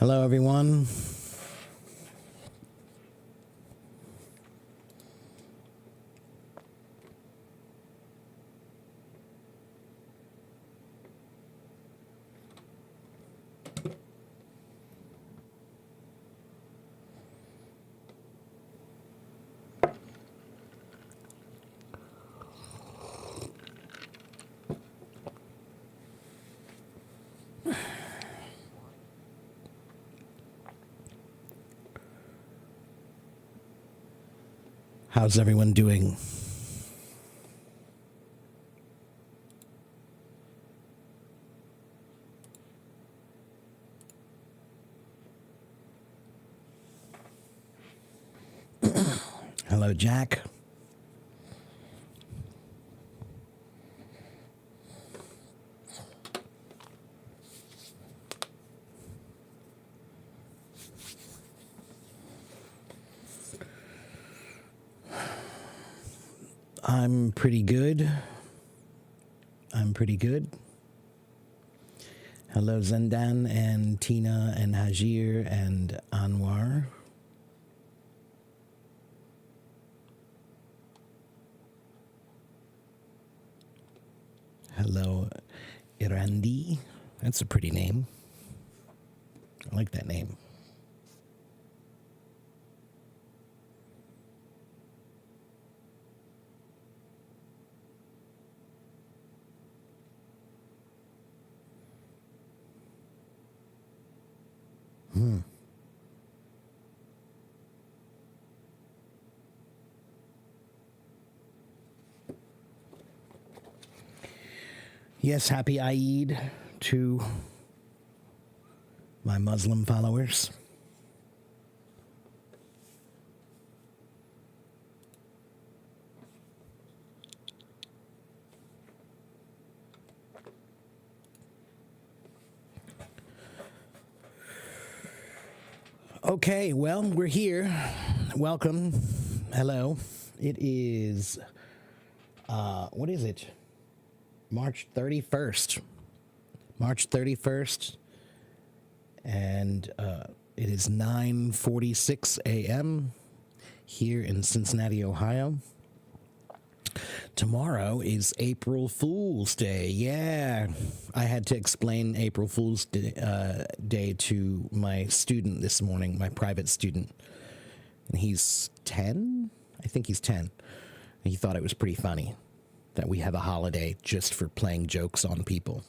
Hello, everyone. How's everyone doing? Hello, Jack. I'm pretty good. Hello, Zendan and Tina and Hajir and Anwar. Hello, Irandi. That's a pretty name. I like that name. Yes, happy Eid to my Muslim followers. Okay, well, we're here. Welcome. Hello. It is, what is it? March 31st. March 31st. And it is 9:46 a.m. here in Cincinnati, Ohio. Tomorrow is April Fool's Day. Yeah. I had to explain April Fool's Day to my student this morning, my private student. And he's 10? I think he's 10. He thought it was pretty funny that we have a holiday just for playing jokes on people.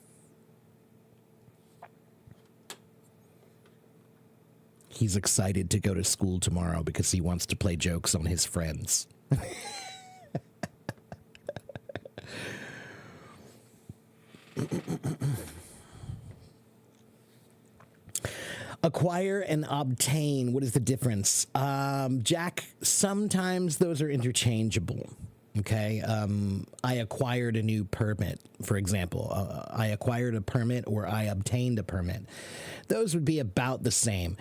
He's excited to go to school tomorrow because he wants to play jokes on his friends. Acquire and obtain. What is the difference? Jack, sometimes those are interchangeable. Okay. I acquired a new permit, for example. I acquired a permit or I obtained a permit. Those would be about the same.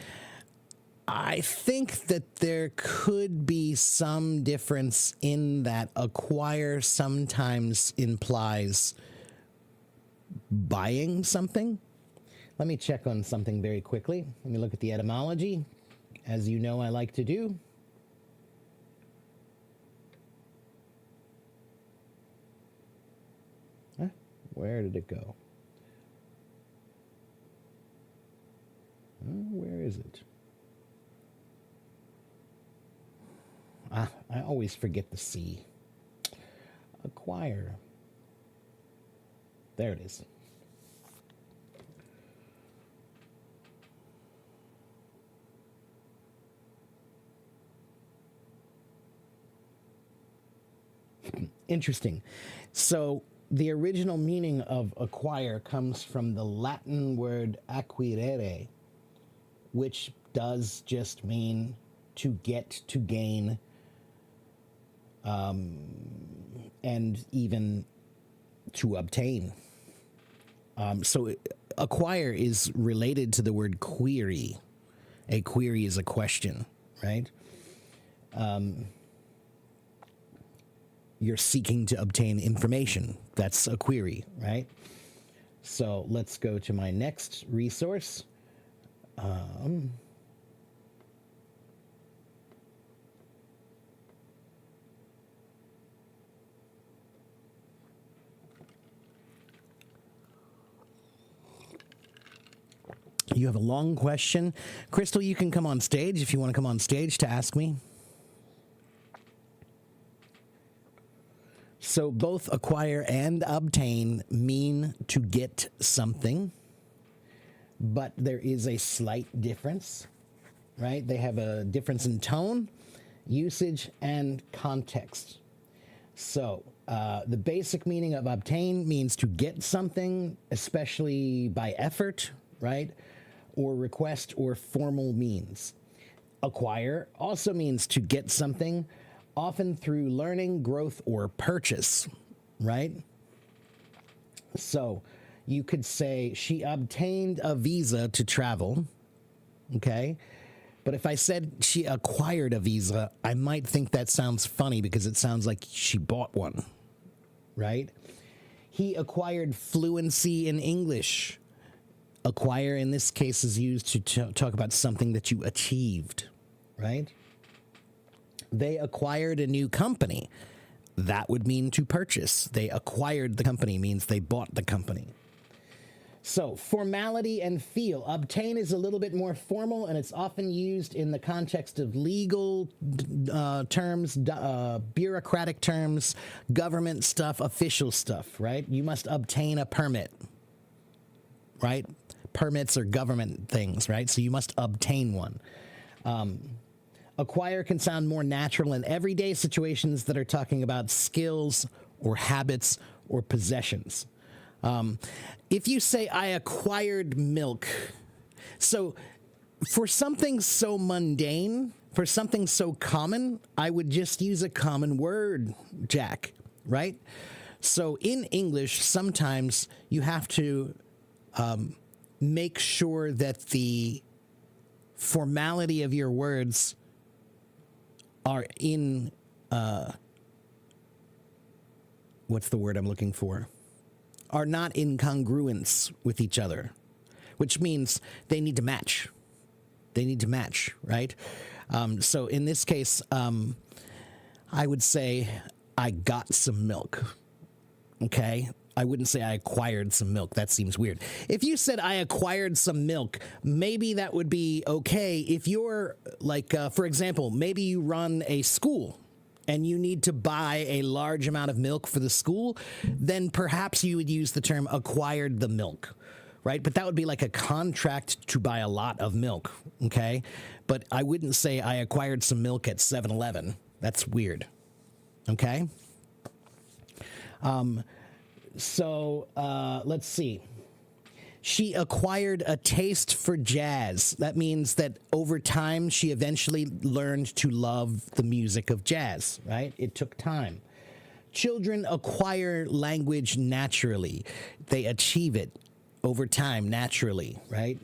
I think that there could be some difference in that acquire sometimes implies buying something. Let me check on something very quickly. Let me look at the etymology, as you know I like to do. Huh? Where did it go? Where is it? I always forget the C. Acquire. There it is. Interesting. So the original meaning of acquire comes from the Latin word acquirere, which does just mean to get, to gain, and even to obtain. So acquire is related to the word query. A query is a question, right? You're seeking to obtain information. That's a query, right? So let's go to my next resource. You have a long question. Crystal, you can come on stage if you want to come on stage to ask me. So both acquire and obtain mean to get something, but there is a slight difference, right? They have a difference in tone, usage, and context. So the basic meaning of obtain means to get something, especially by effort, right? Or request or formal means. Acquire also means to get something, often through learning, growth, or purchase, right? So you could say she obtained a visa to travel, okay? But if I said she acquired a visa, I might think that sounds funny because it sounds like she bought one, right? He acquired fluency in English. Acquire in this case is used to talk about something that you achieved, right? They acquired a new company. That would mean to purchase. They acquired the company means they bought the company. So formality and feel. Obtain is a little bit more formal, and it's often used in the context of legal terms, bureaucratic terms, government stuff, official stuff, right? You must obtain a permit, right? Permits are government things, right? So you must obtain one. Acquire can sound more natural in everyday situations that are talking about skills or habits or possessions. If you say, I acquired milk, so for something so mundane, for something so common, I would just use a common word, Jack, right? So in English, sometimes you have to make sure that the formality of your words are in, what's the word I'm looking for? Are not in congruence with each other, which means they need to match. They need to match, right? So in this case, I would say I got some milk, okay? I wouldn't say I acquired some milk. That seems weird. If you said I acquired some milk, maybe that would be okay. If you're like, for example, maybe you run a school and you need to buy a large amount of milk for the school, then perhaps you would use the term acquired the milk, right? But that would be like a contract to buy a lot of milk, okay? But I wouldn't say I acquired some milk at 7-Eleven. That's weird, okay? So let's see. She acquired a taste for jazz. That means that over time, she eventually learned to love the music of jazz, right? It took time. Children acquire language naturally. They achieve it over time naturally, right?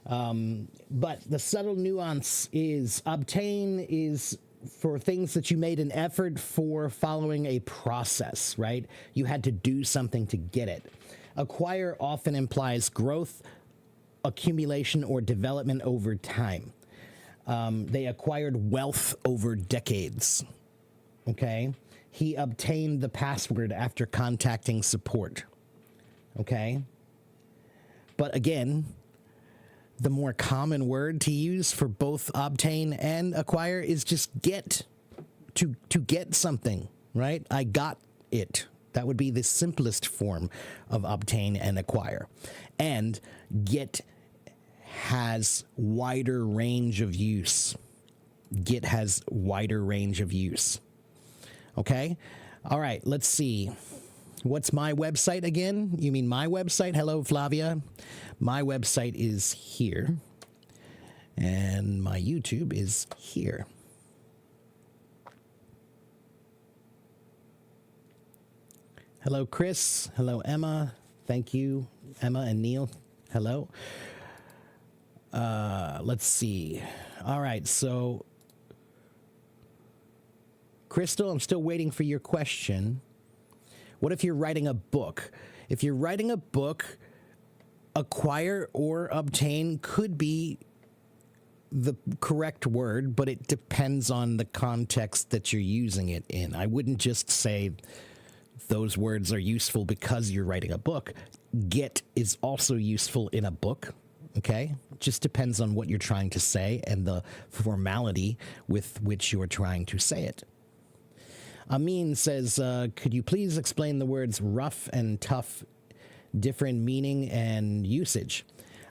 But the subtle nuance is obtain is for things that you made an effort for following a process, right? You had to do something to get it. Acquire often implies growth, accumulation, or development over time. They acquired wealth over decades, okay? He obtained the password after contacting support, okay? But again, the more common word to use for both obtain and acquire is just get, to get something, right? I got it. That would be the simplest form of obtain and acquire. And get has wider range of use. Get has wider range of use. Okay? All right, let's see. What's my website again? You mean my website? Hello, Flavia. My website is here. And my YouTube is here. Hello, Chris. Hello, Emma. Thank you, Emma and Neil. Hello. Let's see. All right, so Crystal, I'm still waiting for your question. What if you're writing a book? If you're writing a book, Acquire or obtain could be the correct word, but it depends on the context that you're using it in. I wouldn't just say those words are useful because you're writing a book. Get is also useful in a book, okay? Just depends on what you're trying to say and the formality with which you're trying to say it. Amin says, could you please explain the words rough and tough, different meaning and usage?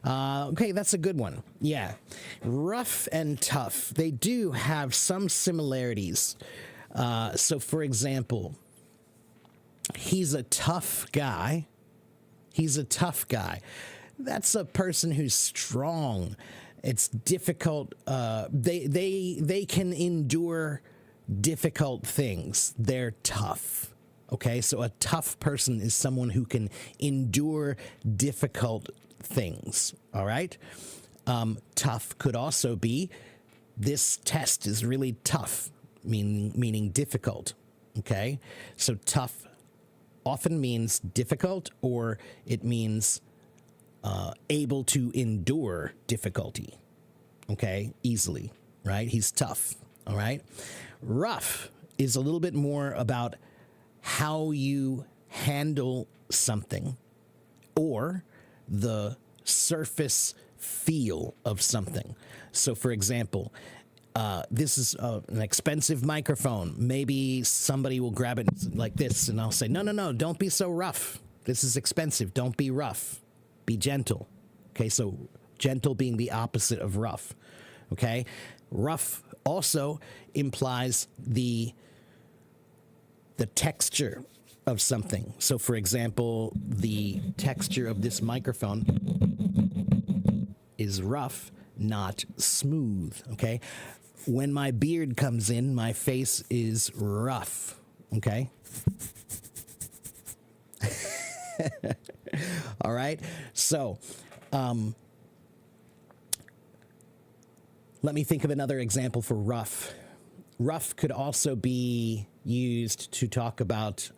Okay, that's a good one. Yeah. Rough and tough. They do have some similarities. So, for example, he's a tough guy. He's a tough guy. That's a person who's strong. It's difficult. They can endure difficult things. They're tough. Okay, so a tough person is someone who can endure difficult things. All right. Tough could also be this test is really tough, meaning difficult. Okay, so tough often means difficult, or it means able to endure difficulty. Okay, easily. Right? He's tough. All right. Rough is a little bit more about how you handle something or the surface feel of something. So, for example, this is an expensive microphone. Maybe somebody will grab it like this, and I'll say, no, don't be so rough. This is expensive. Don't be rough. Be gentle. Okay, so gentle being the opposite of rough. Okay, rough also implies the texture of something. So, for example, the texture of this microphone is rough, not smooth. Okay, when my beard comes in, my face is rough. Okay. All right. So, let me think of another example for rough. Rough could also be used to talk about,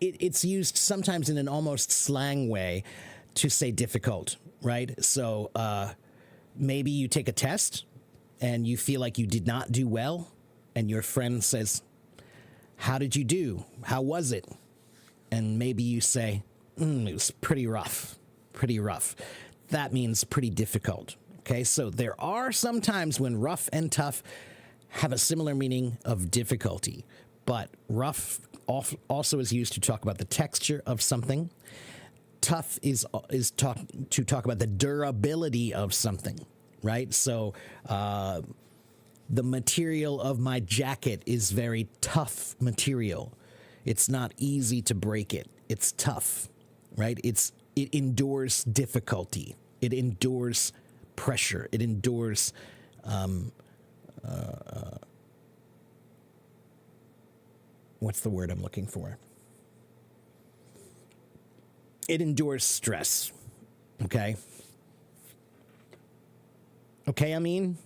it's used sometimes in an almost slang way to say difficult, right? So maybe you take a test and you feel like you did not do well, and your friend says, how did you do? How was it? And maybe you say, it was pretty rough, pretty rough. That means pretty difficult. Okay, so there are some times when rough and tough have a similar meaning of difficulty, but rough also is used to talk about the texture of something. Tough is to talk about the durability of something, right? So the material of my jacket is very tough material. It's not easy to break it. It's tough, right? It endures difficulty. It endures pressure. It endures what's the word I'm looking for? It endures stress. Okay. Okay, I mean,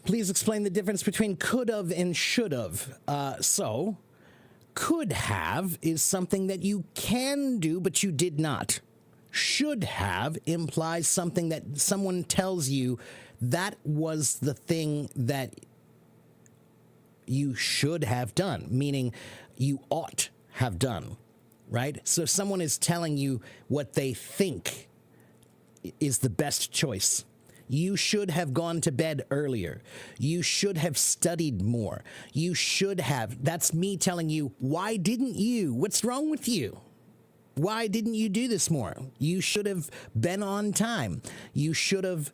please explain the difference between could have and should have. So, could have is something that you can do, but you did not. Should have implies something that someone tells you that was the thing that you should have done, meaning you ought have done, right? So someone is telling you what they think is the best choice. You should have gone to bed earlier. You should have studied more. You should have. That's me telling you, why didn't you? What's wrong with you? Why didn't you do this more? You should have been on time. You should have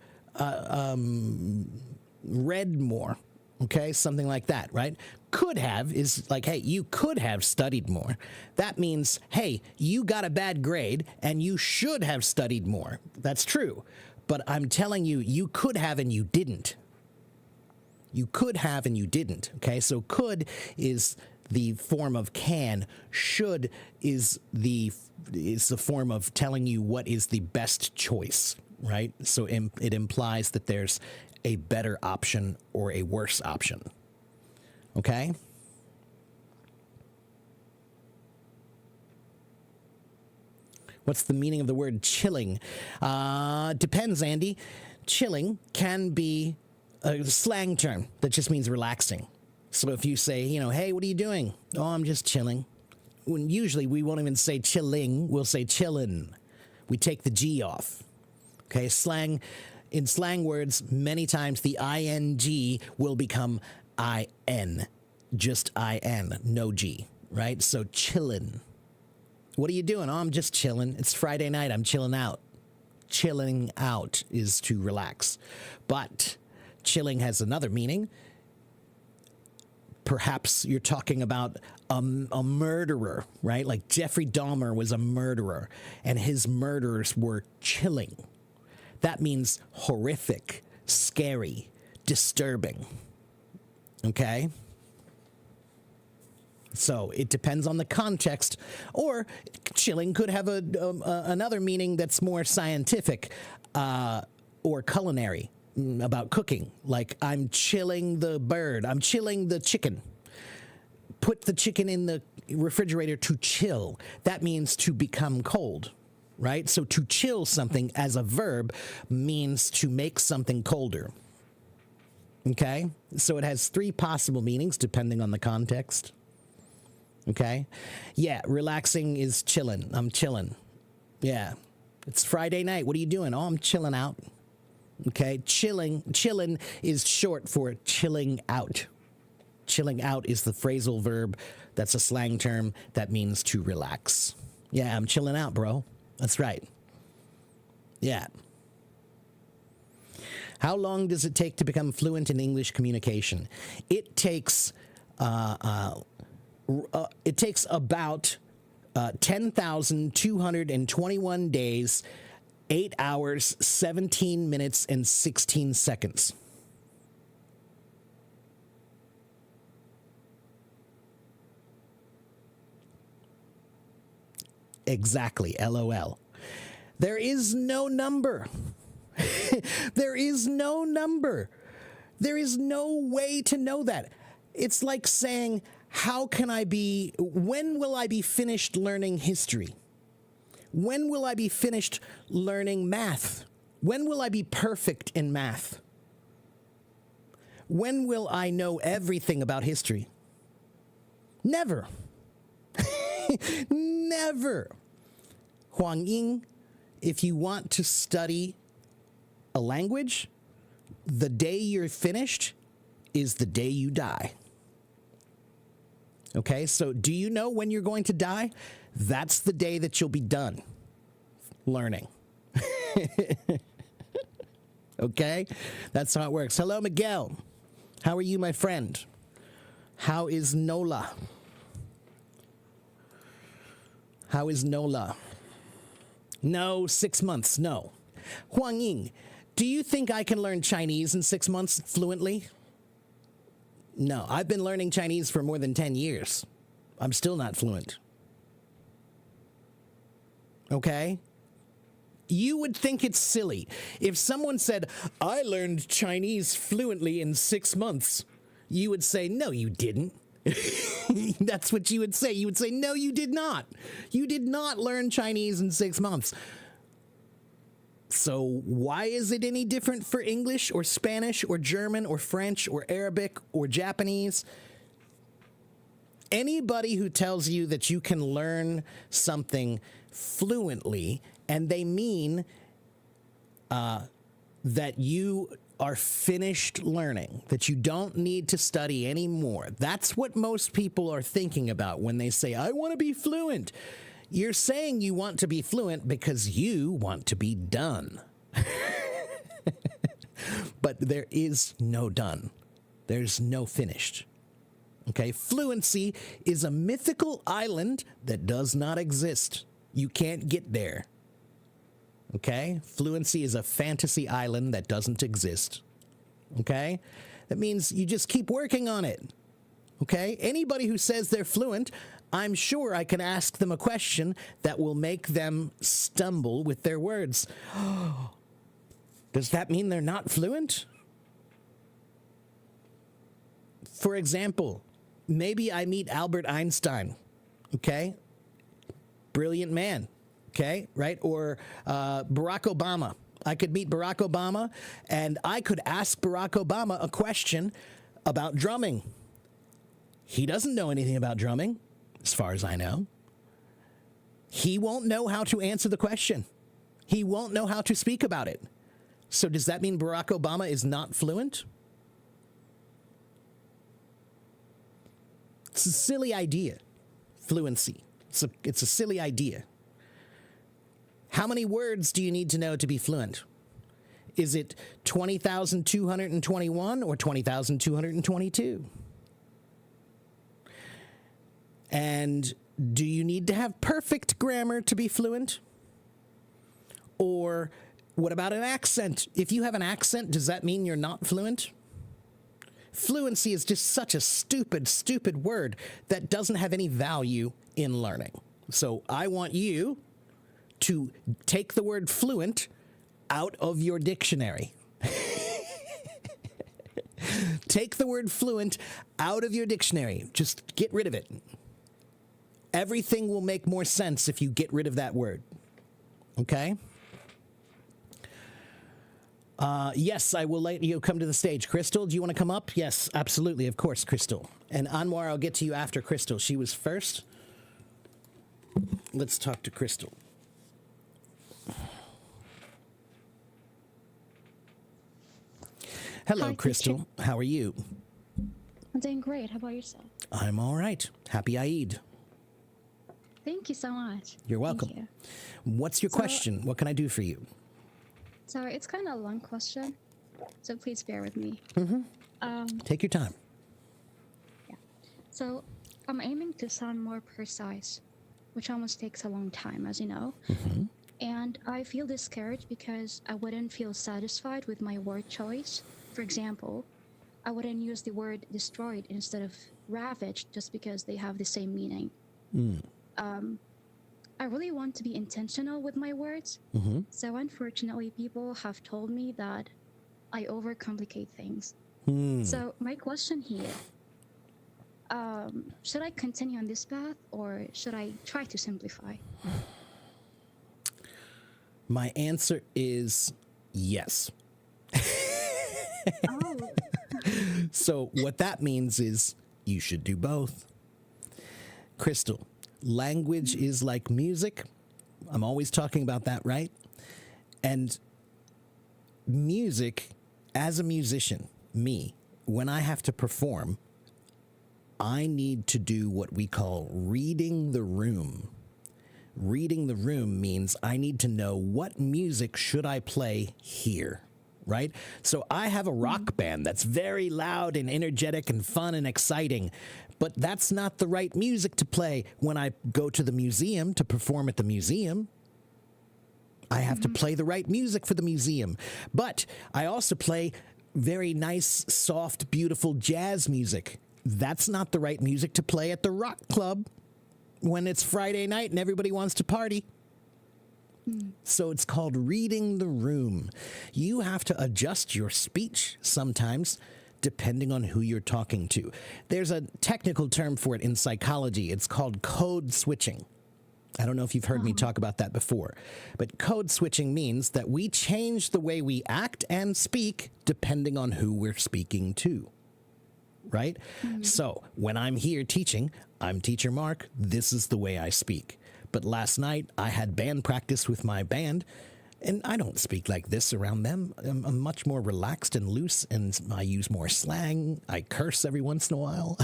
read more. Okay, something like that, right? Could have is like, hey, you could have studied more. That means, hey, you got a bad grade and you should have studied more. That's true. But I'm telling you, you could have and you didn't. You could have and you didn't. Okay, so could is the form of can. Should is the form of telling you what is the best choice, right? So it implies that there's a better option or a worse option. Okay? What's the meaning of the word chilling? Depends, Andy. Chilling can be a slang term that just means relaxing. So if you say, hey, what are you doing? Oh, I'm just chilling. When usually we won't even say chilling, we'll say chillin'. We take the G off. Okay, in slang words, many times the ing will become in, just in, no G, right? So chillin'. What are you doing? Oh, I'm just chilling. It's Friday night. I'm chilling out. Chilling out is to relax. But chilling has another meaning. Perhaps you're talking about a murderer, right? Like Jeffrey Dahmer was a murderer, and his murders were chilling. That means horrific, scary, disturbing. Okay? So it depends on the context, or chilling could have another meaning that's more scientific or culinary, about cooking. Like, I'm chilling the bird, I'm chilling the chicken. Put the chicken in the refrigerator to chill. That means to become cold, right? So to chill something as a verb means to make something colder. Okay? So it has three possible meanings depending on the context. Okay? Yeah, relaxing is chilling. I'm chilling. Yeah. It's Friday night. What are you doing? Oh, I'm chilling out. Okay? Chillin' is short for chilling out. Chilling out is the phrasal verb. That's a slang term that means to relax. Yeah, I'm chilling out, bro. That's right. Yeah. How long does it take to become fluent in English communication? It takes about 10,221 days, 8 hours, 17 minutes, and 16 seconds. Exactly, LOL. There is no number. There is no number. There is no way to know that. It's like saying, when will I be finished learning history? When will I be finished learning math? When will I be perfect in math? When will I know everything about history? Never. Never. Huang Ying, if you want to study a language, the day you're finished is the day you die. Okay, so do you know when you're going to die? That's the day that you'll be done learning. Okay, that's how it works. Hello, Miguel. How are you, my friend? How is Nola? How is Nola? No, 6 months, no. Huang Ying, do you think I can learn Chinese in 6 months fluently? No, I've been learning Chinese for more than 10 years. I'm still not fluent. Okay? You would think it's silly if someone said, I learned Chinese fluently in 6 months. You would say, no, you didn't. That's what you would say. You would say, no, you did not. You did not learn Chinese in 6 months. So why is it any different for English or Spanish or German or French or Arabic or Japanese? Anybody who tells you that you can learn something fluently, and they mean that you are finished learning, that you don't need to study anymore. That's what most people are thinking about when they say, I want to be fluent. You're saying you want to be fluent because you want to be done. But there is no done. There's no finished. Okay, fluency is a mythical island that does not exist. You can't get there. Okay? Fluency is a fantasy island that doesn't exist. Okay? That means you just keep working on it. Okay? Anybody who says they're fluent, I'm sure I can ask them a question that will make them stumble with their words. Does that mean they're not fluent? For example, maybe I meet Albert Einstein, okay? Brilliant man, okay? Right? Or Barack Obama. I could meet Barack Obama and I could ask Barack Obama a question about drumming. He doesn't know anything about drumming, as far as I know. He won't know how to answer the question. He won't know how to speak about it. So does that mean Barack Obama is not fluent? It's a silly idea, fluency. It's a silly idea. How many words do you need to know to be fluent? Is it 20,221 or 20,222? And do you need to have perfect grammar to be fluent? Or what about an accent? If you have an accent, does that mean you're not fluent? Fluency is just such a stupid, stupid word that doesn't have any value in learning. So I want you to take the word fluent out of your dictionary. Take the word fluent out of your dictionary. Just get rid of it. Everything will make more sense if you get rid of that word. Okay? Yes, I will let you come to the stage. Crystal, do you want to come up? Yes, absolutely. Of course, Crystal. And Anwar, I'll get to you after Crystal. She was first. Let's talk to Crystal. Hello, Hi, Crystal. teacher. How are you? I'm doing great. How about yourself? I'm all right. Happy Eid. Thank you so much. You're welcome. Thank you. What's your question? What can I do for you? So it's kind of a long question, so please bear with me. Take your time. So I'm aiming to sound more precise, which almost takes a long time, as you know. And I feel discouraged because I wouldn't feel satisfied with my word choice. For example, I wouldn't use the word destroyed instead of ravaged just because they have the same meaning. I really want to be intentional with my words. So unfortunately, people have told me that I overcomplicate things. So my question here, should I continue on this path or should I try to simplify? My answer is yes. Oh, So what that means is you should do both. Crystal, language is like music. I'm always talking about that, right? And music, as a musician, me, when I have to perform, I need to do what we call reading the room. Reading the room means I need to know what music should I play here, right? So I have a rock band that's very loud and energetic and fun and exciting, but that's not the right music to play when I go to the museum to perform at the museum. I have to play the right music for the museum. But I also play very nice, soft, beautiful jazz music. That's not the right music to play at the rock club when it's Friday night and everybody wants to party. So it's called reading the room. You have to adjust your speech sometimes depending on who you're talking to. There's a technical term for it in psychology. It's called code switching. I don't know if you've heard me talk about that before, but code switching means that we change the way we act and speak depending on who we're speaking to. Right? So when I'm here teaching, I'm Teacher Mark. This is the way I speak. But last night I had band practice with my band, and I don't speak like this around them. I'm much more relaxed and loose, and I use more slang. I curse every once in a while.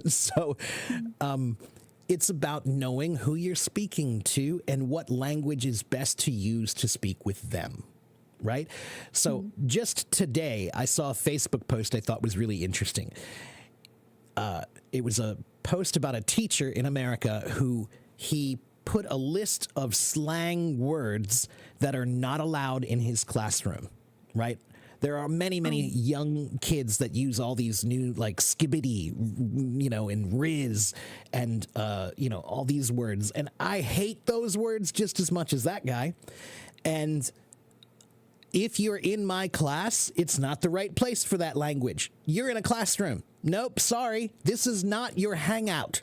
So it's about knowing who you're speaking to and what language is best to use to speak with them. Right? So just today, I saw a Facebook post I thought was really interesting. It was a post about a teacher in America who he put a list of slang words that are not allowed in his classroom, right? There are many, many young kids that use all these new, like, skibbity, you know, and riz, and, you know, all these words. And I hate those words just as much as that guy. And If you're in my class, it's not the right place for that language. You're in a classroom. Nope, sorry. This is not your hangout.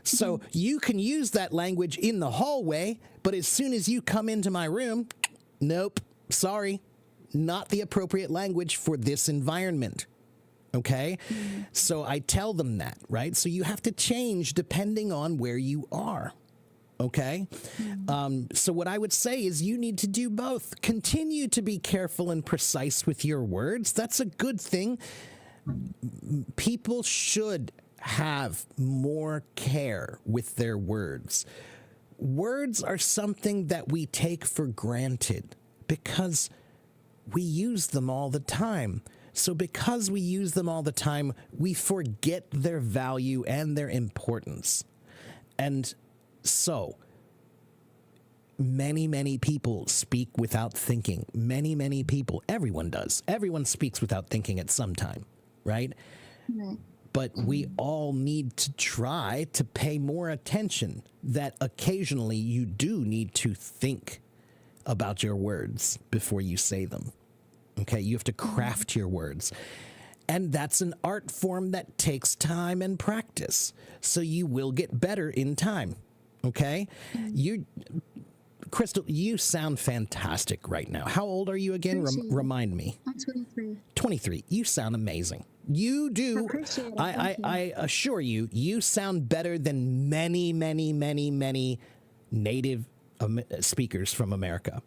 So you can use that language in the hallway, but as soon as you come into my room, nope, sorry. Not the appropriate language for this environment. Okay? So I tell them that, right? So you have to change depending on where you are. Okay? So what I would say is you need to do both. Continue to be careful and precise with your words. That's a good thing. People should have more care with their words. Words are something that we take for granted because we use them all the time. So because we use them all the time, we forget their value and their importance. And so, many people speak without thinking. Many people. Everyone does. Everyone speaks without thinking at some time, right? Right. But we all need to try to pay more attention that occasionally you do need to think about your words before you say them. Okay? You have to craft your words. And that's an art form that takes time and practice. So you will get better in time. Okay? Crystal, you sound fantastic right now. How old are you again? Remind me. I'm 23. 23. You sound amazing. You do. Appreciate it. I assure you, you sound better than many native speakers from America.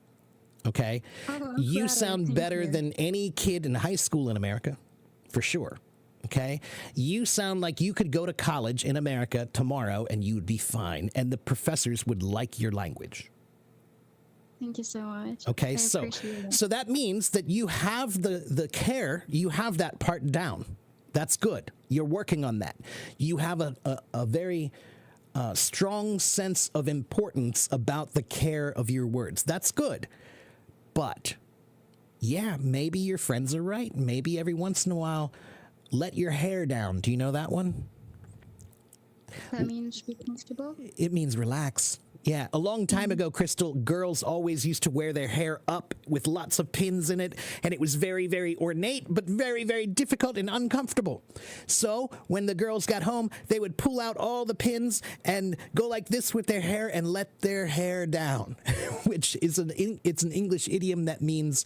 Okay? Oh, You flattered. sound Thank better you. than any kid in high school in America, for sure. Okay? You sound like you could go to college in America tomorrow and you would be fine, and the professors would like your language. Thank you so much. Okay, I so appreciate it. so that means that you have the care, you have that part down. That's good. You're working on that. You have a very strong sense of importance about the care of your words. That's good. But yeah, maybe your friends are right. Maybe every once in a while, let your hair down. Do you know that one? That means be comfortable. It means relax. Yeah, a long time ago, Crystal, girls always used to wear their hair up with lots of pins in it, and it was very ornate, but very difficult and uncomfortable. So when the girls got home, they would pull out all the pins and go like this with their hair and let their hair down, which is it's an English idiom that means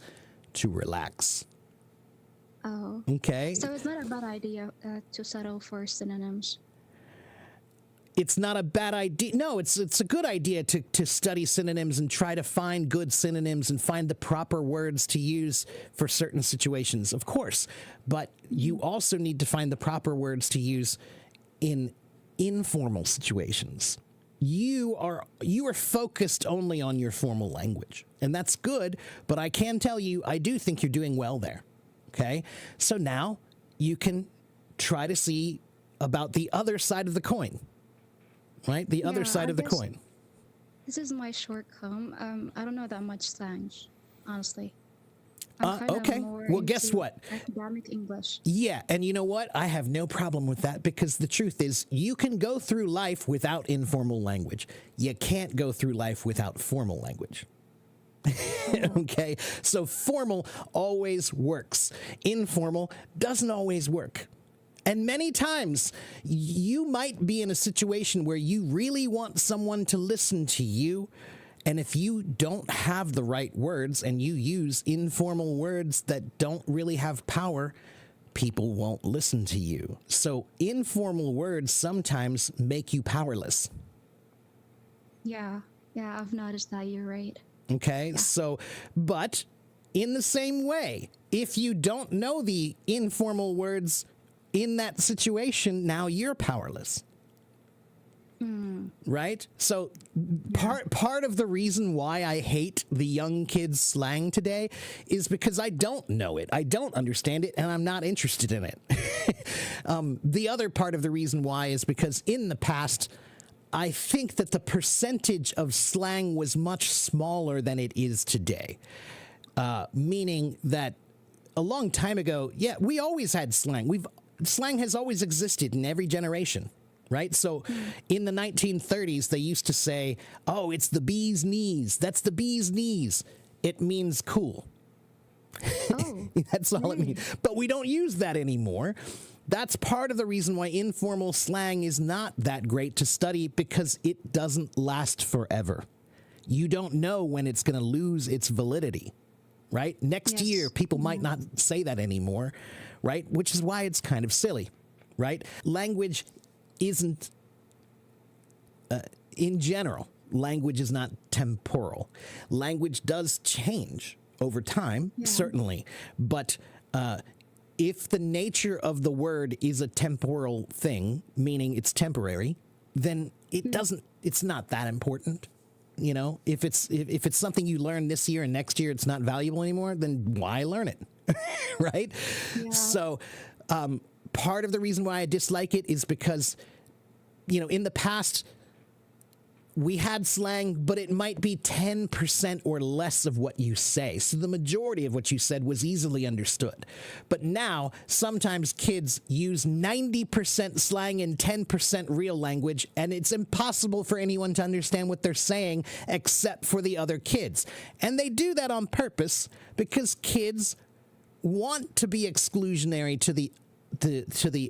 to relax. Oh. Okay? So it's not a bad idea to settle for synonyms. It's not a bad idea. No, it's a good idea to study synonyms and try to find good synonyms and find the proper words to use for certain situations, of course. But you also need to find the proper words to use in informal situations. You are focused only on your formal language, and that's good, but I can tell you, I do think you're doing well there. Okay? So now you can try to see about the other side of the coin. Right? The other side I of the guess coin. This is my shortcoming. I don't know that much slang, honestly. I'm kinda Okay. more Well, guess into what? Academic English. Yeah, and you know what? I have no problem with that because the truth is you can go through life without informal language. You can't go through life without formal language. Okay? So formal always works. Informal doesn't always work. And many times you might be in a situation where you really want someone to listen to you. And if you don't have the right words and you use informal words that don't really have power, people won't listen to you. So informal words sometimes make you powerless. Yeah, I've noticed that. You're right. Okay? So, but in the same way, if you don't know the informal words in that situation, now you're powerless. Right? So part of the reason why I hate the young kids' slang today is because I don't know it. I don't understand it, and I'm not interested in it. The other part of the reason why is because in the past, I think that the percentage of slang was much smaller than it is today. Meaning that a long time ago, yeah, we always had slang. Slang has always existed in every generation, right? So in the 1930s, they used to say, oh, it's the bee's knees. That's the bee's knees. It means cool. Oh, That's all it means. But we don't use that anymore. That's part of the reason why informal slang is not that great to study, because it doesn't last forever. You don't know when it's going to lose its validity, right? Next Yes. year, people might not say that anymore, right? Which is why it's kind of silly, right? Language isn't, in general, language is not temporal. Language does change over time, certainly, but if the nature of the word is a temporal thing, meaning it's temporary, then it doesn't. It's not that important. You know, if it's something you learn this year and next year it's not valuable anymore, then why learn it, right? Yeah. So, part of the reason why I dislike it is because, you know, in the past, we had slang, but it might be 10% or less of what you say. So the majority of what you said was easily understood. But now, sometimes kids use 90% slang and 10% real language, and it's impossible for anyone to understand what they're saying except for the other kids. And they do that on purpose because kids want to be exclusionary to the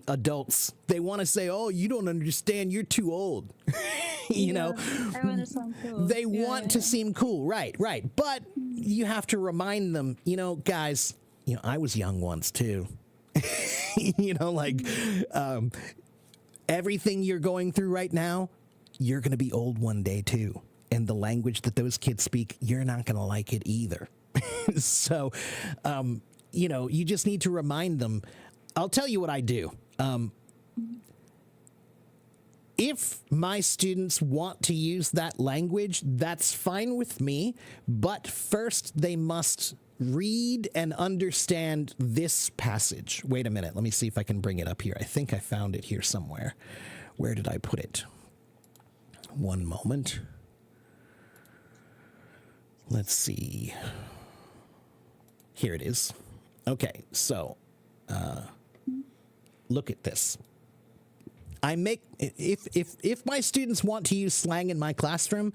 adults. They want to say, "Oh, you don't understand. You're too old." You know, I want to sound cool. they want to seem cool, right? But you have to remind them, you know, guys. You know, I was young once too. You know, like everything you're going through right now, you're going to be old one day too, and the language that those kids speak, you're not going to like it either. So, you know, you just need to remind them. I'll tell you what I do. If my students want to use that language, that's fine with me. But first, they must read and understand this passage. Wait a minute. Let me see if I can bring it up here. I think I found it here somewhere. Where did I put it? One moment. Let's see. Here it is. Okay, so look at this. I make if my students want to use slang in my classroom,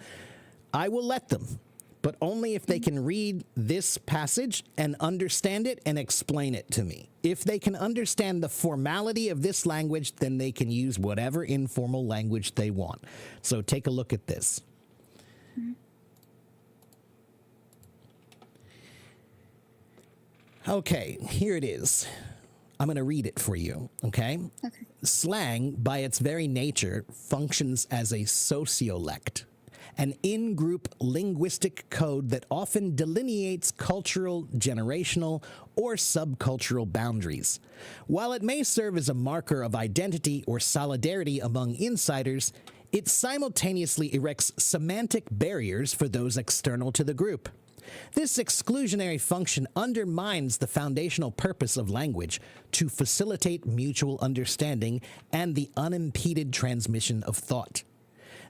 I will let them, but only if they can read this passage and understand it and explain it to me. If they can understand the formality of this language, then they can use whatever informal language they want. So take a look at this. Okay, here it is. I'm going to read it for you, okay? Okay. Slang, by its very nature, functions as a sociolect, an in-group linguistic code that often delineates cultural, generational, or subcultural boundaries. While it may serve as a marker of identity or solidarity among insiders, it simultaneously erects semantic barriers for those external to the group. This exclusionary function undermines the foundational purpose of language to facilitate mutual understanding and the unimpeded transmission of thought.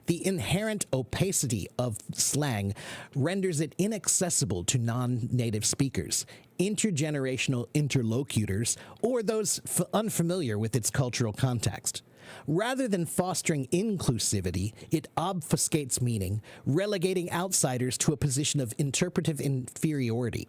The inherent opacity of slang renders it inaccessible to non-native speakers, intergenerational interlocutors, or those unfamiliar with its cultural context. Rather than fostering inclusivity, it obfuscates meaning, relegating outsiders to a position of interpretive inferiority.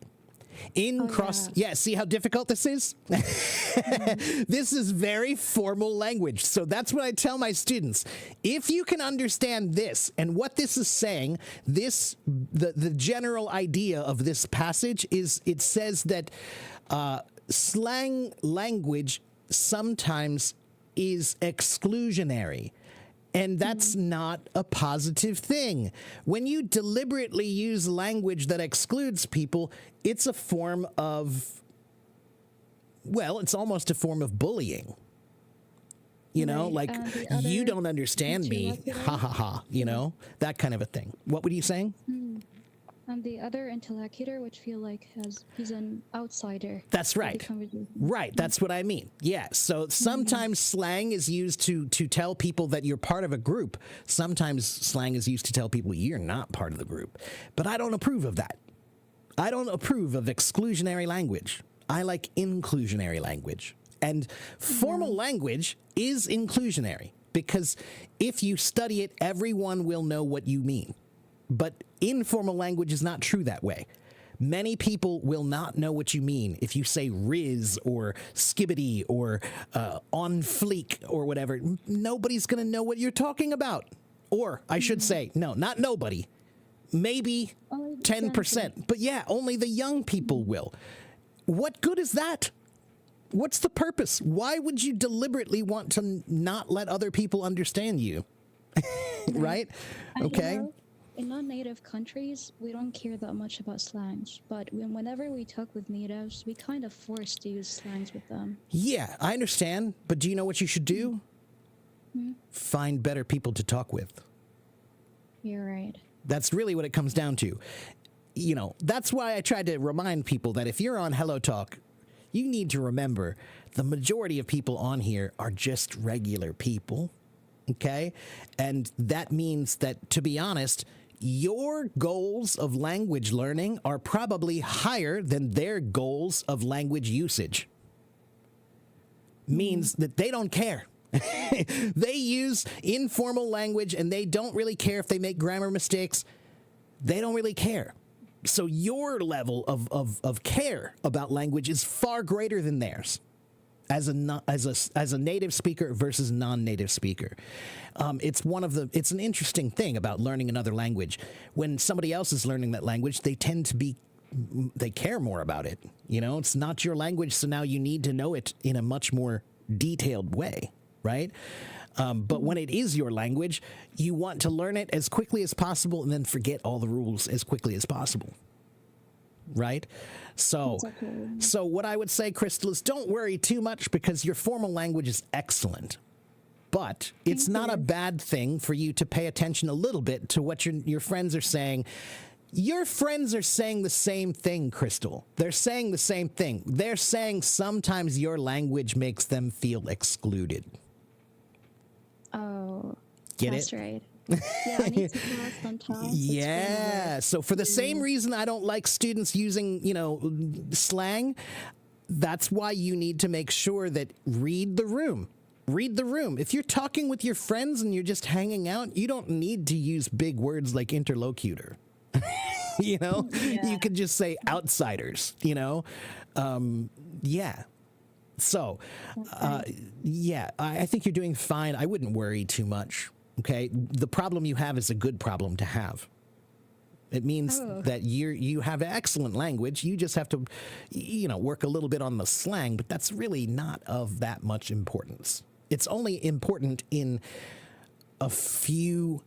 See how difficult this is? This is very formal language. So that's what I tell my students. If you can understand this and what this is saying, the general idea of this passage is it says that slang language sometimes is exclusionary. And that's not a positive thing. When you deliberately use language that excludes people, it's a form of, well, it's almost a form of bullying. You know, Right, like, the you other don't understand me, interlocutor? ha ha ha, you know, that kind of a thing. What were you saying? And the other interlocutor, which feel like he's an outsider. That's to the right. conversation. Right, that's what I mean. Yeah, so sometimes slang is used to tell people that you're part of a group. Sometimes slang is used to tell people you're not part of the group. But I don't approve of that. I don't approve of exclusionary language. I like inclusionary language. And formal language is inclusionary because if you study it, everyone will know what you mean. But informal language is not true that way. Many people will not know what you mean if you say riz or skibbity or on fleek or whatever. Nobody's going to know what you're talking about. Or I should say, no, not nobody. Maybe 10%. But yeah, only the young people will. What good is that? What's the purpose? Why would you deliberately want to not let other people understand you? Right? Okay. In non-native countries, we don't care that much about slangs, but whenever we talk with natives, we kind of forced to use slangs with them. Yeah, I understand. But do you know what you should do? Find better people to talk with. You're right. That's really what it comes down to. You know, that's why I tried to remind people that if you're on Hello Talk, you need to remember the majority of people on here are just regular people. Okay? And that means that, to be honest, your goals of language learning are probably higher than their goals of language usage. Means that they don't care. They use informal language and they don't really care if they make grammar mistakes. They don't really care. So your level of care about language is far greater than theirs as a native speaker versus non-native speaker. It's an interesting thing about learning another language. When somebody else is learning that language, they care more about it. You know, it's not your language, so now you need to know it in a much more detailed way. Right? But when it is your language, you want to learn it as quickly as possible and then forget all the rules as quickly as possible. Right? So what I would say, Crystal, is don't worry too much because your formal language is excellent. But it's not a bad thing for you to pay attention a little bit to what your friends are saying. Your friends are saying the same thing, Crystal. They're saying the same thing. They're saying sometimes your language makes them feel excluded. Oh, get that's it? Right. Yeah, I need to pause sometimes. Yeah. So for the same reason I don't like students using, slang, that's why you need to make sure that read the room. Read the room. If you're talking with your friends and you're just hanging out, you don't need to use big words like interlocutor. You could just say outsiders, yeah. So, I think you're doing fine. I wouldn't worry too much, okay? The problem you have is a good problem to have. It means that you have excellent language. You just have to, work a little bit on the slang, but that's really not of that much importance. It's only important in a few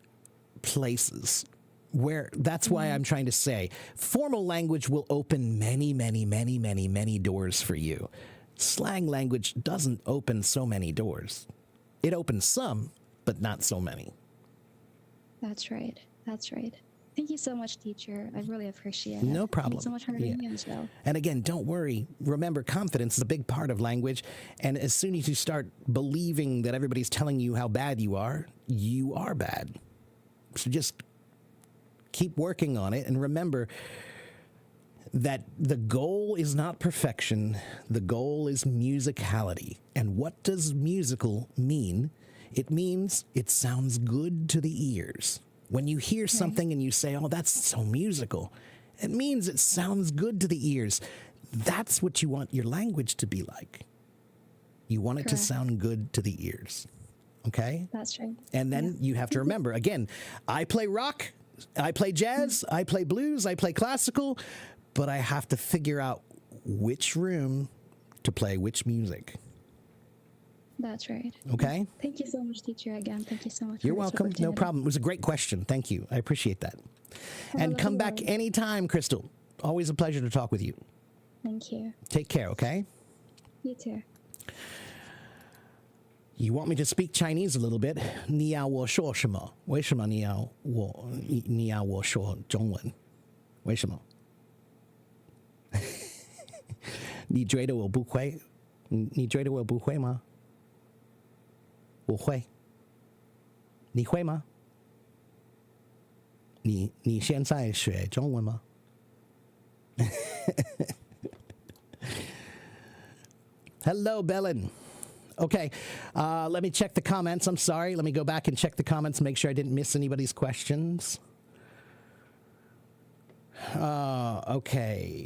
places. That's why I'm trying to say formal language will open many, many, many, many, many doors for you. Slang language doesn't open so many doors. It opens some, but not so many. That's right. That's right. Thank you so much, teacher. I really appreciate it. No problem. Thank you so much for having me as well. And again, don't worry. Remember, confidence is a big part of language. And as soon as you start believing that everybody's telling you how bad you are bad. So just keep working on it and remember that the goal is not perfection. The goal is musicality. And what does musical mean? It means it sounds good to the ears. When you hear something and you say, oh, that's so musical, it means it sounds good to the ears. That's what you want your language to be like. You want it to sound good to the ears. Okay? That's right. And then you have to remember, again, I play rock, I play jazz, I play blues, I play classical, but I have to figure out which room to play which music. That's right. Okay? Thank you so much, teacher, again. Thank you so much. You're welcome. No problem. It was a great question. Thank you. I appreciate that. And come back anytime, Crystal. Always a pleasure to talk with you. Thank you. Take care, okay? You too. You want me to speak Chinese a little bit? 你要我说什么？为什么你要我说中文？为什么？你觉得我不会？你觉得我不会吗？我会。你会吗？你现在学中文吗？Hello, Belen. Okay, let me check the comments. I'm sorry. Let me go back and check the comments, make sure I didn't miss anybody's questions. Okay.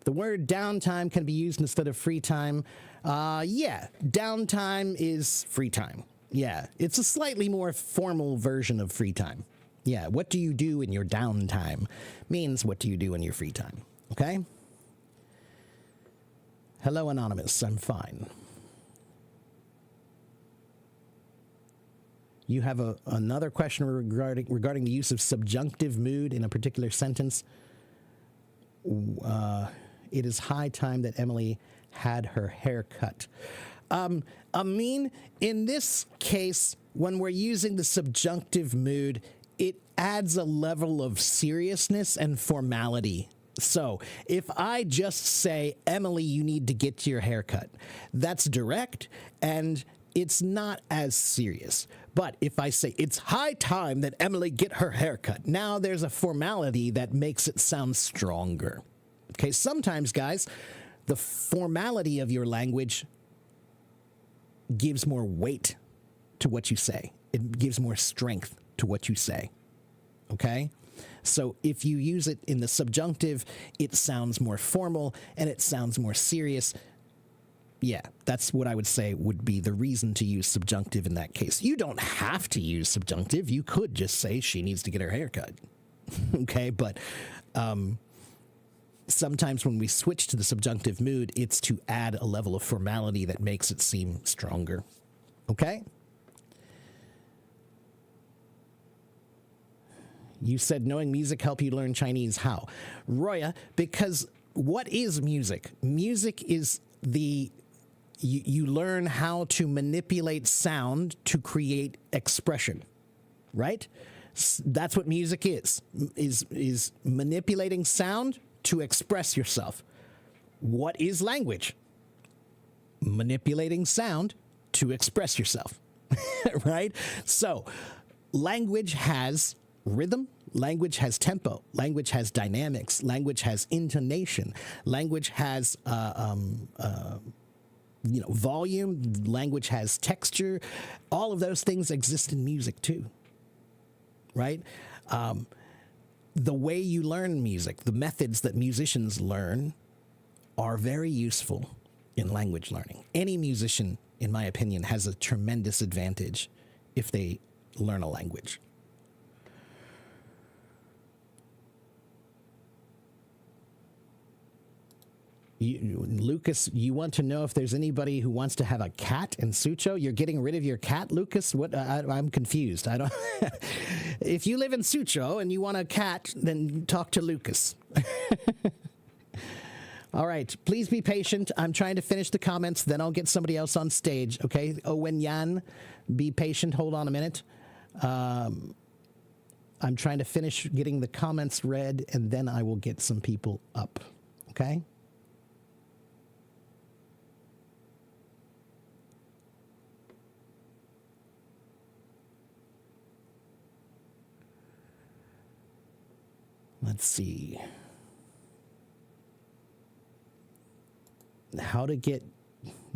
The word downtime can be used instead of free time. Yeah, downtime is free time. Yeah, it's a slightly more formal version of free time. Yeah, what do you do in your downtime means what do you do in your free time. Okay? Hello, Anonymous. I'm fine. You have another question regarding the use of subjunctive mood in a particular sentence. It is high time that Emily had her hair cut. Amin, in this case, when we're using the subjunctive mood, it adds a level of seriousness and formality. So if I just say, Emily, you need to get your hair cut, that's direct and it's not as serious. But if I say, it's high time that Emily get her hair cut, now there's a formality that makes it sound stronger. Okay, sometimes, guys, the formality of your language gives more weight to what you say. It gives more strength to what you say. Okay? So if you use it in the subjunctive, it sounds more formal and it sounds more serious. Yeah, that's what I would say would be the reason to use subjunctive in that case. You don't have to use subjunctive. You could just say she needs to get her hair cut. Okay, but sometimes when we switch to the subjunctive mood, it's to add a level of formality that makes it seem stronger. Okay? You said knowing music help you learn Chinese. How? Roya, because what is music? Music is you learn how to manipulate sound to create expression, right? That's what music is manipulating sound to express yourself. What is language? Manipulating sound to express yourself, right? So language has rhythm, language has tempo, language has dynamics, language has intonation, language has volume, language has texture. All of those things exist in music too, right? The way you learn music, the methods that musicians learn are very useful in language learning. Any musician, in my opinion, has a tremendous advantage if they learn a language. Lucas, you want to know if there's anybody who wants to have a cat in Suzhou? You're getting rid of your cat, Lucas? What? I'm confused. I don't. If you live in Suzhou and you want a cat, then talk to Lucas. All right, please be patient. I'm trying to finish the comments, then I'll get somebody else on stage. Okay, Owen Yan, be patient. Hold on a minute. I'm trying to finish getting the comments read, and then I will get some people up. Okay. Let's see. How to get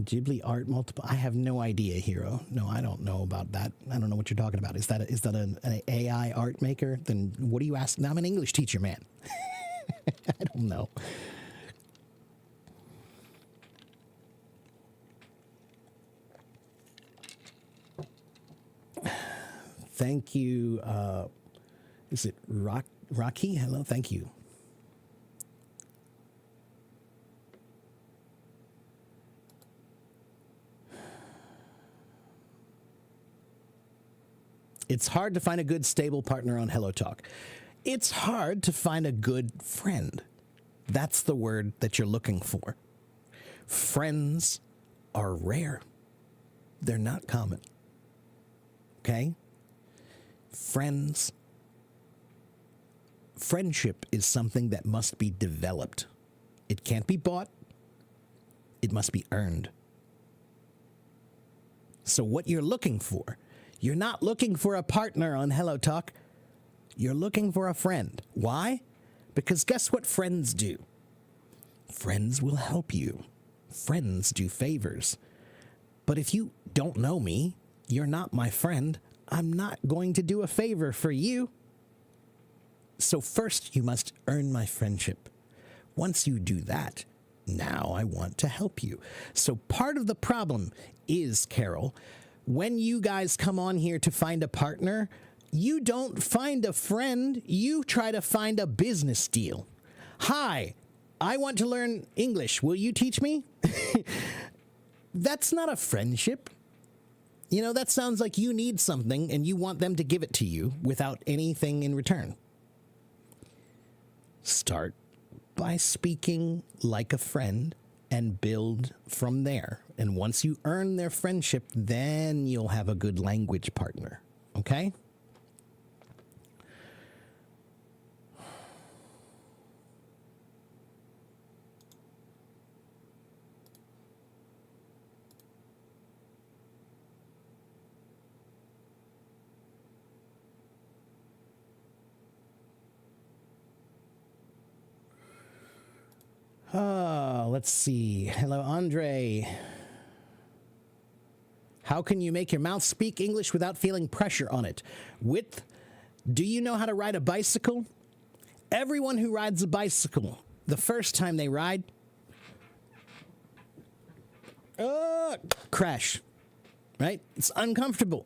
Ghibli art multiple? I have no idea, Hero. No, I don't know about that. I don't know what you're talking about. Is that an AI art maker? Then what are you asking? I'm an English teacher, man. I don't know. Thank you. Is it Rocky? Hello, thank you. It's hard to find a good stable partner on HelloTalk. It's hard to find a good friend. That's the word that you're looking for. Friends are rare. They're not common. Okay? Friendship is something that must be developed. It can't be bought. It must be earned. So what you're looking for, you're not looking for a partner on HelloTalk. You're looking for a friend. Why? Because guess what friends do? Friends will help you. Friends do favors. But if you don't know me, you're not my friend, I'm not going to do a favor for you. So first, you must earn my friendship. Once you do that, now I want to help you. So part of the problem is, Carol, when you guys come on here to find a partner, you don't find a friend, you try to find a business deal. Hi, I want to learn English. Will you teach me? That's not a friendship. You know, that sounds like you need something and you want them to give it to you without anything in return. Start by speaking like a friend and build from there. And once you earn their friendship, then you'll have a good language partner. Okay? Let's see. Hello, Andre. How can you make your mouth speak English without feeling pressure on it? Do you know how to ride a bicycle? Everyone who rides a bicycle, the first time they ride, crash, right? It's uncomfortable.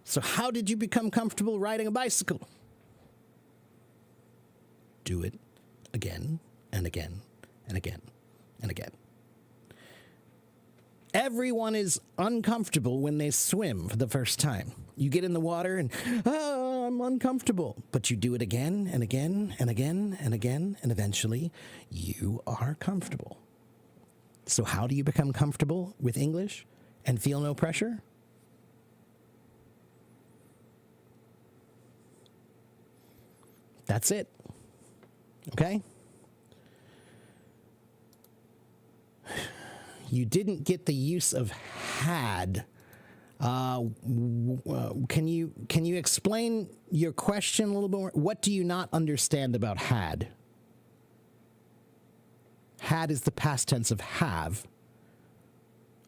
So how did you become comfortable riding a bicycle? Do it again and again and again and again. Everyone is uncomfortable when they swim for the first time. You get in the water and, I'm uncomfortable. But you do it again and again and again and again, and eventually you are comfortable. So how do you become comfortable with English and feel no pressure? That's it. Okay? You didn't get the use of had. Can you explain your question a little bit more? What do you not understand about had? Had is the past tense of have.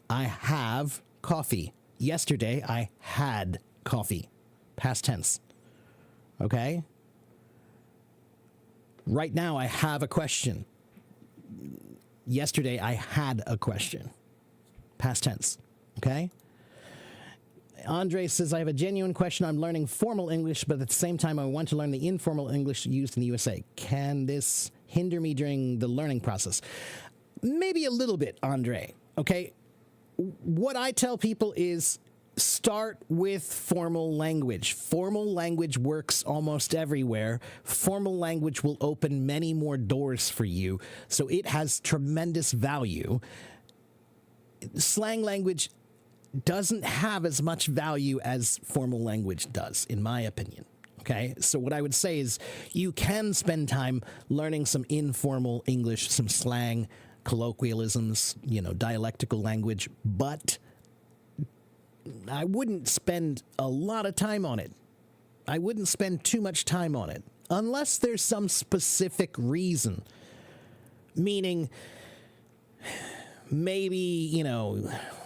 I have coffee. Yesterday, I had coffee. Past tense. Okay? Right now, I have a question. Yesterday, I had a question. Past tense. Okay? Andre says, I have a genuine question. I'm learning formal English, but at the same time, I want to learn the informal English used in the USA. Can this hinder me during the learning process? Maybe a little bit, Andre. Okay? What I tell people is start with formal language. Formal language works almost everywhere. Formal language will open many more doors for you, so it has tremendous value. Slang language doesn't have as much value as formal language does, in my opinion. Okay, so what I would say is you can spend time learning some informal English, some slang, colloquialisms, dialectical language, but I wouldn't spend a lot of time on it. I wouldn't spend too much time on it unless there's some specific reason. Meaning, maybe,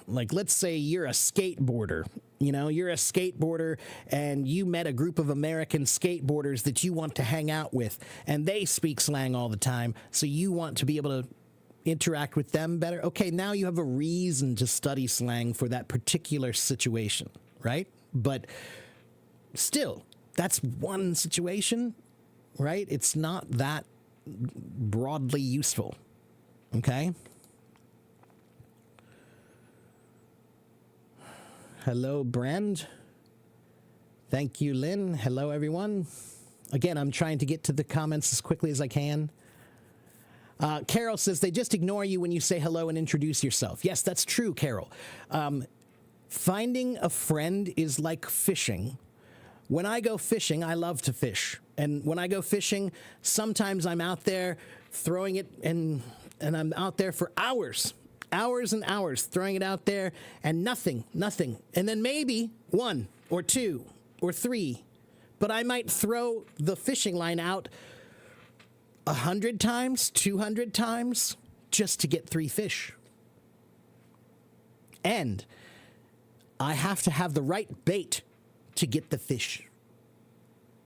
like let's say you're a skateboarder. You're a skateboarder and you met a group of American skateboarders that you want to hang out with, and they speak slang all the time, so you want to be able to interact with them better. Okay, now you have a reason to study slang for that particular situation, right? But still, that's one situation, right? It's not that broadly useful, okay? Hello, Brand. Thank you, Lynn. Hello, everyone. Again, I'm trying to get to the comments as quickly as I can. Carol says, they just ignore you when you say hello and introduce yourself. Yes, that's true, Carol. Finding a friend is like fishing. When I go fishing, I love to fish. And when I go fishing, sometimes I'm out there throwing it, and I'm out there for hours and hours, throwing it out there, and nothing. And then maybe 1 or 2 or 3, but I might throw the fishing line out 100 times, 200 times, just to get 3 fish. And I have to have the right bait to get the fish.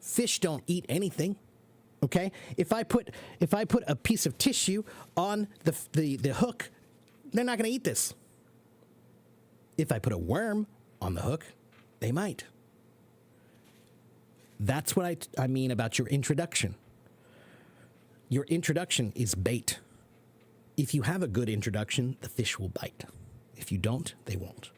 Fish don't eat anything. Okay? If I put a piece of tissue on the hook, they're not going to eat this. If I put a worm on the hook, they might. That's what I mean about your introduction. Your introduction is bait. If you have a good introduction, the fish will bite. If you don't, they won't.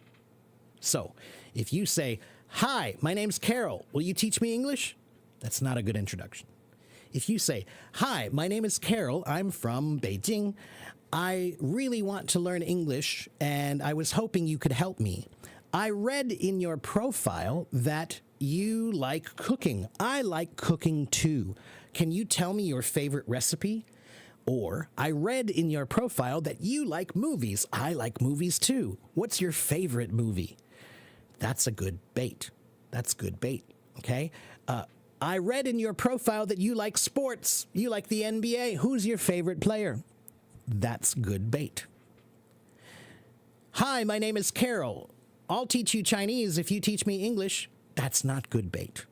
So, if you say, "Hi, my name's Carol. Will you teach me English?" That's not a good introduction. If you say, "Hi, my name is Carol. I'm from Beijing. I really want to learn English, and I was hoping you could help me. I read in your profile that you like cooking. I like cooking too. Can you tell me your favorite recipe?" Or, "I read in your profile that you like movies. I like movies too. What's your favorite movie?" That's a good bait. That's good bait, okay? "I read in your profile that you like sports. You like the NBA. Who's your favorite player?" That's good bait. "Hi, my name is Carol. I'll teach you Chinese if you teach me English." That's not good bait.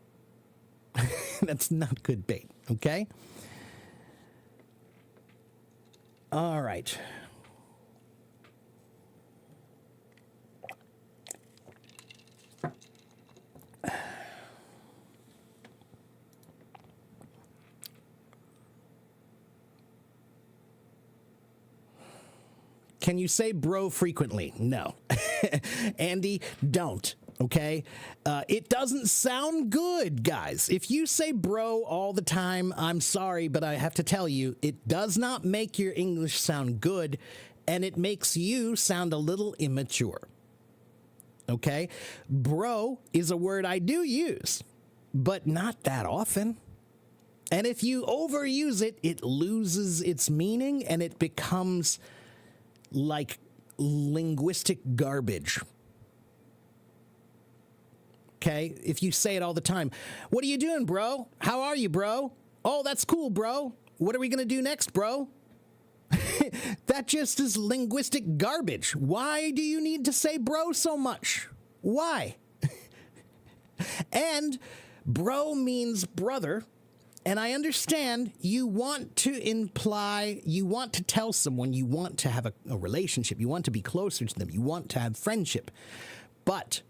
That's not good bait, okay? All right. Can you say bro frequently? No. Andy, don't. Okay? It doesn't sound good, guys. If you say bro all the time, I'm sorry, but I have to tell you, it does not make your English sound good, and it makes you sound a little immature. Okay? Bro is a word I do use, but not that often. And if you overuse it, it loses its meaning, and it becomes like linguistic garbage. Okay? If you say it all the time, "What are you doing, bro? How are you, bro? Oh, that's cool, bro. What are we going to do next, bro?" That just is linguistic garbage. Why do you need to say bro so much? Why? And bro means brother. And I understand you want to imply, you want to tell someone you want to have a relationship, you want to be closer to them, you want to have friendship. But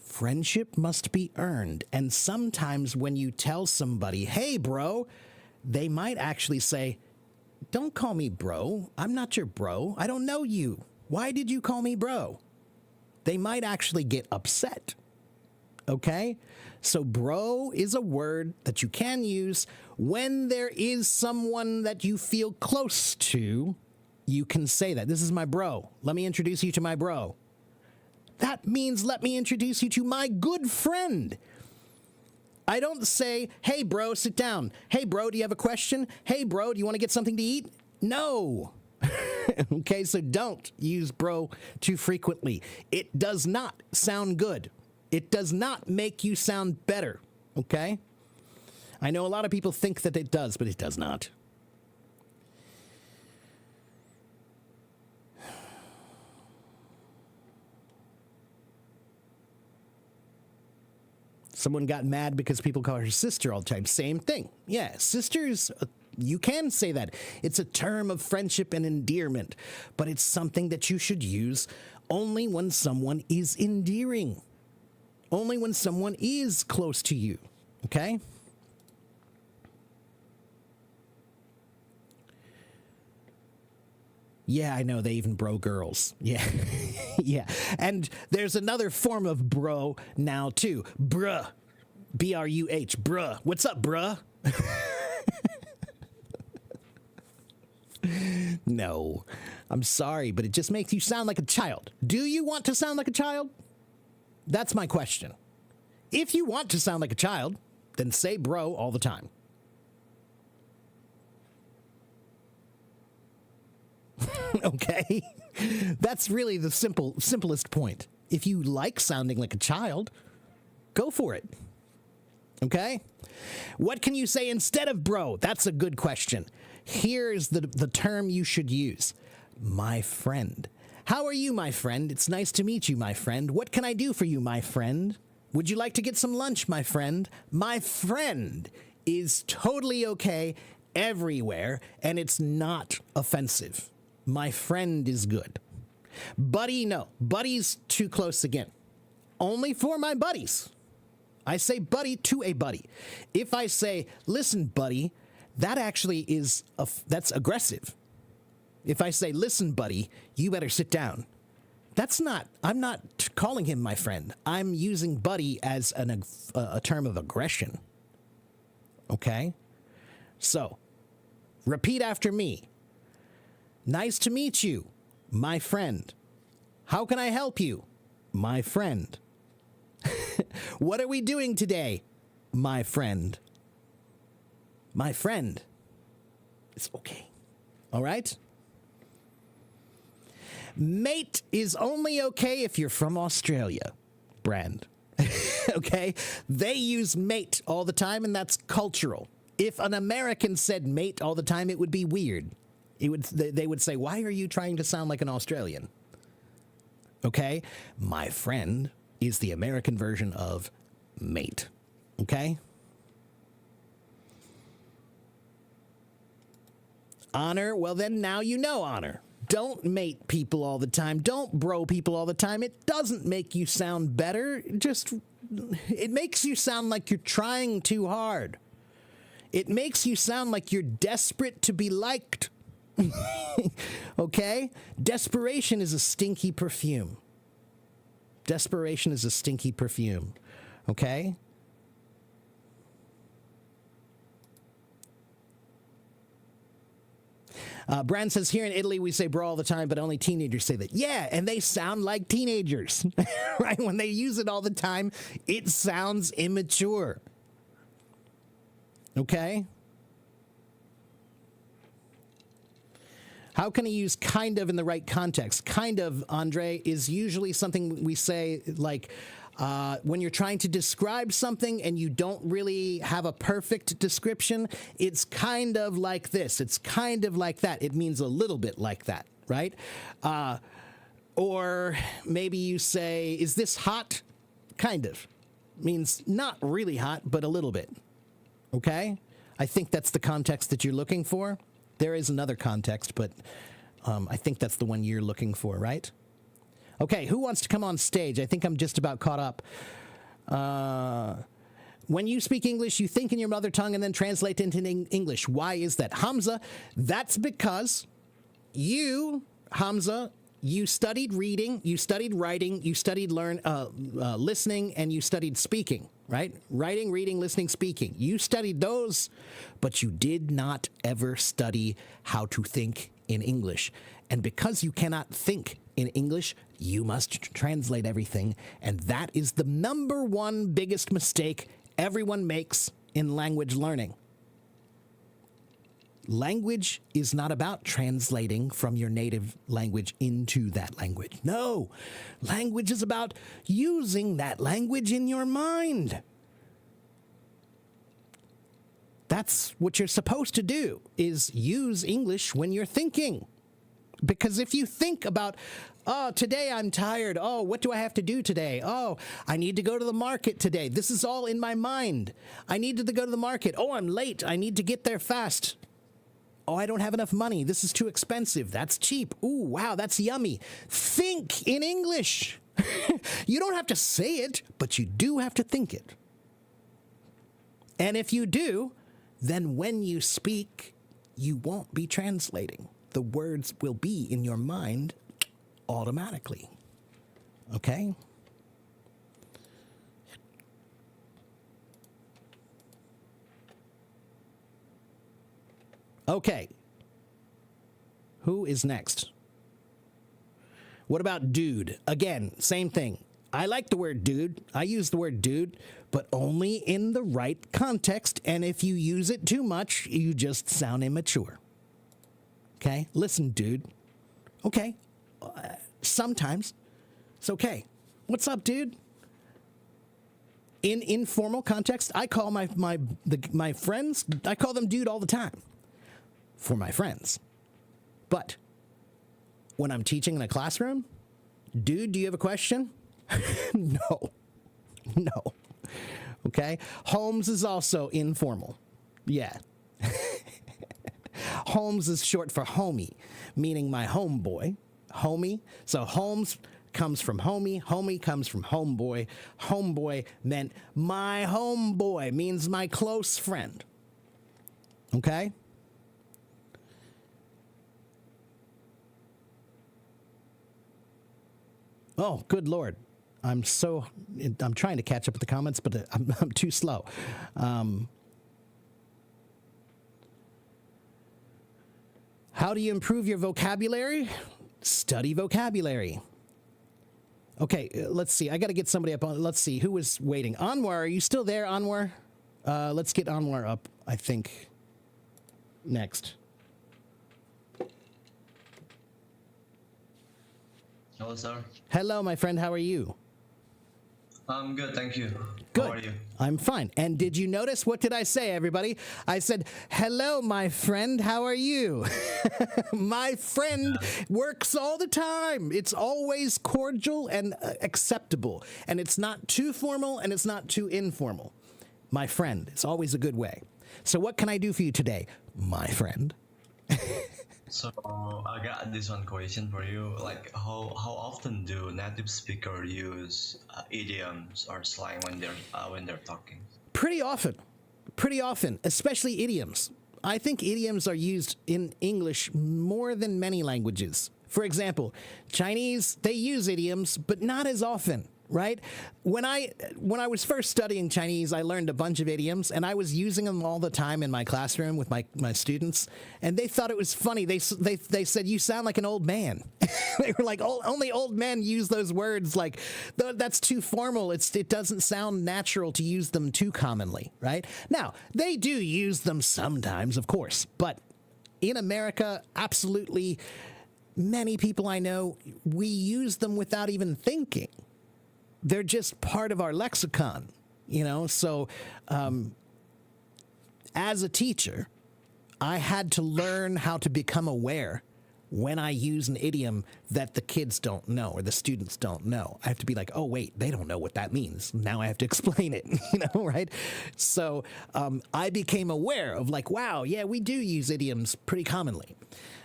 friendship must be earned. And sometimes when you tell somebody, "Hey, bro," they might actually say, "Don't call me bro. I'm not your bro. I don't know you. Why did you call me bro?" They might actually get upset. Okay? So bro is a word that you can use when there is someone that you feel close to. You can say that. "This is my bro. Let me introduce you to my bro." That means let me introduce you to my good friend. I don't say, "Hey, bro, sit down. Hey, bro, do you have a question? Hey, bro, do you want to get something to eat?" No. Okay, so don't use bro too frequently. It does not sound good. It does not make you sound better, okay? I know a lot of people think that it does, but it does not. Someone got mad because people call her sister all the time. Same thing. Yeah, sisters, you can say that. It's a term of friendship and endearment, but it's something that you should use only when someone is endearing. Only when someone is close to you, okay? Yeah, I know, they even bro girls. Yeah, yeah. And there's another form of bro now, too. Bruh. B-R-U-H, bruh. What's up, bruh? No, I'm sorry, but it just makes you sound like a child. Do you want to sound like a child? That's my question. If you want to sound like a child, then say bro all the time. Okay? That's really the simplest point. If you like sounding like a child, go for it. Okay? What can you say instead of bro? That's a good question. Here's the term you should use. My friend. How are you, my friend? It's nice to meet you, my friend. What can I do for you, my friend? Would you like to get some lunch, my friend? My friend is totally okay everywhere, and it's not offensive. My friend is good. Buddy, no. Buddy's too close again. Only for my buddies. I say buddy to a buddy. If I say, listen, buddy, that actually is, that's aggressive. If I say, listen, buddy, you better sit down. That's not, I'm not calling him my friend. I'm using buddy as a term of aggression. Okay? So, repeat after me. Nice to meet you, my friend. How can I help you, my friend? What are we doing today, my friend? My friend. It's okay. All right? Mate is only okay if you're from Australia, Brand. Okay? They use mate all the time, and that's cultural. If an American said mate all the time, it would be weird. They would say, why are you trying to sound like an Australian? Okay? My friend is the American version of mate. Okay? Honor, well then now you know honor. Don't mate people all the time. Don't bro people all the time. It doesn't make you sound better. It makes you sound like you're trying too hard. It makes you sound like you're desperate to be liked. Okay? Desperation is a stinky perfume. Desperation is a stinky perfume. Okay? Brand says, here in Italy, we say bro all the time, but only teenagers say that. Yeah, and they sound like teenagers, right? When they use it all the time, it sounds immature. Okay? How can he use kind of in the right context? Kind of, Andre, is usually something we say like when you're trying to describe something and you don't really have a perfect description, it's kind of like this. It's kind of like that. It means a little bit like that, right? Or maybe you say, is this hot? Kind of. Means not really hot, but a little bit. Okay? I think that's the context that you're looking for. There is another context, but I think that's the one you're looking for, right? Okay, who wants to come on stage? I think I'm just about caught up. When you speak English, you think in your mother tongue and then translate into English. Why is that? Hamza, that's because you, Hamza, you studied reading, you studied writing, you studied listening, and you studied speaking, right? Writing, reading, listening, speaking. You studied those, but you did not ever study how to think in English. And because you cannot think in English, you must translate everything. And that is the number one biggest mistake everyone makes in language learning. Language is not about translating from your native language into that language. No, language is about using that language in your mind. That's what you're supposed to do, is use English when you're thinking. Because if you think about, oh, today I'm tired. Oh, what do I have to do today? Oh, I need to go to the market today. This is all in my mind. I needed to go to the market. Oh, I'm late. I need to get there fast. Oh, I don't have enough money. This is too expensive. That's cheap. Ooh, wow, that's yummy. Think in English. You don't have to say it, but you do have to think it. And if you do, then when you speak, you won't be translating. The words will be in your mind automatically. Okay? Okay. Who is next? What about dude? Again, same thing. I like the word dude. I use the word dude, but only in the right context. And if you use it too much, you just sound immature. Okay? Listen, dude. Okay. Sometimes. It's okay. What's up, dude? In informal context, I call my friends, I call them dude all the time. For my friends. But when I'm teaching in a classroom, dude, do you have a question? No. No. Okay? Holmes is also informal. Yeah. Holmes is short for homie, meaning my homeboy. Homie. So Holmes comes from homie comes from homeboy. Homeboy meant my homeboy, means my close friend. Okay? Oh, good Lord. I'm trying to catch up with the comments, but I'm too slow. How do you improve your vocabulary? Study vocabulary. Okay, let's see. I got to get somebody up on. Let's see who was waiting. Anwar, are you still there, Anwar? Let's get Anwar up, I think, next. Hello, sir. Hello, my friend. How are you? I'm good, thank you. Good. How are you? I'm fine. And did you notice, what did I say, everybody? I said, hello, my friend. How are you? My friend works all the time. It's always cordial and acceptable. And it's not too formal and it's not too informal. My friend. It's always a good way. So what can I do for you today, my friend? So I got this one question for you. Like, how often do native speakers use idioms or slang when they're talking? Pretty often, especially idioms. I think idioms are used in English more than many languages. For example, Chinese, they use idioms, but not as often, right? When I was first studying Chinese, I learned a bunch of idioms, and I was using them all the time in my classroom with my students, and they thought it was funny. They said, you sound like an old man. They were like, only old men use those words. Like, that's too formal. It doesn't sound natural to use them too commonly, right? Now, they do use them sometimes, of course, but in America, absolutely, many people I know, we use them without even thinking. They're just part of our lexicon, you know? So as a teacher, I had to learn how to become aware when I use an idiom that the kids don't know or the students don't know. I have to be like, oh, wait, they don't know what that means. Now I have to explain it, you know, right? So I became aware of like, wow, yeah, we do use idioms pretty commonly.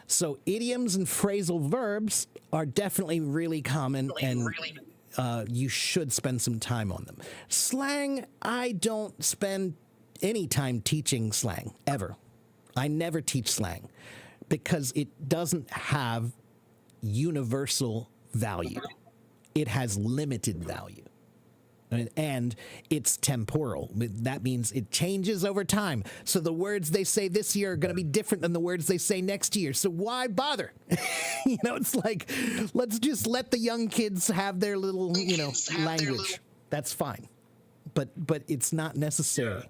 So idioms and phrasal verbs are definitely really common and you should spend some time on them. Slang, I don't spend any time teaching slang, ever. I never teach slang because it doesn't have universal value. It has limited value. And it's temporal. That means it changes over time. So the words they say this year are going to be different than the words they say next year. So why bother? You know, it's like, let's just let the young kids have their little, you know, language. That's fine. But it's not necessary.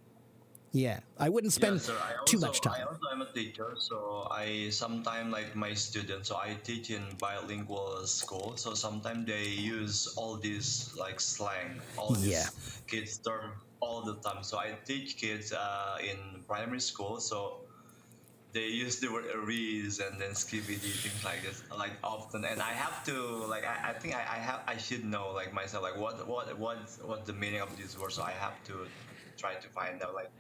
Yeah, I wouldn't spend too much time. I also am a teacher, so I sometimes like my students. So I teach in bilingual school. So sometimes they use all these like slang, all these kids term all the time. So I teach kids in primary school. So they use the word "rees" and then "skibidi" things like this, like often. And I have to like I think I should know like myself like what's the meaning of these words. So I have to try to find out like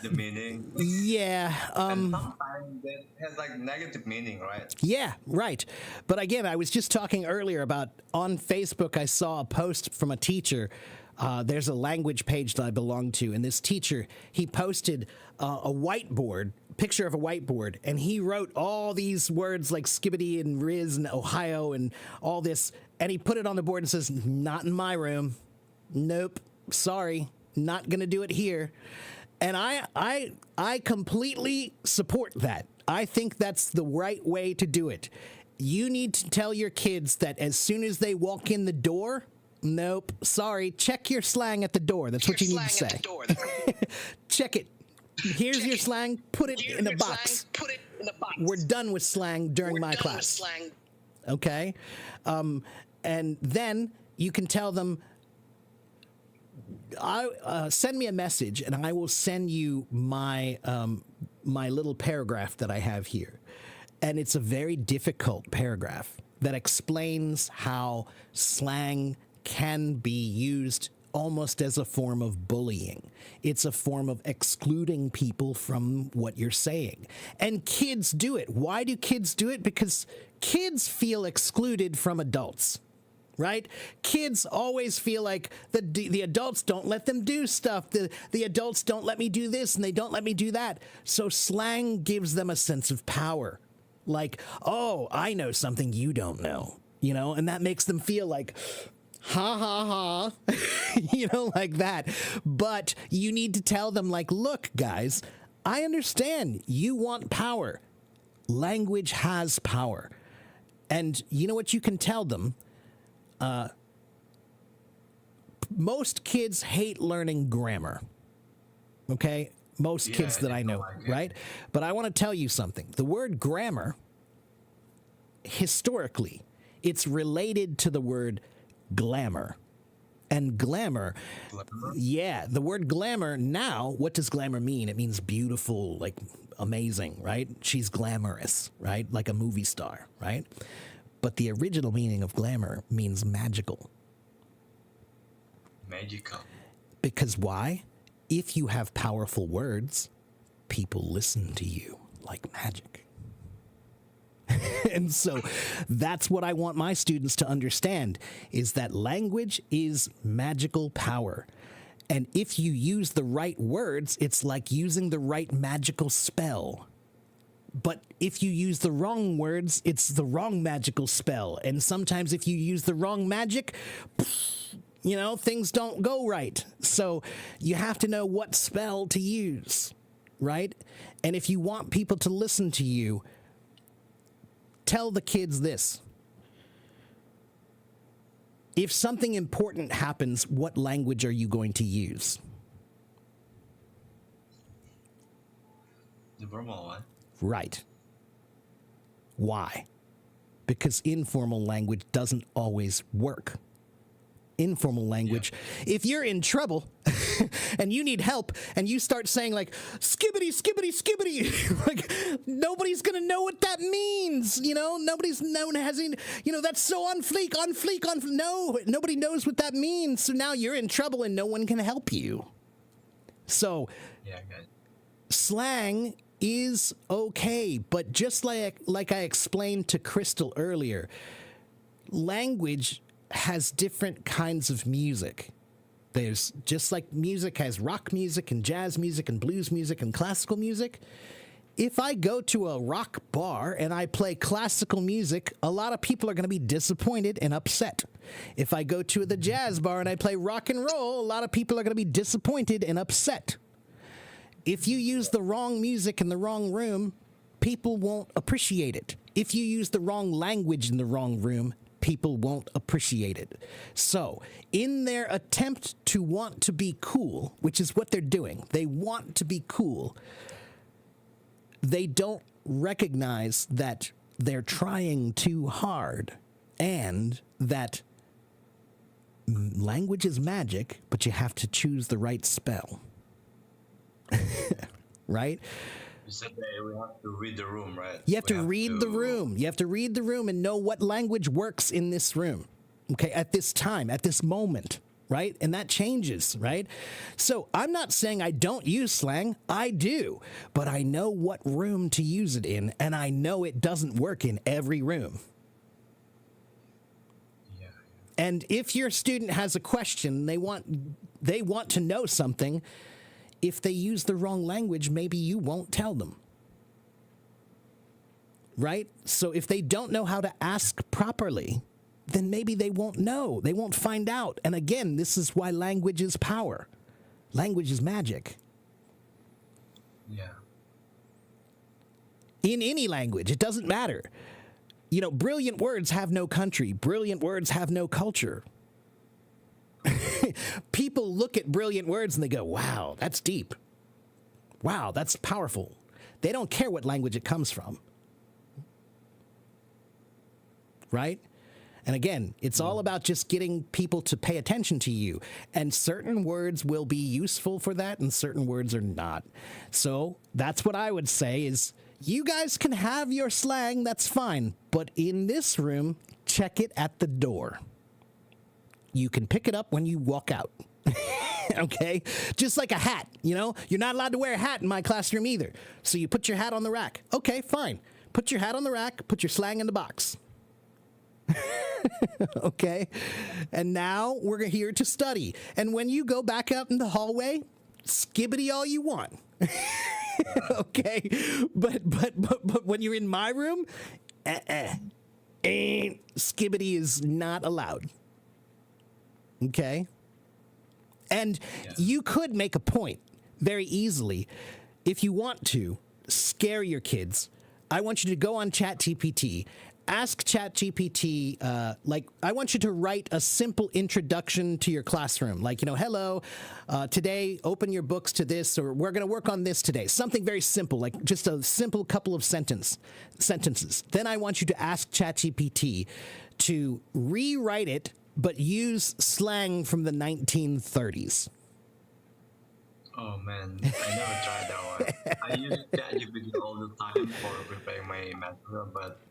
the meaning. Yeah. And sometimes it has like negative meaning, right? Yeah, right. But again, I was just talking earlier about on Facebook, I saw a post from a teacher. There's a language page that I belong to, and this teacher, he posted a whiteboard, picture of a whiteboard, and he wrote all these words like skibbity and riz and Ohio and all this, and he put it on the board and says, not in my room. Nope. Sorry. Not going to do it here. And I completely support that. I think that's the right way to do it. You need to tell your kids that as soon as they walk in the door, nope, sorry, check your slang at the door. That's what you need to say. Check it. Here's your slang. Put it in a box. We're done with slang during my class. Okay? And then you can tell them, send me a message and I will send you my my little paragraph that I have here. And it's a very difficult paragraph that explains how slang can be used almost as a form of bullying. It's a form of excluding people from what you're saying. And kids do it. Why do kids do it? Because kids feel excluded from adults. Right? Kids always feel like the adults don't let them do stuff. The adults don't let me do this and they don't let me do that. So slang gives them a sense of power. Like, oh, I know something you don't know, you know, and that makes them feel like, ha ha ha, you know, like that. But you need to tell them, like, look, guys, I understand you want power. Language has power. And you know what you can tell them? Most kids hate learning grammar. Okay? Most kids that I know, right? But I want to tell you something. The word grammar, historically, it's related to the word glamour. And glamour, yeah, the word glamour now, what does glamour mean? It means beautiful, like amazing, right? She's glamorous, right? Like a movie star, right? But the original meaning of glamour means magical. Magical. Because why? If you have powerful words, people listen to you like magic. And so that's what I want my students to understand, is that language is magical power. And if you use the right words, it's like using the right magical spell. But if you use the wrong words, it's the wrong magical spell. And sometimes if you use the wrong magic, you know, things don't go right. So you have to know what spell to use, right? And if you want people to listen to you, tell the kids this. If something important happens, what language are you going to use? The formal one. Right. Why? Because informal language doesn't always work. Informal language, if you're in trouble and you need help and you start saying like, skibbity, skibbity, skibbity, like nobody's going to know what that means. You know, nobody's known has any, you know, that's so on fleek, on fleek, on, no, nobody knows what that means. So now you're in trouble and no one can help you. So slang is okay, but just like I explained to Crystal earlier, language has different kinds of music. There's just like music has rock music and jazz music and blues music and classical music. If I go to a rock bar and I play classical music, a lot of people are going to be disappointed and upset. If I go to the jazz bar and I play rock and roll, a lot of people are going to be disappointed and upset. If you use the wrong music in the wrong room, people won't appreciate it. If you use the wrong language in the wrong room, people won't appreciate it. So, in their attempt to want to be cool, which is what they're doing, they want to be cool, they don't recognize that they're trying too hard and that language is magic, but you have to choose the right spell. Right? You said that we have to read the room, right? You have to read the room. You have to read the room and know what language works in this room. Okay, at this time, at this moment, right? And that changes, right? So I'm not saying I don't use slang. I do. But I know what room to use it in, and I know it doesn't work in every room. Yeah. And if your student has a question, they want to know something, if they use the wrong language, maybe you won't tell them. Right? So if they don't know how to ask properly, then maybe they won't know. They won't find out. And again, this is why language is power. Language is magic. Yeah. In any language, it doesn't matter. You know, brilliant words have no country. Brilliant words have no culture. People look at brilliant words and they go, wow, that's deep. Wow, that's powerful. They don't care what language it comes from. Right? And again, it's all about just getting people to pay attention to you. And certain words will be useful for that and certain words are not. So that's what I would say is, you guys can have your slang, that's fine. But in this room, check it at the door. You can pick it up when you walk out. Okay? Just like a hat, you know? You're not allowed to wear a hat in my classroom either. So you put your hat on the rack. Okay, fine. Put your hat on the rack, put your slang in the box. Okay? And now we're here to study. And when you go back out in the hallway, skibbity all you want. Okay? But when you're in my room, skibbity is not allowed. Okay? And you could make a point very easily if you want to scare your kids. I want you to go on ChatGPT, ask ChatGPT, I want you to write a simple introduction to your classroom. Like, hello, today open your books to this, or we're going to work on this today. Something very simple, like just a simple couple of sentences. Then I want you to ask ChatGPT to rewrite it, but use slang from the 1930s. Oh man, I never tried that one. I use ChatGPT all the time for preparing my material, but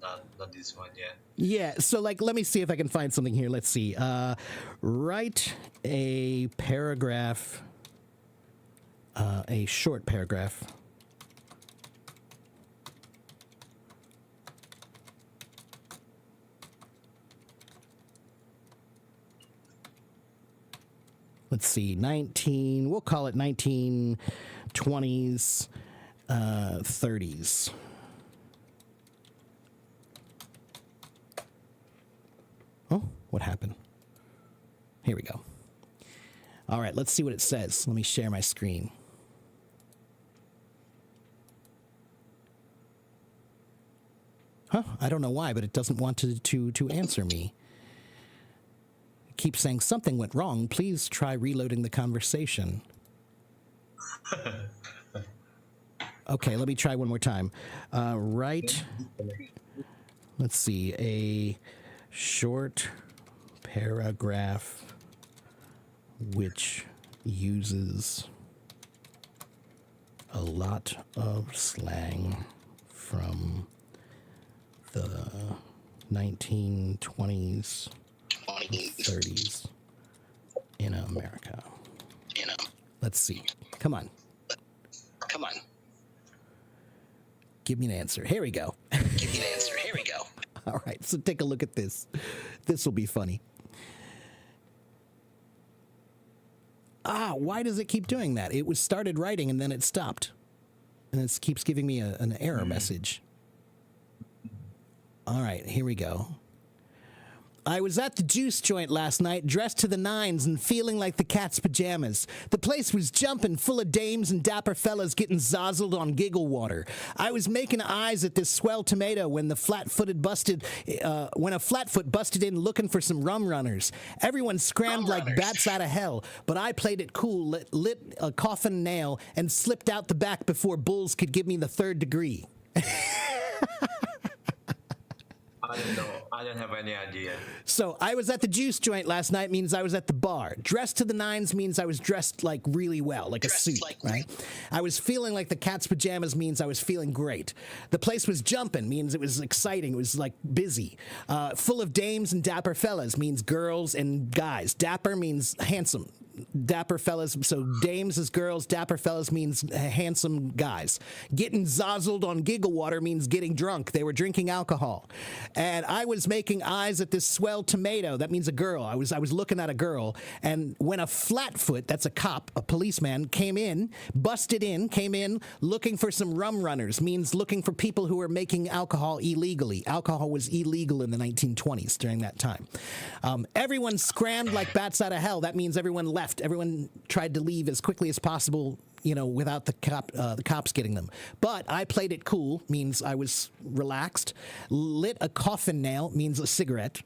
not this one yet. Yeah, so let me see if I can find something here. Let's see. Write a paragraph, a short paragraph. Let's see, we'll call it 1920s, 30s. Oh, what happened? Here we go. All right, let's see what it says. Let me share my screen. Huh, I don't know why, but it doesn't want to answer me. Keep saying something went wrong. Please try reloading the conversation. Okay, let me try one more time. Let's see, a short paragraph which uses a lot of slang from the 1920s. 30s in America. Let's see. Come on. Give me an answer. Here we go. All right, so take a look at this. This will be funny. Why does it keep doing that? It was started writing and then it stopped. And it keeps giving me an error message. All right, here we go. I was at the juice joint last night, dressed to the nines and feeling like the cat's pajamas. The place was jumping, full of dames and dapper fellas getting zozzled on giggle water. I was making eyes at this swell tomato when a flatfoot busted in looking for some rum runners. Everyone scrammed like bats out of hell, but I played it cool, lit a coffin nail, and slipped out the back before bulls could give me the third degree. I don't know. I don't have any idea. So I was at the juice joint last night means I was at the bar. Dressed to the nines means I was dressed like really well, like a suit, right? I was feeling like the cat's pajamas means I was feeling great. The place was jumping means it was exciting. It was like busy. Full of dames and dapper fellas means girls and guys. Dapper means handsome. Dapper fellas, so dames is girls, dapper fellas means handsome guys. Getting zozzled on giggle water means getting drunk. They were drinking alcohol. And I was making eyes at this swell tomato. That means a girl. I was looking at a girl. And when a flatfoot, that's a cop, a policeman, came in looking for some rum runners, means looking for people who were making alcohol illegally. Alcohol was illegal in the 1920s during that time. Everyone scrammed like bats out of hell. That means everyone left. Everyone tried to leave as quickly as possible, without the cops getting them. But I played it cool, means I was relaxed. Lit a coffin nail means a cigarette.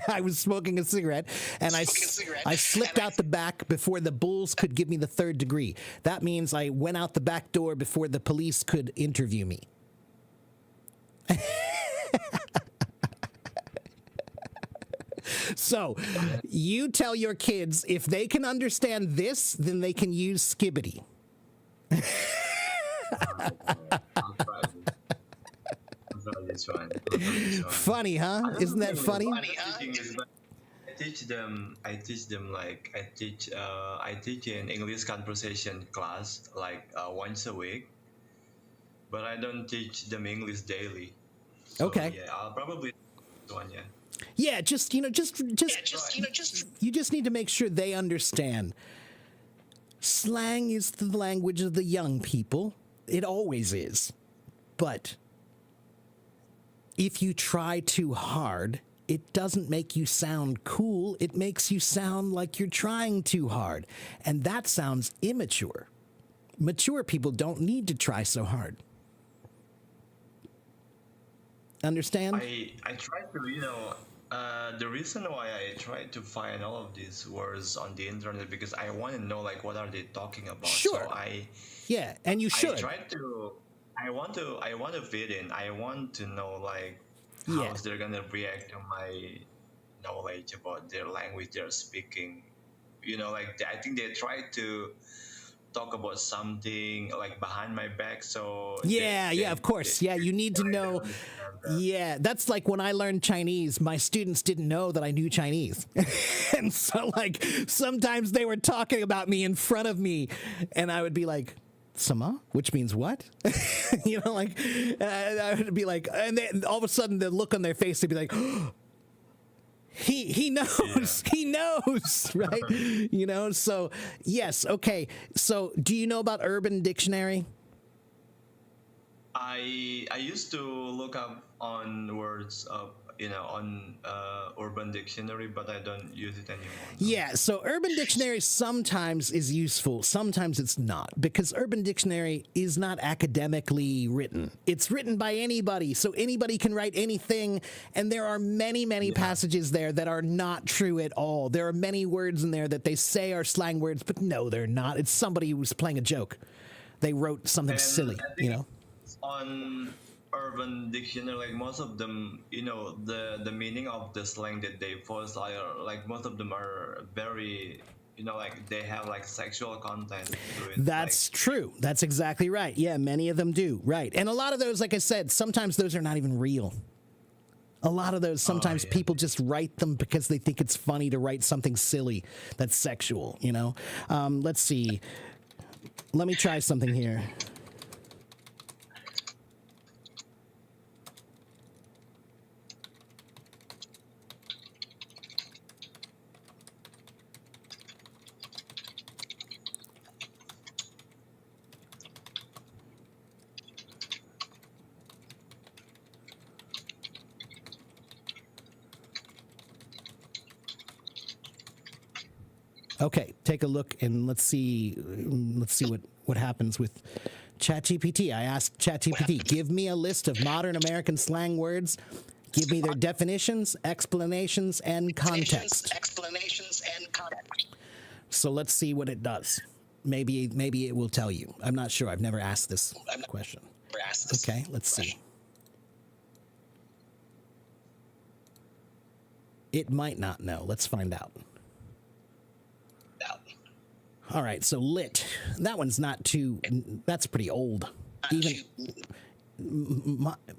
I was smoking a cigarette, and I slipped out the back before the bulls could give me the third degree. That means I went out the back door before the police could interview me. So, you tell your kids if they can understand this, then they can use skibbity. I'll try this one. Funny, huh? Isn't that funny? I teach an English conversation class like once a week, but I don't teach them English daily. So Okay. yeah, I'll probably one, yeah. Yeah, just you just need to make sure they understand. Slang is the language of the young people. It always is. But if you try too hard, it doesn't make you sound cool. It makes you sound like you're trying too hard. And that sounds immature. Mature people don't need to try so hard. Understand? I try to, the reason why I try to find all of these words on the internet because I want to know like what are they talking about. Sure. So Yeah, and you should. I want to fit in. I want to know like Yeah. how they're gonna react to my knowledge about their language they're speaking. Like I think they try to talk about something like behind my back. So Yeah, of course. Yeah, you need to know. Yeah, that's like when I learned Chinese, my students didn't know that I knew Chinese. And so, like, sometimes they were talking about me in front of me, and I would be like, Sama, which means what? Like, I would be like, and then all of a sudden, the look on their face, they'd be like, He knows. Yeah. He knows, right? So yes, okay. So do you know about Urban Dictionary? I used to look up on words on Urban Dictionary, but I don't use it anymore. No. Yeah, so Urban Dictionary sometimes is useful, sometimes it's not, because Urban Dictionary is not academically written. It's written by anybody, so anybody can write anything, and there are many passages there that are not true at all. There are many words in there that they say are slang words, but no, they're not. It's somebody who was playing a joke. They wrote something silly, On Urban Dictionary, like most of them, the meaning of the slang that they post are like most of them are very, like they have like sexual content to it. That's true. That's exactly right. Yeah, many of them do. Right. And a lot of those, like I said, sometimes those are not even real. A lot of those, sometimes people just write them because they think it's funny to write something silly that's sexual, Let's see. Let me try something here. Okay, take a look and let's see what happens with ChatGPT. I asked ChatGPT, give me a list of modern American slang words. Give me their definitions, explanations, and context. So let's see what it does. Maybe it will tell you. I'm not sure. I've never asked this question. Okay, let's see. It might not know. Let's find out. All right, so lit. That one's not too. That's pretty old. Even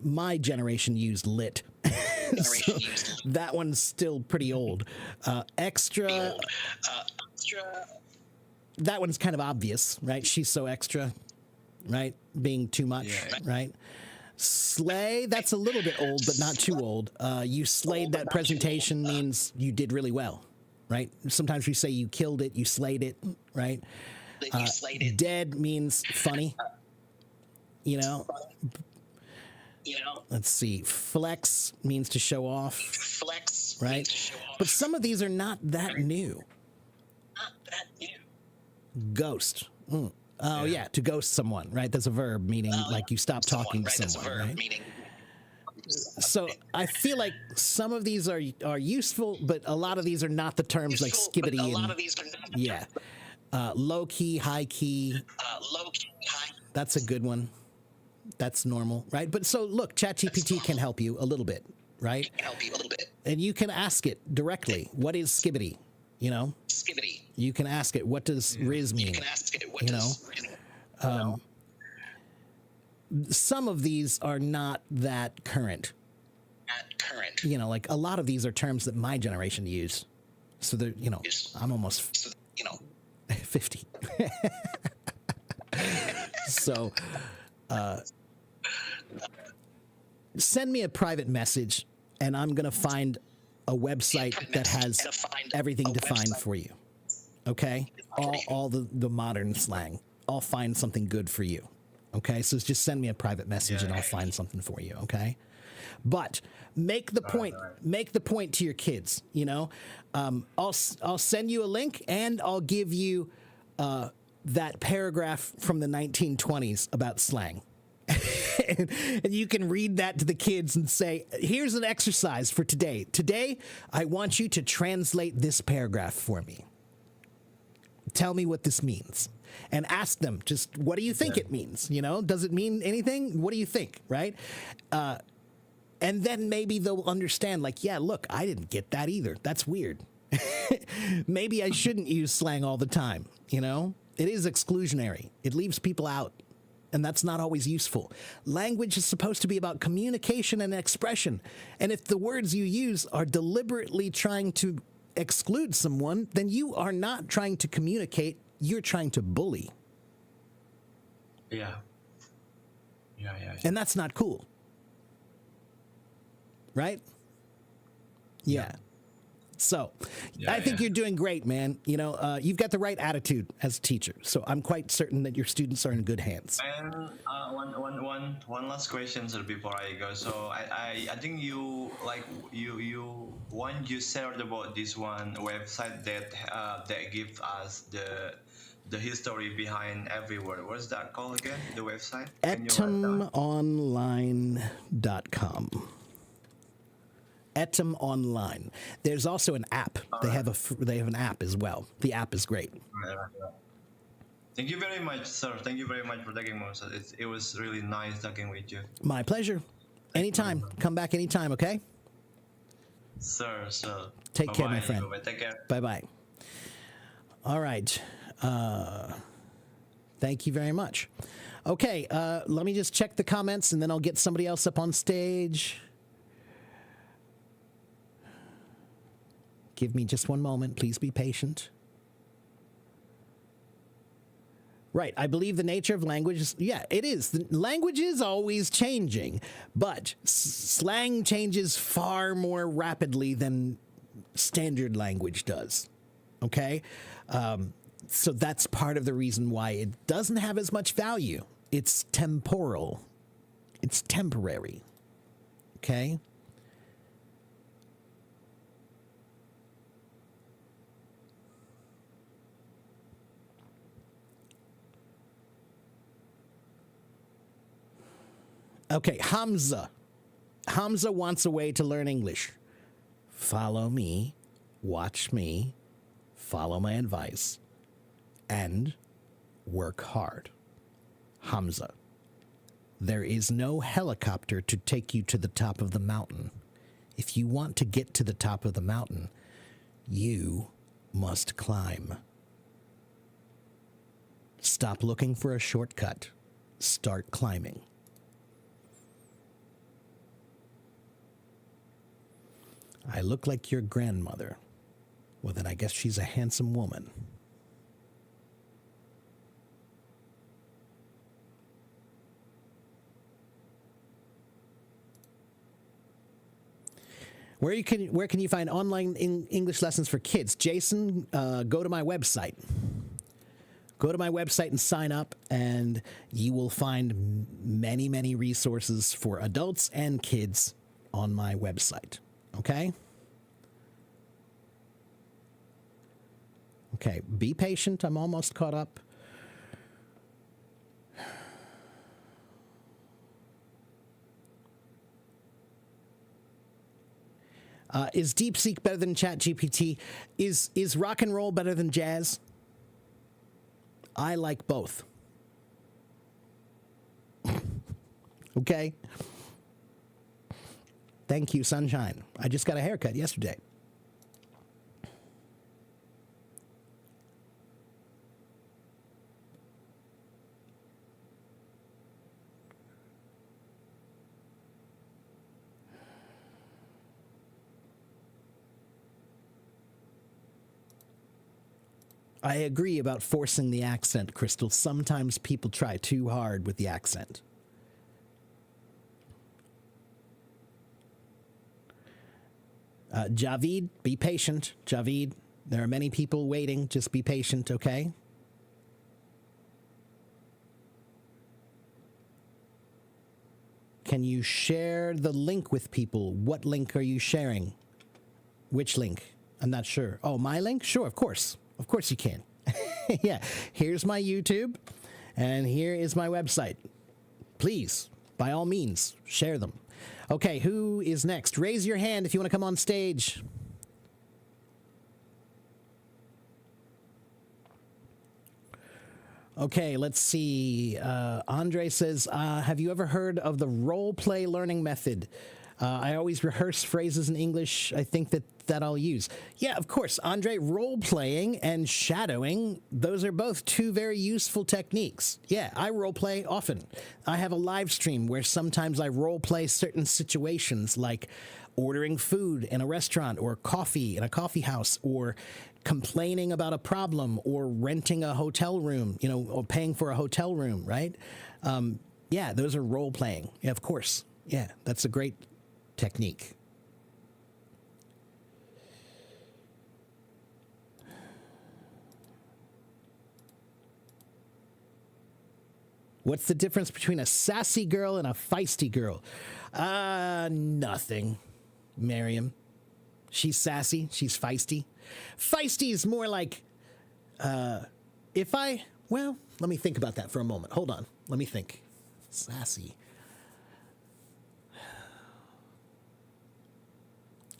my generation used lit. So that one's still pretty old. Extra. That one's kind of obvious, right? She's so extra, right? Being too much, right? Slay, that's a little bit old, but not too old. You slayed that presentation means you did really well. Right? Sometimes we say you killed it, you slayed it, right? Dead means funny. Let's see. Flex means to show off. Right? But some of these are not that new. Ghost. Oh, yeah, to ghost someone, right? That's a verb, meaning like you stop talking to someone, right? So I feel like some of these are useful, but a lot of these are not the terms like skibbity and low key, high key. That's a good one. That's normal, right? But so look, ChatGPT can help you a little bit, right? And you can ask it directly. What is skibbity? Skibbity. You can ask it. What does Riz mean? Some of these are not that current. Like a lot of these are terms that my generation used, So they're, I'm almost 50. So send me a private message, and I'm going to find a website that has everything defined for you. Okay? All the modern slang. I'll find something good for you. Okay? So just send me a private message and I'll find something for you. Okay? But make the point. Make the point to your kids. I'll send you a link, and I'll give you that paragraph from the 1920s about slang. And you can read that to the kids and say, here's an exercise for today. Today, I want you to translate this paragraph for me. Tell me what this means. And ask them, just, what do you think it means? Does it mean anything? What do you think, right? And then maybe they'll understand, like, yeah, look, I didn't get that either. That's weird. Maybe I shouldn't use slang all the time, It is exclusionary. It leaves people out. And that's not always useful. Language is supposed to be about communication and expression. And if the words you use are deliberately trying to exclude someone, then you are not trying to communicate. You're trying to bully. Yeah. And that's not cool. Right? Yeah. So, I think you're doing great, man. You've got the right attitude as a teacher. So I'm quite certain that your students are in good hands. And one last question, sir, before I go. So I think you shared about this one website that gives us the history behind every word. What's that called again? The website? Etumonline.com. Etum Online. There's also an app. They have an app as well. The app is great. Thank you very much, sir. Thank you very much for taking most. It was really nice talking with you. My pleasure. Anytime. Come back anytime, okay? Sir. Take care, my friend. Bye-bye. Take care. Bye-bye. All right. Thank you very much. Okay, let me just check the comments, and then I'll get somebody else up on stage. Give me just one moment. Please be patient. Right. I believe the nature of language is, it is. The language is always changing, but slang changes far more rapidly than standard language does. Okay? So that's part of the reason why it doesn't have as much value. It's temporal. It's temporary. Okay? Okay, Hamza. Hamza wants a way to learn English. Follow me, watch me, follow my advice, and work hard. Hamza. There is no helicopter to take you to the top of the mountain. If you want to get to the top of the mountain, you must climb. Stop looking for a shortcut. Start climbing. I look like your grandmother. Well, then I guess she's a handsome woman. Where can you find online English lessons for kids? Jason, go to my website. Go to my website and sign up, and you will find many, many resources for adults and kids on my website. Okay? Okay, be patient. I'm almost caught up. Is DeepSeek better than ChatGPT? Is rock and roll better than jazz? I like both. Okay? Thank you, sunshine. I just got a haircut yesterday. I agree about forcing the accent, Crystal. Sometimes people try too hard with the accent. Javid, be patient. Javid, there are many people waiting. Just be patient, okay? Can you share the link with people? What link are you sharing? Which link? I'm not sure. Oh, my link? Sure, of course. Of course you can. Yeah, here's my YouTube, and here is my website. Please, by all means, share them. Okay, who is next? Raise your hand if you want to come on stage. Okay, let's see. Andre says, have you ever heard of the role play learning method? I always rehearse phrases in English. I think that I'll use. Yeah, of course, Andre, role playing and shadowing, those are both two very useful techniques. Yeah, I role play often. I have a live stream where sometimes I role play certain situations like ordering food in a restaurant or coffee in a coffee house or complaining about a problem or renting a hotel room, or paying for a hotel room, right? Yeah, those are role playing. Yeah, of course. Yeah, that's a great technique. What's the difference between a sassy girl and a feisty girl? Nothing, Miriam. She's sassy. She's feisty. Feisty is more like, well, let me think about that for a moment. Hold on. Let me think. Sassy.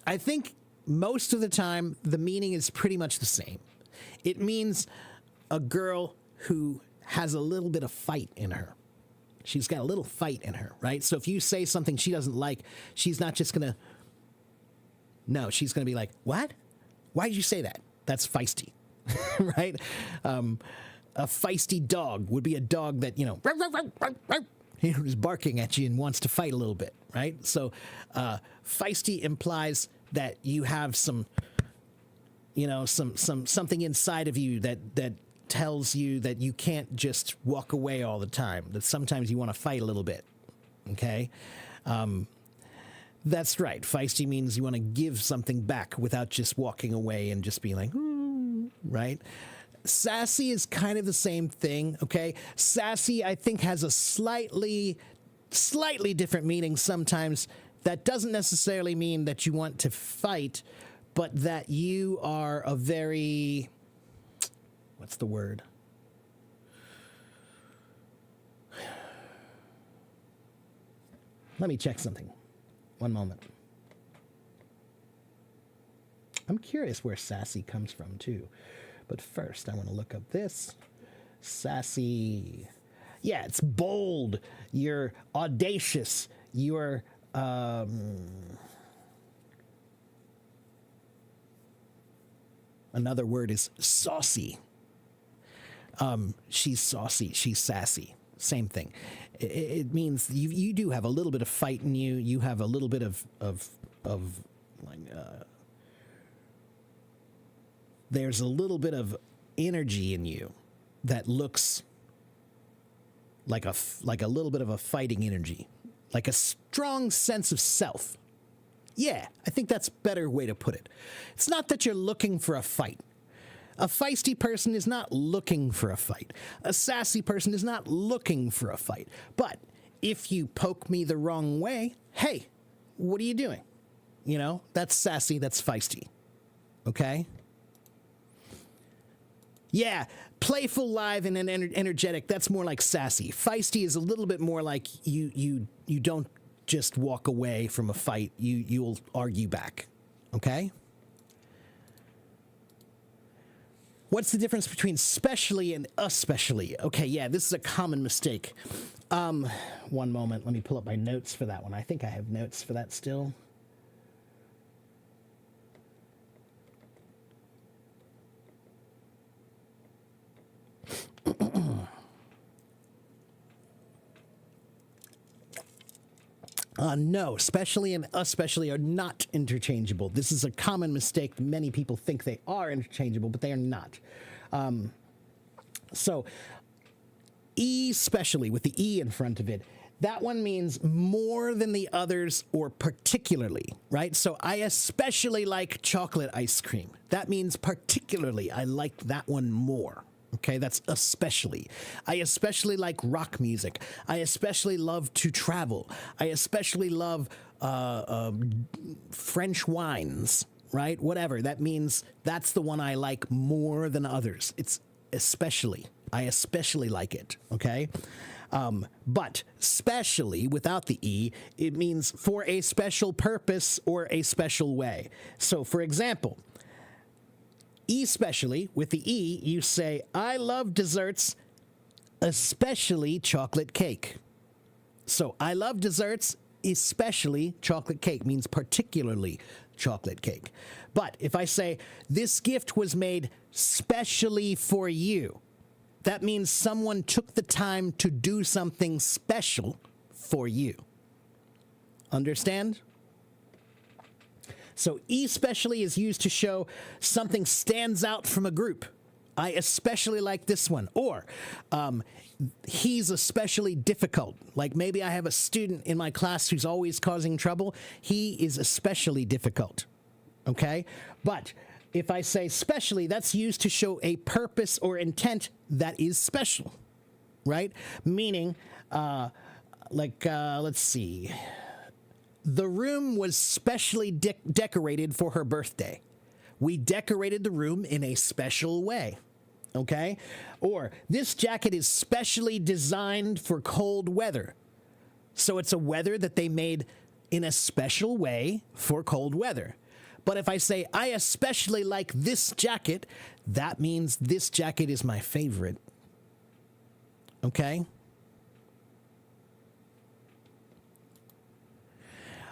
I think most of the time the meaning is pretty much the same. It means a girl who has a little bit of fight in her. She's got a little fight in her, right? So if you say something she doesn't like, she's not just going to... No, she's going to be like, what? Why did you say that? That's feisty, right? A feisty dog would be a dog that, is barking at you and wants to fight a little bit, right? So feisty implies that you have some something inside of you that tells you that you can't just walk away all the time, that sometimes you want to fight a little bit, okay? That's right. Feisty means you want to give something back without just walking away and just being like, right? Sassy is kind of the same thing, okay? Sassy, I think, has a slightly different meaning sometimes. That doesn't necessarily mean that you want to fight, but that you are a very... What's the word? Let me check something. One moment. I'm curious where sassy comes from, too. But first, I want to look up this. Sassy. Yeah, it's bold. You're audacious. You're... Another word is saucy. She's saucy. She's sassy. Same thing. It means you do have a little bit of fight in you. You have a little bit of like there's a little bit of energy in you that looks like a little bit of a fighting energy, like a strong sense of self. Yeah, I think that's a better way to put it. It's not that you're looking for a fight. A feisty person is not looking for a fight. A sassy person is not looking for a fight. But if you poke me the wrong way, hey, what are you doing? That's sassy, that's feisty. Okay? Yeah, playful, live, and energetic, that's more like sassy. Feisty is a little bit more like you don't just walk away from a fight. You'll argue back. Okay? What's the difference between specially and especially? Okay, yeah, this is a common mistake. One moment, let me pull up my notes for that one. I think I have notes for that still. No, specially and especially are not interchangeable. This is a common mistake. Many people think they are interchangeable, but they are not. So especially with the E in front of it, that one means more than the others or particularly, right? So I especially like chocolate ice cream. That means particularly I like that one more. Okay, that's especially. I especially like rock music. I especially love to travel. I especially love French wines, right? Whatever. That means that's the one I like more than others. It's especially. I especially like it, okay? But specially, without the E, it means for a special purpose or a special way. So, for example, especially, with the E, you say, I love desserts, especially chocolate cake. So, I love desserts, especially chocolate cake, means particularly chocolate cake. But if I say, this gift was made specially for you, that means someone took the time to do something special for you. Understand? So especially is used to show something stands out from a group. I especially like this one. Or he's especially difficult. Like maybe I have a student in my class who's always causing trouble. He is especially difficult. Okay? But if I say specially, that's used to show a purpose or intent that is special. Right? Meaning, let's see. The room was specially decorated for her birthday. We decorated the room in a special way. Okay? Or this jacket is specially designed for cold weather. So it's a weather that they made in a special way for cold weather. But if I say, I especially like this jacket, that means this jacket is my favorite. Okay?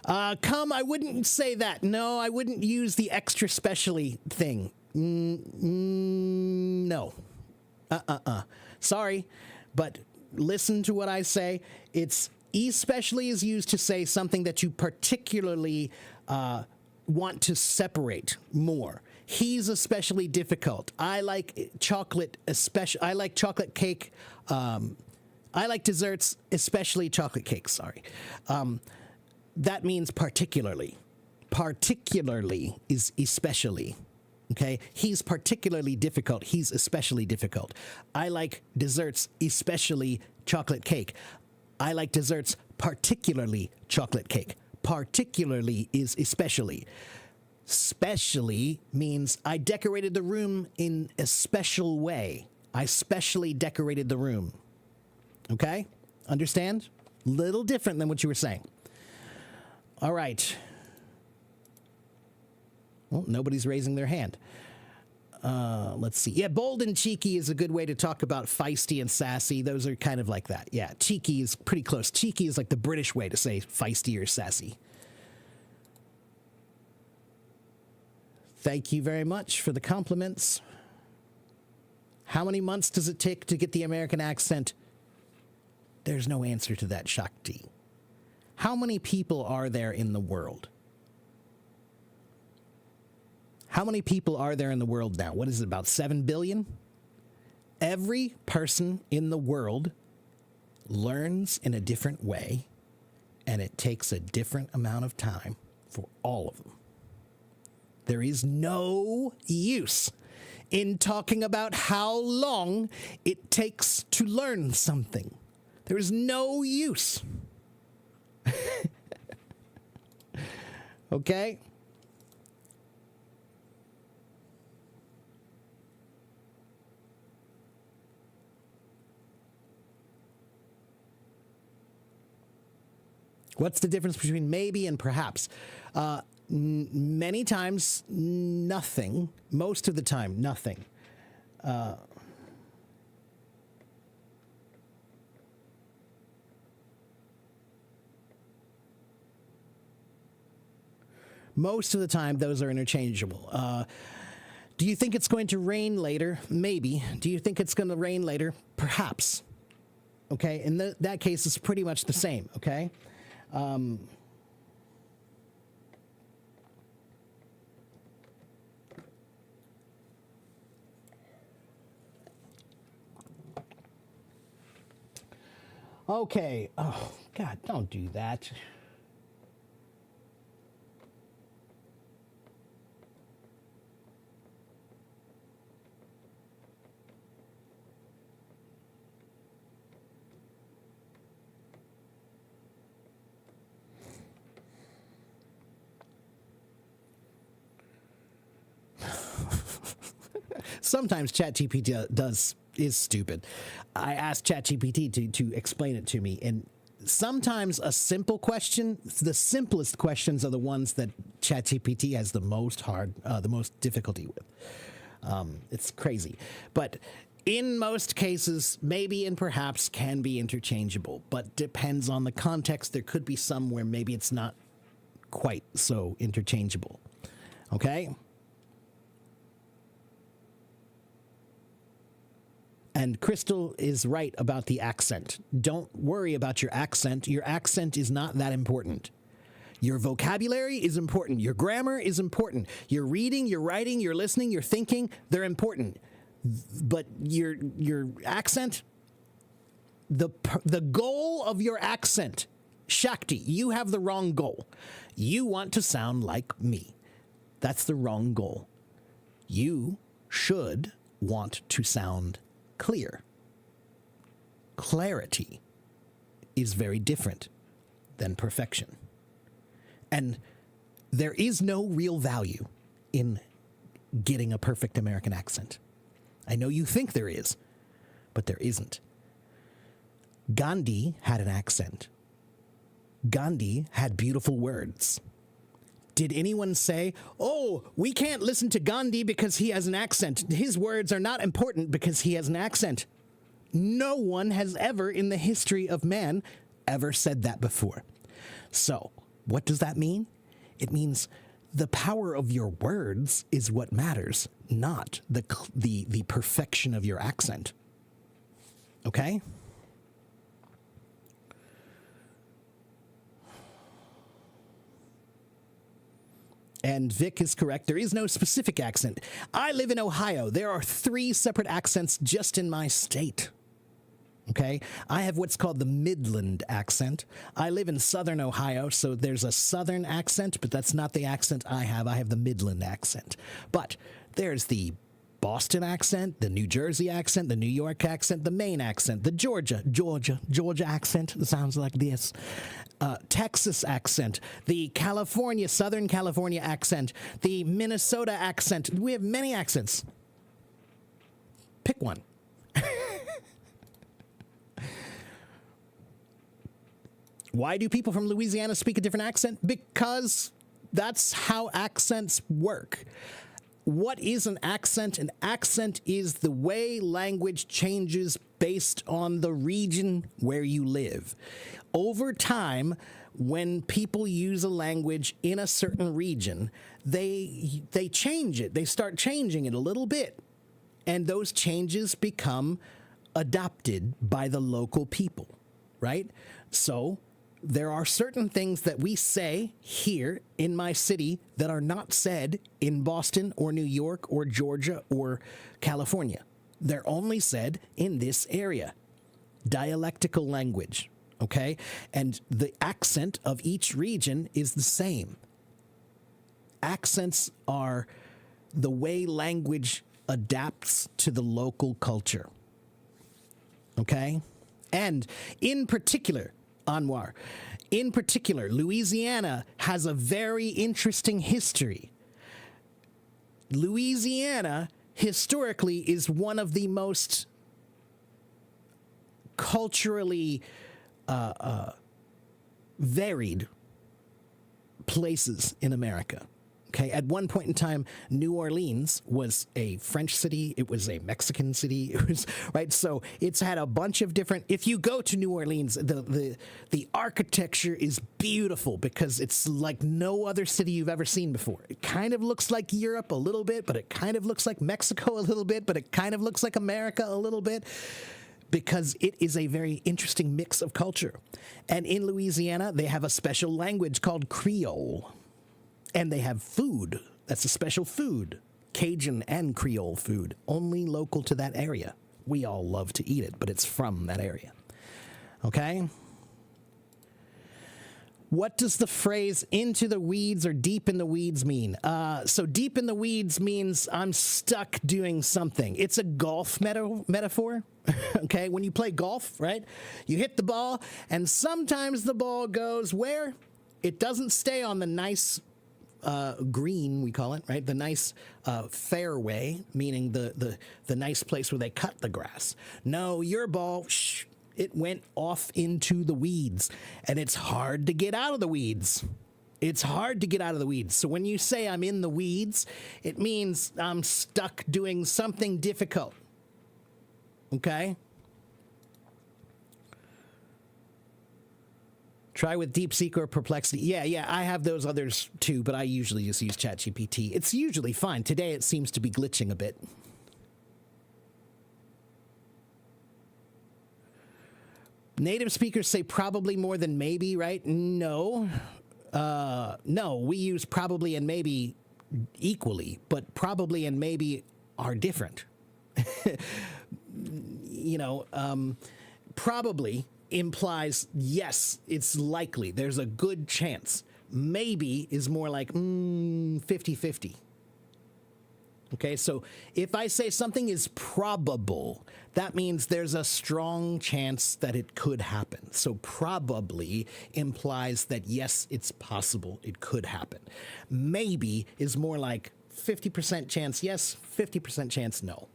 I wouldn't say that. No, I wouldn't use the extra specially thing. No. Sorry, but listen to what I say. It's especially is used to say something that you particularly want to separate more. He's especially difficult. I like chocolate, I like chocolate cake. I like desserts, especially chocolate cake. Sorry. That means particularly. Particularly is especially. Okay? He's particularly difficult. He's especially difficult. I like desserts, especially chocolate cake. I like desserts, particularly chocolate cake. Particularly is especially. Specially means I decorated the room in a special way. I specially decorated the room. Okay? Understand? Little different than what you were saying. All right. Well, nobody's raising their hand. Let's see. Yeah, bold and cheeky is a good way to talk about feisty and sassy. Those are kind of like that. Yeah, cheeky is pretty close. Cheeky is like the British way to say feisty or sassy. Thank you very much for the compliments. How many months does it take to get the American accent? There's no answer to that, Shakti. How many people are there in the world? How many people are there in the world now? What is it, about 7 billion? Every person in the world learns in a different way, and it takes a different amount of time for all of them. There is no use in talking about how long it takes to learn something. There is no use. Okay? What's the difference between maybe and perhaps? Many times, nothing. Most of the time, nothing. Most of the time, those are interchangeable. Do you think it's going to rain later? Maybe. Do you think it's going to rain later? Perhaps. Okay? In that case, it's pretty much the same, okay? Okay. Oh, God, don't do that. Sometimes ChatGPT is stupid. I asked ChatGPT to explain it to me, and sometimes a simple question, the simplest questions are the ones that ChatGPT has the most difficulty with. It's crazy, but in most cases, maybe and perhaps can be interchangeable, but depends on the context. There could be some where maybe it's not quite so interchangeable. Okay? And Crystal is right about the accent. Don't worry about your accent. Your accent is not that important. Your vocabulary is important. Your grammar is important. Your reading, your writing, your listening, your thinking, they're important. But your accent, the goal of your accent, Shakti, you have the wrong goal. You want to sound like me. That's the wrong goal. You should want to sound clear. Clarity is very different than perfection. And there is no real value in getting a perfect American accent. I know you think there is, but there isn't. Gandhi had an accent. Gandhi had beautiful words. Did anyone say, oh, we can't listen to Gandhi because he has an accent. His words are not important because he has an accent. No one has ever in the history of man ever said that before. So, what does that mean? It means the power of your words is what matters, not the perfection of your accent. Okay? And Vic is correct. There is no specific accent. I live in Ohio. There are 3 separate accents just in my state. Okay? I have what's called the Midland accent. I live in southern Ohio, so there's a southern accent, but that's not the accent I have. I have the Midland accent. But there's the Boston accent, the New Jersey accent, the New York accent, the Maine accent, the Georgia accent that sounds like this, Texas accent, the Southern California accent, the Minnesota accent. We have many accents. Pick one. Why do people from Louisiana speak a different accent? Because that's how accents work. What is an accent? An accent is the way language changes based on the region where you live. Over time, when people use a language in a certain region, they change it. They start changing it a little bit. And those changes become adopted by the local people, right? So there are certain things that we say here in my city that are not said in Boston or New York or Georgia or California. They're only said in this area. Dialectical language, okay? And the accent of each region is the same. Accents are the way language adapts to the local culture, okay? And in particular, Anwar, in particular, Louisiana has a very interesting history. Louisiana, historically, is one of the most culturally varied places in America. Okay, at one point in time, New Orleans was a French city. It was a Mexican city. It was right. So it's had a bunch of different. If you go to New Orleans, the architecture is beautiful because it's like no other city you've ever seen before. It kind of looks like Europe a little bit, but it kind of looks like Mexico a little bit, but it kind of looks like America a little bit, because it is a very interesting mix of culture. And in Louisiana, they have a special language called Creole. And they have food. That's a special food. Cajun and Creole food. Only local to that area. We all love to eat it, but it's from that area. Okay? What does the phrase into the weeds or deep in the weeds mean? So deep in the weeds means I'm stuck doing something. It's a golf metaphor. Okay? When you play golf, right? You hit the ball, and sometimes the ball goes where? It doesn't stay on the nice green, we call it, right? The nice fairway, meaning the nice place where they cut the grass. No, your ball, it went off into the weeds, and it's hard to get out of the weeds. It's hard to get out of the weeds. So when you say I'm in the weeds, it means I'm stuck doing something difficult. Okay? Try with DeepSeek or Perplexity. Yeah, I have those others too, but I usually just use ChatGPT. It's usually fine. Today it seems to be glitching a bit. Native speakers say probably more than maybe, right? No. No, we use probably and maybe equally, but probably and maybe are different. Probably implies yes, it's likely. There's a good chance. Maybe is more like 50-50. Okay, so if I say something is probable, that means there's a strong chance that it could happen. So probably implies that yes, it's possible, it could happen. Maybe is more like 50% chance yes, 50% chance no.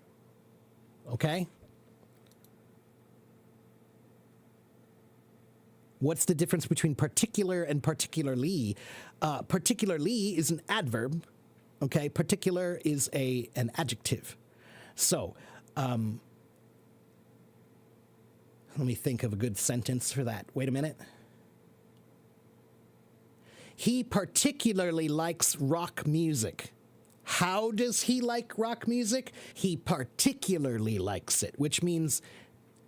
Okay? What's the difference between particular and particularly? Particularly is an adverb. Okay, particular is an adjective. So, let me think of a good sentence for that. Wait a minute. He particularly likes rock music. How does he like rock music? He particularly likes it, which means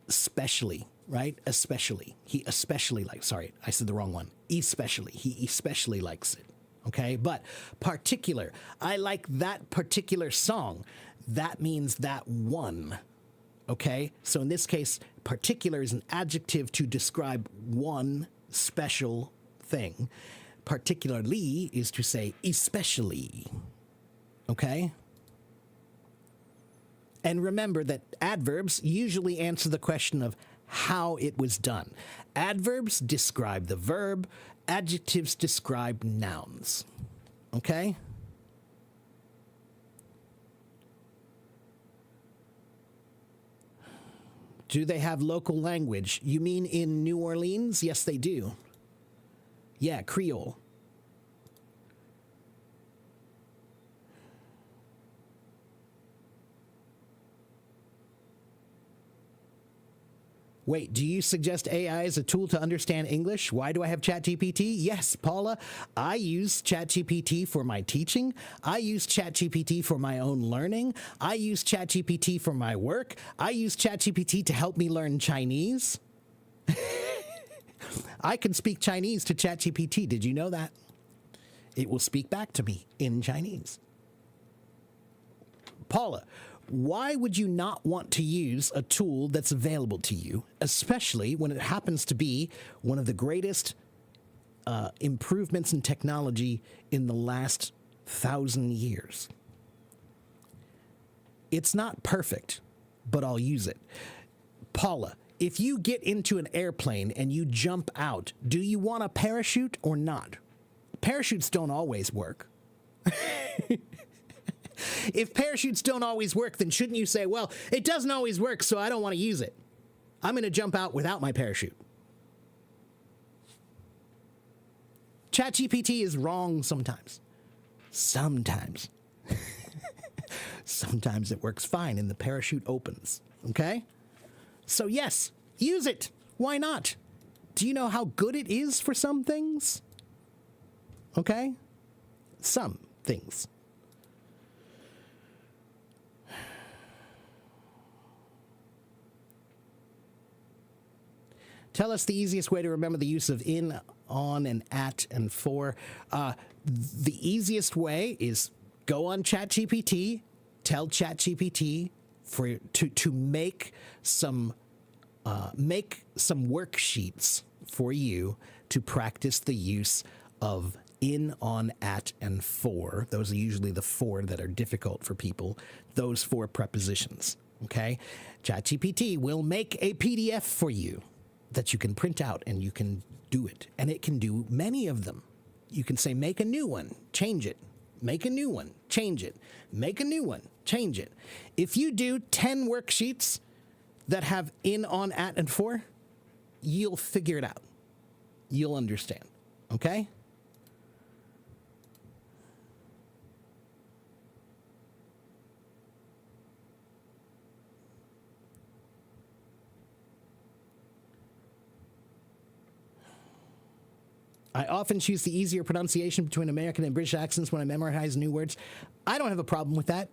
especially, right? Especially. He especially likes, sorry, I said the wrong one. Especially. He especially likes it. Okay, but particular, I like that particular song. That means that one. Okay, so in this case, particular is an adjective to describe one special thing. Particularly is to say especially. Okay? And remember that adverbs usually answer the question of how it was done. Adverbs describe the verb. Adjectives describe nouns. Okay? Do they have local language? You mean in New Orleans? Yes, they do. Yeah, Creole. Wait, do you suggest AI as a tool to understand English? Why do I have ChatGPT? Yes, Paula, I use ChatGPT for my teaching. I use ChatGPT for my own learning. I use ChatGPT for my work. I use ChatGPT to help me learn Chinese. I can speak Chinese to ChatGPT. Did you know that? It will speak back to me in Chinese. Paula, why would you not want to use a tool that's available to you, especially when it happens to be one of the greatest improvements in technology in the last 1,000 years? It's not perfect, but I'll use it. Paula, if you get into an airplane and you jump out, do you want a parachute or not? Parachutes don't always work. If parachutes don't always work, then shouldn't you say, well, it doesn't always work, so I don't want to use it. I'm going to jump out without my parachute. ChatGPT is wrong sometimes. Sometimes. Sometimes it works fine and the parachute opens. Okay? So yes, use it. Why not? Do you know how good it is for some things? Okay? Some things. Tell us the easiest way to remember the use of in, on, and at, and for. The easiest way is go on ChatGPT, tell ChatGPT to make some make some worksheets for you to practice the use of in, on, at, and for. Those are usually the four that are difficult for people. Those four prepositions. Okay? ChatGPT will make a PDF for you that you can print out and you can do it. And it can do many of them. You can say, make a new one, change it. Make a new one, change it. Make a new one, change it. If you do 10 worksheets that have in, on, at, and for, you'll figure it out. You'll understand. Okay? I often choose the easier pronunciation between American and British accents when I memorize new words. I don't have a problem with that,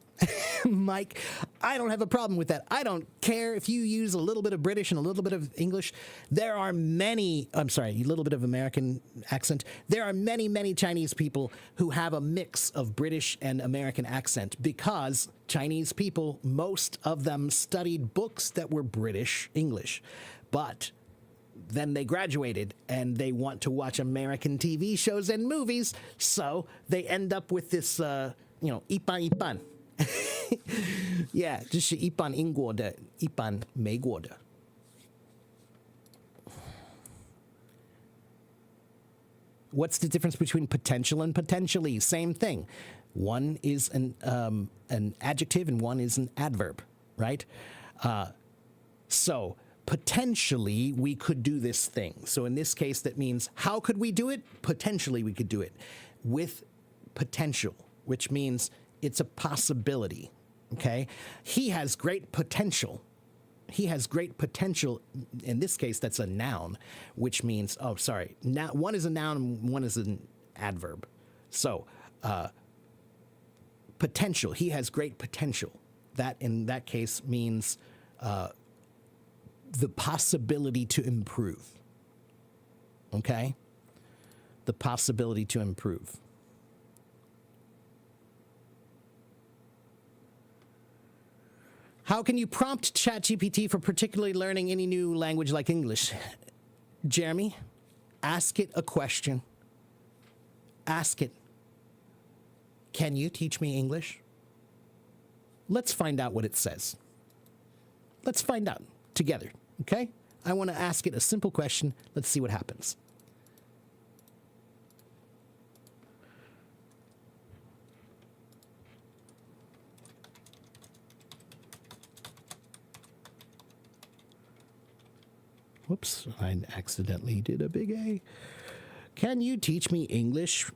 Mike. I don't have a problem with that. I don't care if you use a little bit of British and a little bit of English. There are many, I'm sorry, a little bit of American accent. There are many, many Chinese people who have a mix of British and American accent because Chinese people, most of them studied books that were British English. But then they graduated and they want to watch American TV shows and movies, so they end up with this, ipan ipan. Yeah, 这是一般英国的，一般美国的。What's the difference between potential and potentially? Same thing. One is an adjective and one is an adverb, right? So potentially we could do this thing. So in this case, that means how could we do it? Potentially we could do it with potential, which means it's a possibility. Okay? He has great potential. He has great potential. In this case, that's a noun, which means, now one is a noun and one is an adverb. So, potential. He has great potential. That, in that case, means the possibility to improve. Okay? The possibility to improve. How can you prompt ChatGPT for particularly learning any new language like English? Jeremy, ask it a question. Ask it. Can you teach me English? Let's find out what it says. Let's find out together, okay? I want to ask it a simple question. Let's see what happens. Whoops, I accidentally did a big A. Can you teach me English?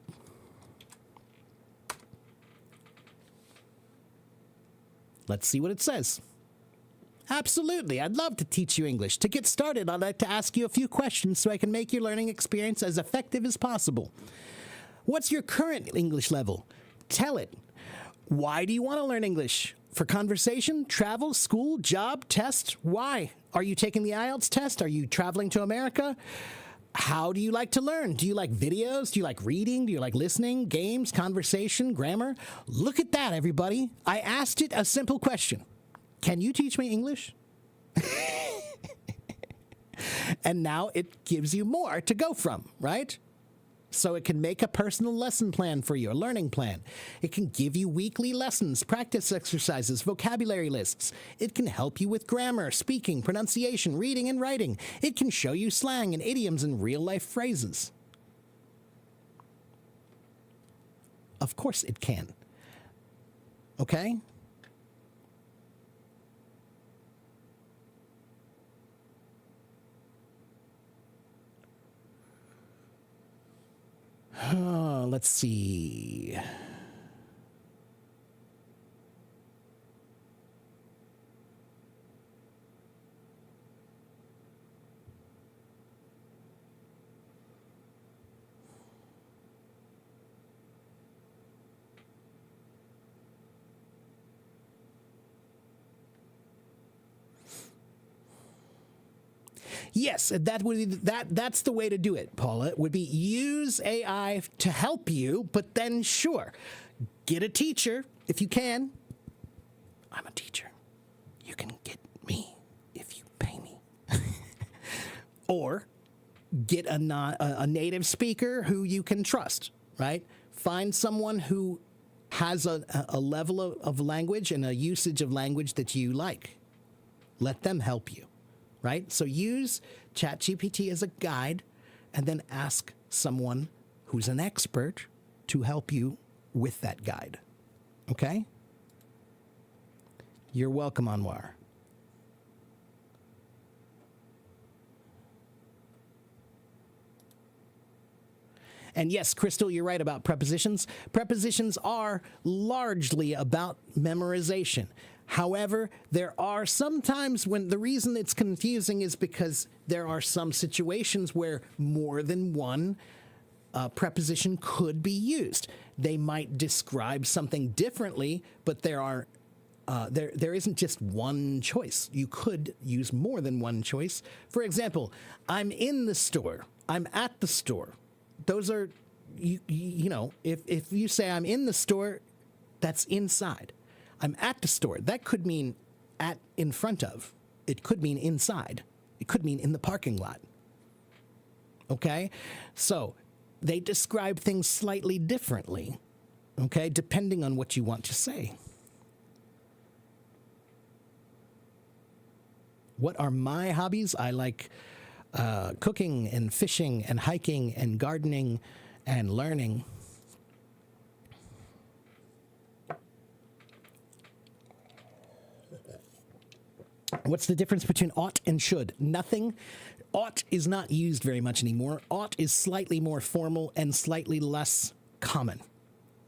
Let's see what it says. Absolutely, I'd love to teach you English. To get started, I'd like to ask you a few questions so I can make your learning experience as effective as possible. What's your current English level? Tell it. Why do you want to learn English? For conversation, travel, school, job, test? Why? Are you taking the IELTS test? Are you traveling to America? How do you like to learn? Do you like videos? Do you like reading? Do you like listening? Games, conversation, grammar? Look at that, everybody. I asked it a simple question. Can you teach me English? And now it gives you more to go from, right? So it can make a personal lesson plan for you, a learning plan. It can give you weekly lessons, practice exercises, vocabulary lists. It can help you with grammar, speaking, pronunciation, reading, and writing. It can show you slang and idioms and real-life phrases. Of course it can. Okay? Let's see. Yes, that's the way to do it, Paula. It would be use AI to help you, but then sure, get a teacher if you can. I'm a teacher. You can get me if you pay me. Or get a native speaker who you can trust, right? Find someone who has a level of language and a usage of language that you like. Let them help you, right? So use ChatGPT as a guide and then ask someone who's an expert to help you with that guide, okay? You're welcome, Anwar. And yes, Crystal, you're right about prepositions. Prepositions are largely about memorization. However, there are some times when the reason it's confusing is because there are some situations where more than one preposition could be used. They might describe something differently, but there isn't just one choice. You could use more than one choice. For example, I'm in the store. I'm at the store. Those are, you know, if you say I'm in the store, that's inside. I'm at the store. That could mean at in front of. It could mean inside. It could mean in the parking lot. Okay? So they describe things slightly differently, okay, depending on what you want to say. What are my hobbies? I like cooking and fishing and hiking and gardening and learning. What's the difference between ought and should? Nothing. Ought is not used very much anymore. Ought is slightly more formal and slightly less common.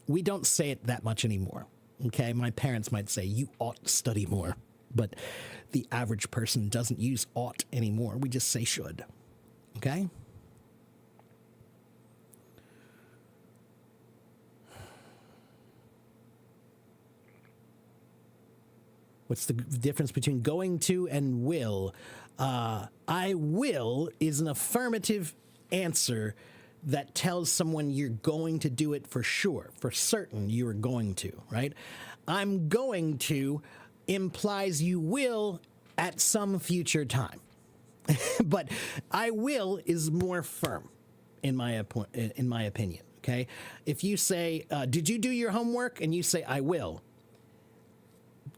We don't say it that much anymore. Okay, my parents might say, you ought to study more. But the average person doesn't use ought anymore. We just say should. Okay? What's the difference between going to and will? I will is an affirmative answer that tells someone you're going to do it for sure, for certain you are going to, right? I'm going to implies you will at some future time. But I will is more firm in my opinion, okay? If you say, did you do your homework? And you say, I will.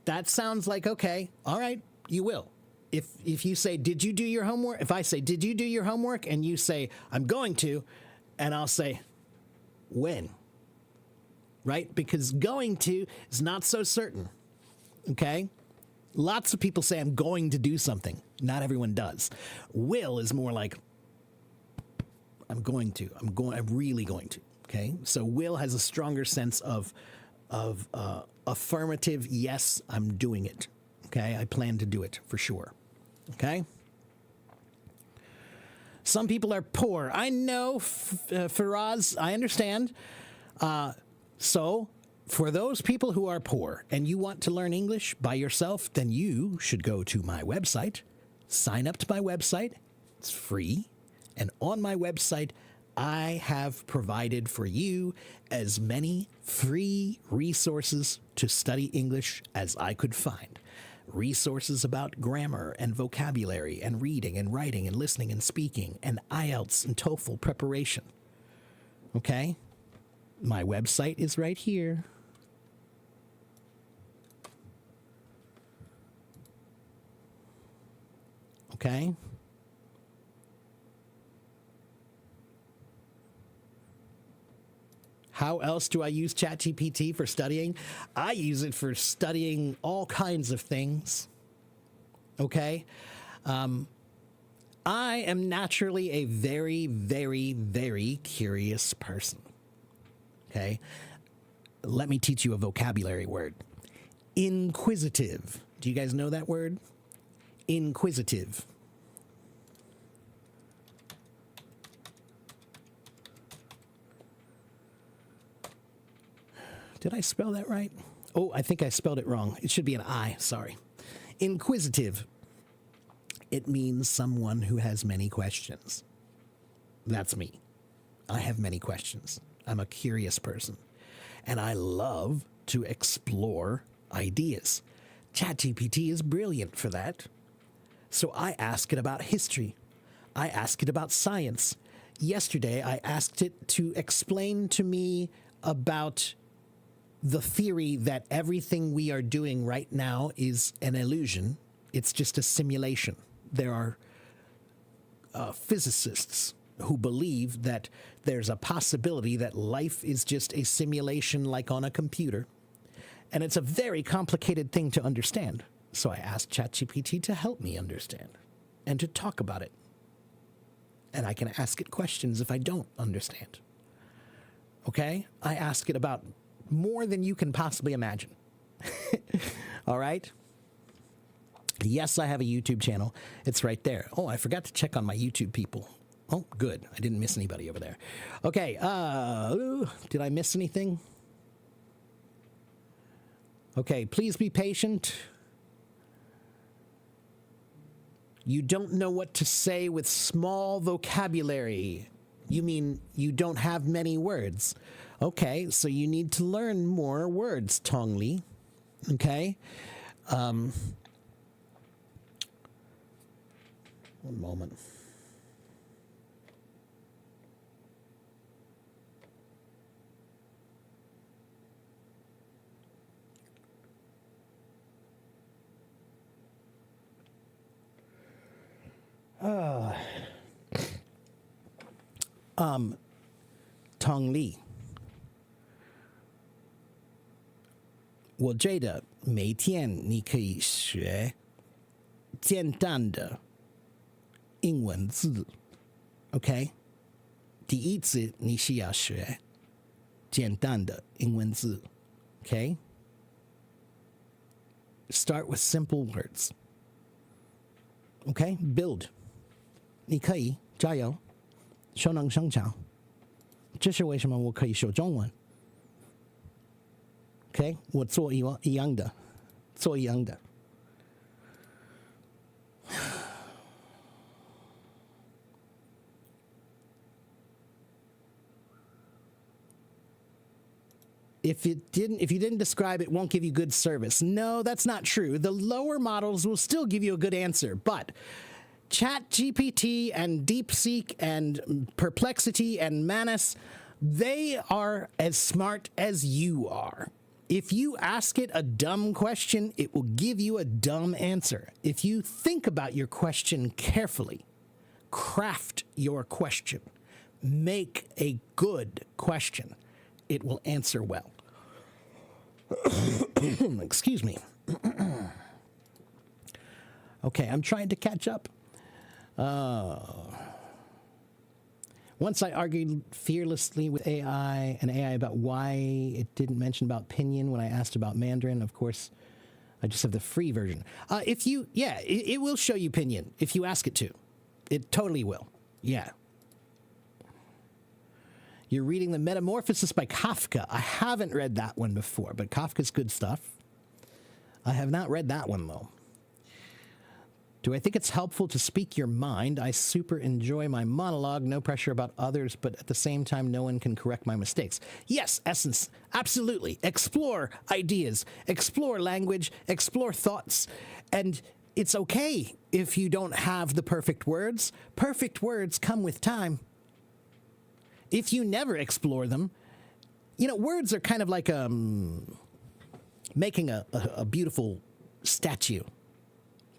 That sounds like, okay, all right, you will. If you say, did you do your homework? If I say, did you do your homework? And you say, I'm going to, and I'll say, when? Right? Because going to is not so certain. Okay? Lots of people say, I'm going to do something. Not everyone does. Will is more like, I'm really going to. Okay? So will has a stronger sense of affirmative, yes, I'm doing it. Okay? I plan to do it for sure. Okay? Some people are poor. I know, Faraz, I understand. So, for those people who are poor and you want to learn English by yourself, then you should go to my website, sign up to my website. It's free. And on my website, I have provided for you as many free resources to study English as I could find. Resources about grammar and vocabulary and reading and writing and listening and speaking and IELTS and TOEFL preparation. Okay? My website is right here. Okay? How else do I use ChatGPT for studying? I use it for studying all kinds of things. Okay? I am naturally a very, very, very curious person. Okay? Let me teach you a vocabulary word. Inquisitive. Do you guys know that word? Inquisitive. Did I spell that right? Oh, I think I spelled it wrong. It should be an I, sorry. Inquisitive. It means someone who has many questions. That's me. I have many questions. I'm a curious person. And I love to explore ideas. ChatGPT is brilliant for that. So I ask it about history. I ask it about science. Yesterday, I asked it to explain to me about the theory that everything we are doing right now is an illusion. It's just a simulation. There are physicists who believe that there's a possibility that life is just a simulation like on a computer. And it's a very complicated thing to understand. So I asked ChatGPT to help me understand and to talk about it. And I can ask it questions if I don't understand. Okay? I ask it about more than you can possibly imagine. All right? Yes, I have a YouTube channel. It's right there. Oh, I forgot to check on my YouTube people. Oh, good. I didn't miss anybody over there. Okay, did I miss anything? Okay, please be patient. You don't know what to say with small vocabulary. You mean you don't have many words. Okay, so you need to learn more words, Tong Li. Okay? One moment. Tong Li， 我觉得每天你可以学简单的英文字 ，OK？ 第一次你需要学简单的英文字 ，OK？Start with simple words. Okay, build. 你可以加油，熟能生巧。这是为什么我可以说中文。OK， 我做一样的，做一样的。If you didn't describe it, won't give you good service. No, that's not true. The lower models will still give you a good answer, but ChatGPT and DeepSeek and Perplexity and Manus, they are as smart as you are. If you ask it a dumb question, it will give you a dumb answer. If you think about your question carefully, craft your question, make a good question, it will answer well. Excuse me. Okay, I'm trying to catch up. Once I argued fearlessly with AI about why it didn't mention about Pinyin when I asked about Mandarin. Of course, I just have the free version. It will show you Pinyin if you ask it to. It totally will. Yeah. You're reading The Metamorphosis by Kafka. I haven't read that one before, but Kafka's good stuff. I have not read that one, though. Do I think it's helpful to speak your mind? I super enjoy my monologue, no pressure about others, but at the same time, no one can correct my mistakes. Yes, Essence, absolutely. Explore ideas, explore language, explore thoughts, and it's okay if you don't have the perfect words. Perfect words come with time. If you never explore them, words are kind of like making a beautiful statue.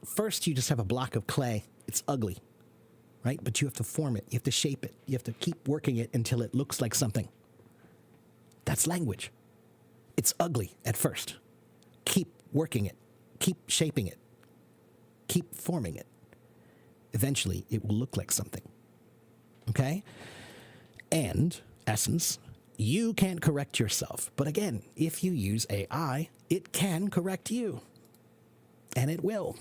First, you just have a block of clay. It's ugly, right? But you have to form it. You have to shape it. You have to keep working it until it looks like something. That's language. It's ugly at first. Keep working it. Keep shaping it. Keep forming it. Eventually, it will look like something. Okay? And, Essence, you can't correct yourself. But again, if you use AI, it can correct you. And it will.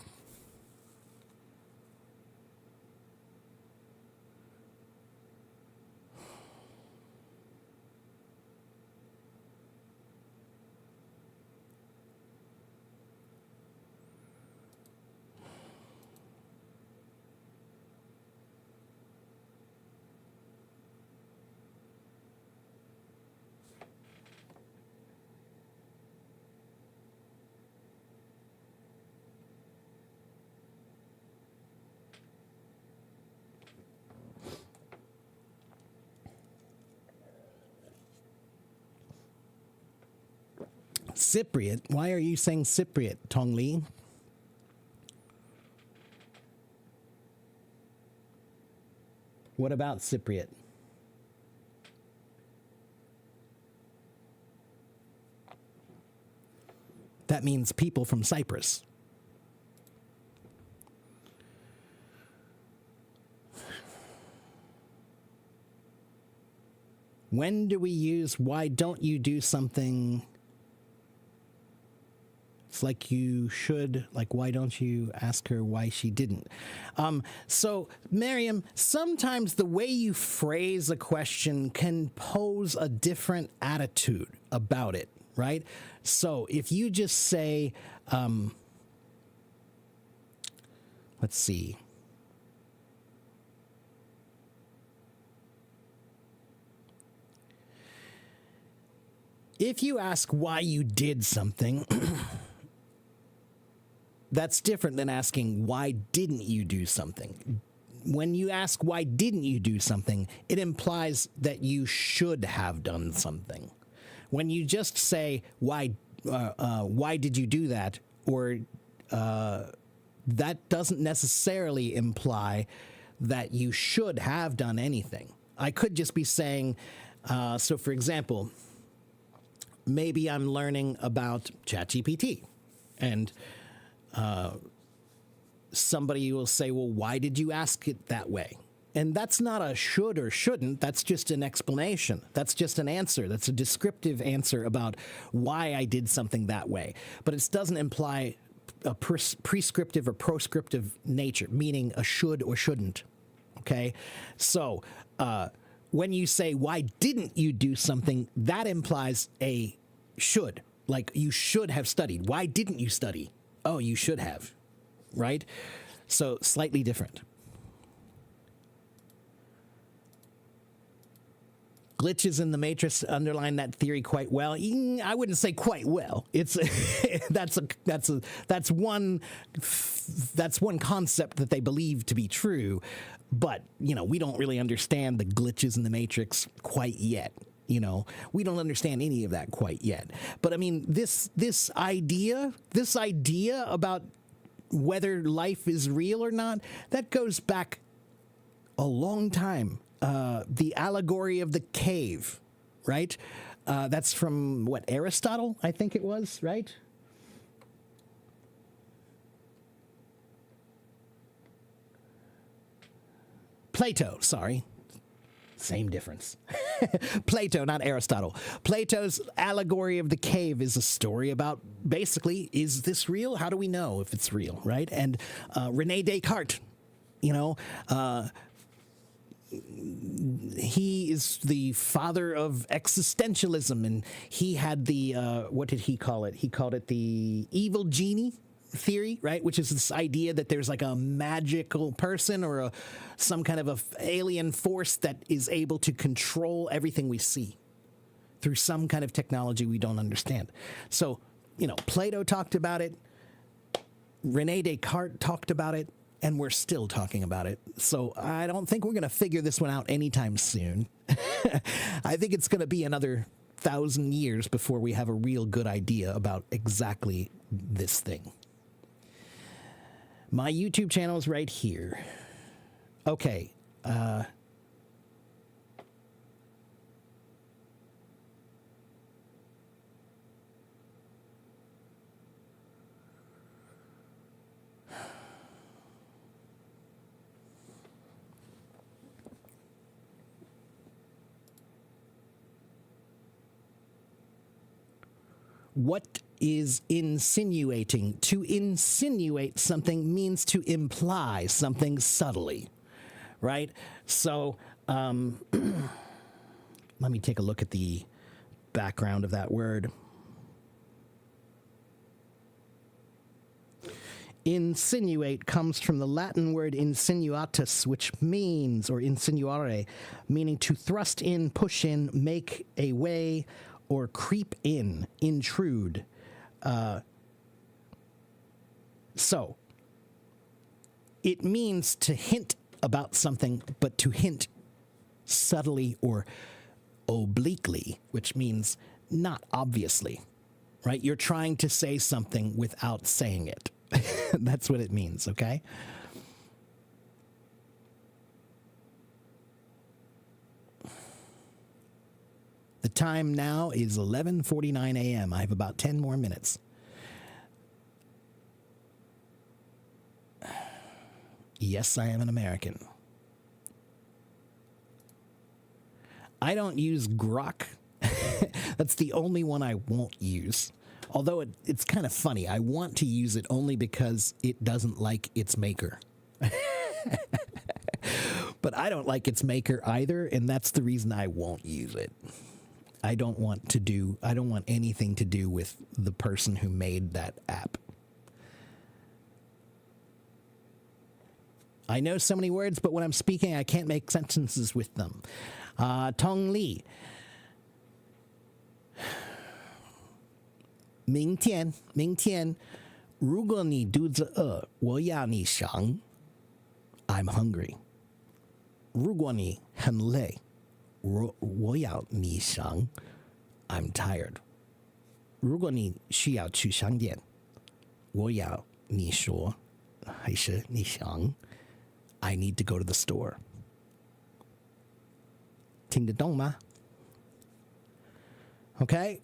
Cypriot? Why are you saying Cypriot, Tong Li? What about Cypriot? That means people from Cyprus. When do we use why don't you do something? It's like you should, like, why don't you ask her why she didn't? So, Miriam, sometimes the way you phrase a question can pose a different attitude about it, right? So, if you just say, let's see. If you ask why you did something, that's different than asking why didn't you do something. When you ask why didn't you do something, it implies that you should have done something. When you just say why did you do that, or that doesn't necessarily imply that you should have done anything. I could just be saying, so for example, maybe I'm learning about ChatGPT, and somebody will say, well, why did you ask it that way? And that's not a should or shouldn't. That's just an explanation. That's just an answer. That's a descriptive answer about why I did something that way. But it doesn't imply a prescriptive or proscriptive nature, meaning a should or shouldn't. Okay? So, when you say, why didn't you do something, that implies a should. Like, you should have studied. Why didn't you study? Oh, you should have. Right? So, slightly different. Glitches in the Matrix underline that theory quite well. I wouldn't say quite well. It's that's one concept that they believe to be true, but we don't really understand the glitches in the Matrix quite yet. We don't understand any of that quite yet. But I mean, this idea about whether life is real or not, that goes back a long time. The allegory of the cave, right? That's from, Aristotle, I think it was, right? Plato, sorry. Same difference. Plato, not Aristotle. Plato's allegory of the cave is a story about, basically, is this real? How do we know if it's real, right? And Rene Descartes, he is the father of existentialism, and he had the, what did he call it? He called it the evil genie theory, right? Which is this idea that there's like a magical person or some kind of alien force that is able to control everything we see through some kind of technology we don't understand. So, Plato talked about it, Rene Descartes talked about it, and we're still talking about it. So I don't think we're going to figure this one out anytime soon. I think it's going to be another 1,000 years before we have a real good idea about exactly this thing. My YouTube channel is right here. Okay. What is insinuating? To insinuate something means to imply something subtly, right? So, let me take a look at the background of that word. Insinuate comes from the Latin word insinuatus, which means, or insinuare, meaning to thrust in, push in, make a way, or creep in, intrude. So, it means to hint about something, but to hint subtly or obliquely, which means not obviously, right? You're trying to say something without saying it. That's what it means, okay? The time now is 11:49 a.m. I have about 10 more minutes. Yes, I am an American. I don't use Grok. That's the only one I won't use. Although it's kind of funny. I want to use it only because it doesn't like its maker. But I don't like its maker either, and that's the reason I won't use it. I don't want anything to do with the person who made that app. I know so many words, but when I'm speaking, I can't make sentences with them. Tong Li. 明天如果你肚子饿我要你想 I'm hungry 如果你很累我要你想 I'm tired 如果你需要去商店我要你说还是你想 I need to go to the store 听得懂吗 Okay.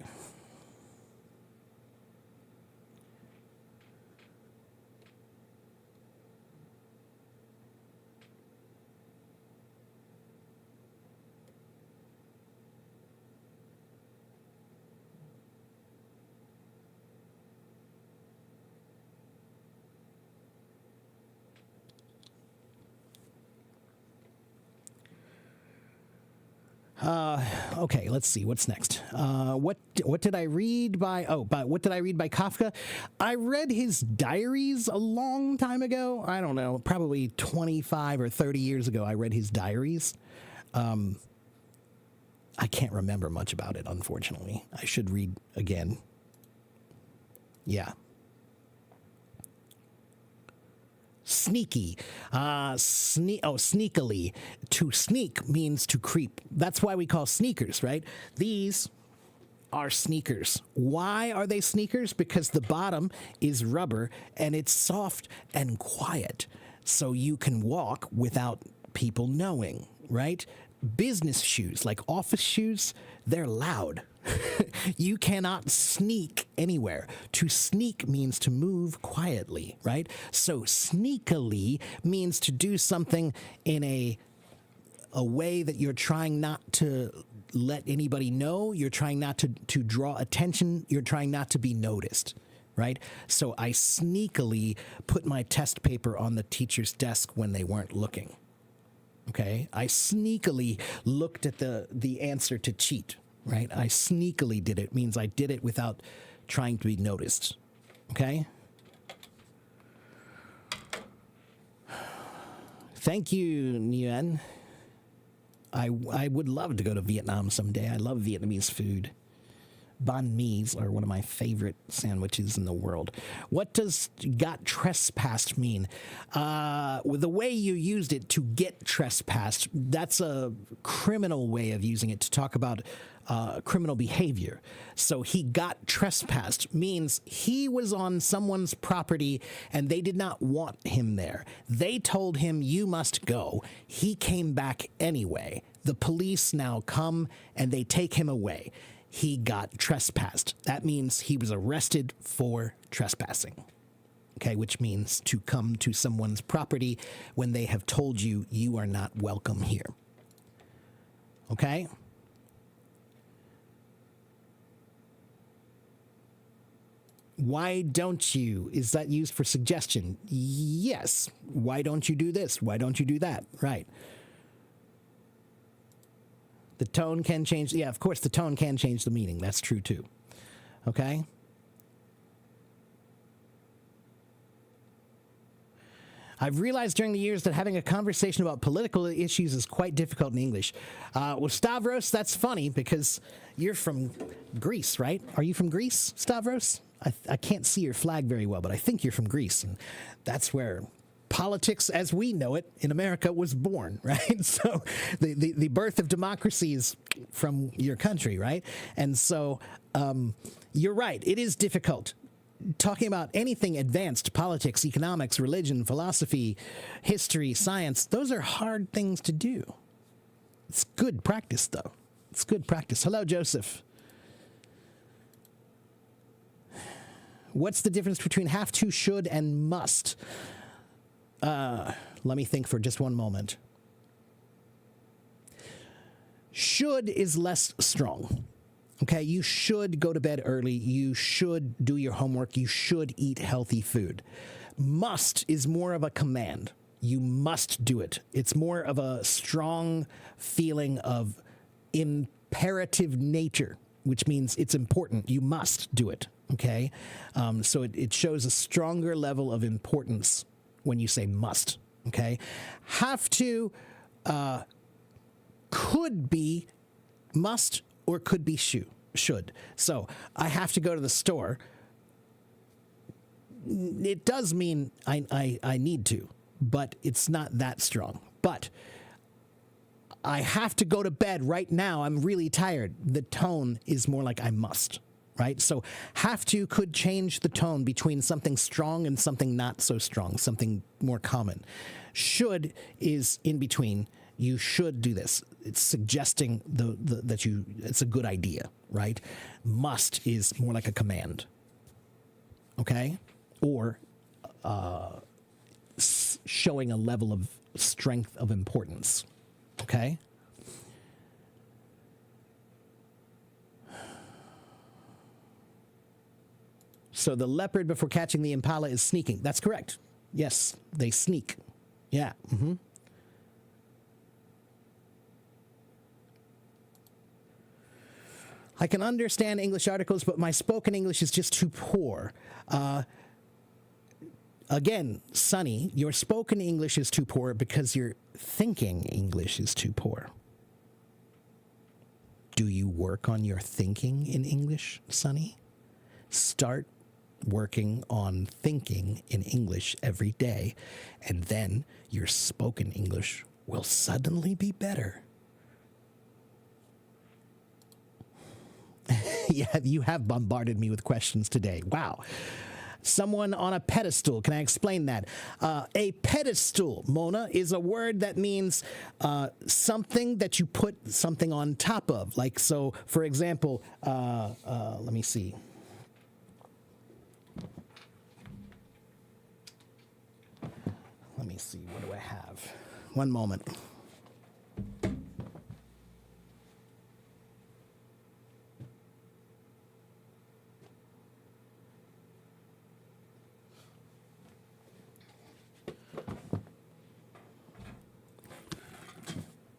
Okay, let's see what's next. What did I read by? What did I read by Kafka? I read his diaries a long time ago. I don't know, probably 25 or 30 years ago. I read his diaries. I can't remember much about it, unfortunately. I should read again. Yeah. Sneaky. Sneakily. To sneak means to creep. That's why we call sneakers, right? These are sneakers. Why are they sneakers? Because the bottom is rubber and it's soft and quiet. So you can walk without people knowing, right? Business shoes, like office shoes, they're loud. You cannot sneak anywhere. To sneak means to move quietly, right? So sneakily means to do something in a way that you're trying not to let anybody know. You're trying not to draw attention. You're trying not to be noticed, right? So I sneakily put my test paper on the teacher's desk when they weren't looking. Okay? I sneakily looked at the answer to cheat. Right? I sneakily did it. Means I did it without trying to be noticed. Okay? Thank you, Nguyen. I would love to go to Vietnam someday. I love Vietnamese food. Banh mi's are one of my favorite sandwiches in the world. What does got trespassed mean? The way you used it, to get trespassed, that's a criminal way of using it to talk about criminal behavior. So he got trespassed means he was on someone's property and they did not want him there. They told him, you must go. He came back anyway. The police now come and they take him away. He got trespassed. That means he was arrested for trespassing. Okay, which means to come to someone's property when they have told you you are not welcome here. Okay? Why don't you? Is that used for suggestion? Yes. Why don't you do this? Why don't you do that? Right. The tone can change. Yeah, of course, the tone can change the meaning. That's true, too. Okay? I've realized during the years that having a conversation about political issues is quite difficult in English. Well, Stavros, that's funny because you're from Greece, right? Are you from Greece, Stavros? I can't see your flag very well, but I think you're from Greece, and that's where politics as we know it in America was born, right? So the birth of democracy is from your country, right? And so You're right. It is difficult. Talking about anything advanced, politics, economics, religion, philosophy, history, science, those are hard things to do. It's good practice, though. It's good practice. Hello, Joseph. What's the difference between have to, should, and must? Let me think for just one moment. Should is less strong. Okay, you should go to bed early. You should do your homework. You should eat healthy food. Must is more of a command. You must do it. It's more of a strong feeling of imperative nature, which means it's important. You must do it. Okay, so it shows a stronger level of importance when you say must. Okay, have to could be must or could be should. So I have to go to the store. It does mean I need to, but it's not that strong. But I have to go to bed right now. I'm really tired. The tone is more like I must, right? So have to could change the tone between something strong and something not so strong, something more common. Should is in between. You should do this. It's suggesting that it's a good idea, right? Must is more like a command, okay? Or showing a level of strength of importance, okay? So the leopard before catching the impala is sneaking. That's correct. Yes, they sneak. Yeah. Mm-hmm. I can understand English articles, but my spoken English is just too poor. Again, Sonny, your spoken English is too poor because your thinking English is too poor. Do you work on your thinking in English, Sonny? Start working on thinking in English every day, and then your spoken English will suddenly be better. Yeah, you have bombarded me with questions today. Wow. Someone on a pedestal. Can I explain that? A pedestal, Mona, is a word that means something that you put something on top of. Like, so, for example, let me see. Let me see. What do I have? One moment.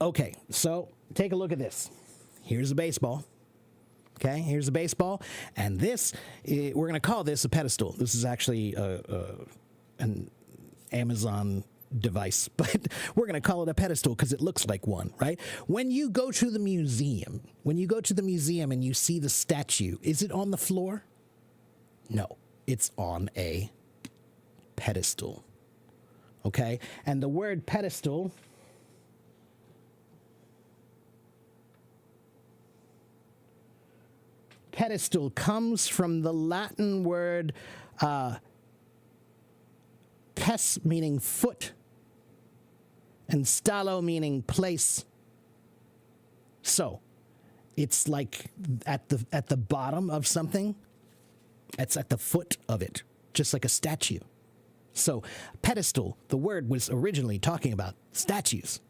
Okay, so take a look at this. Here's a baseball. Okay, here's a baseball. And this, we're going to call this a pedestal. This is actually an Amazon device, but we're going to call it a pedestal because it looks like one, right? When you go to the museum, and you see the statue, is it on the floor? No, it's on a pedestal. Okay, and the word pedestal comes from the Latin word pes, meaning foot, and stallo, meaning place. So it's like at the bottom of something. It's at the foot of it, just like a statue. So pedestal, the word was originally talking about statues.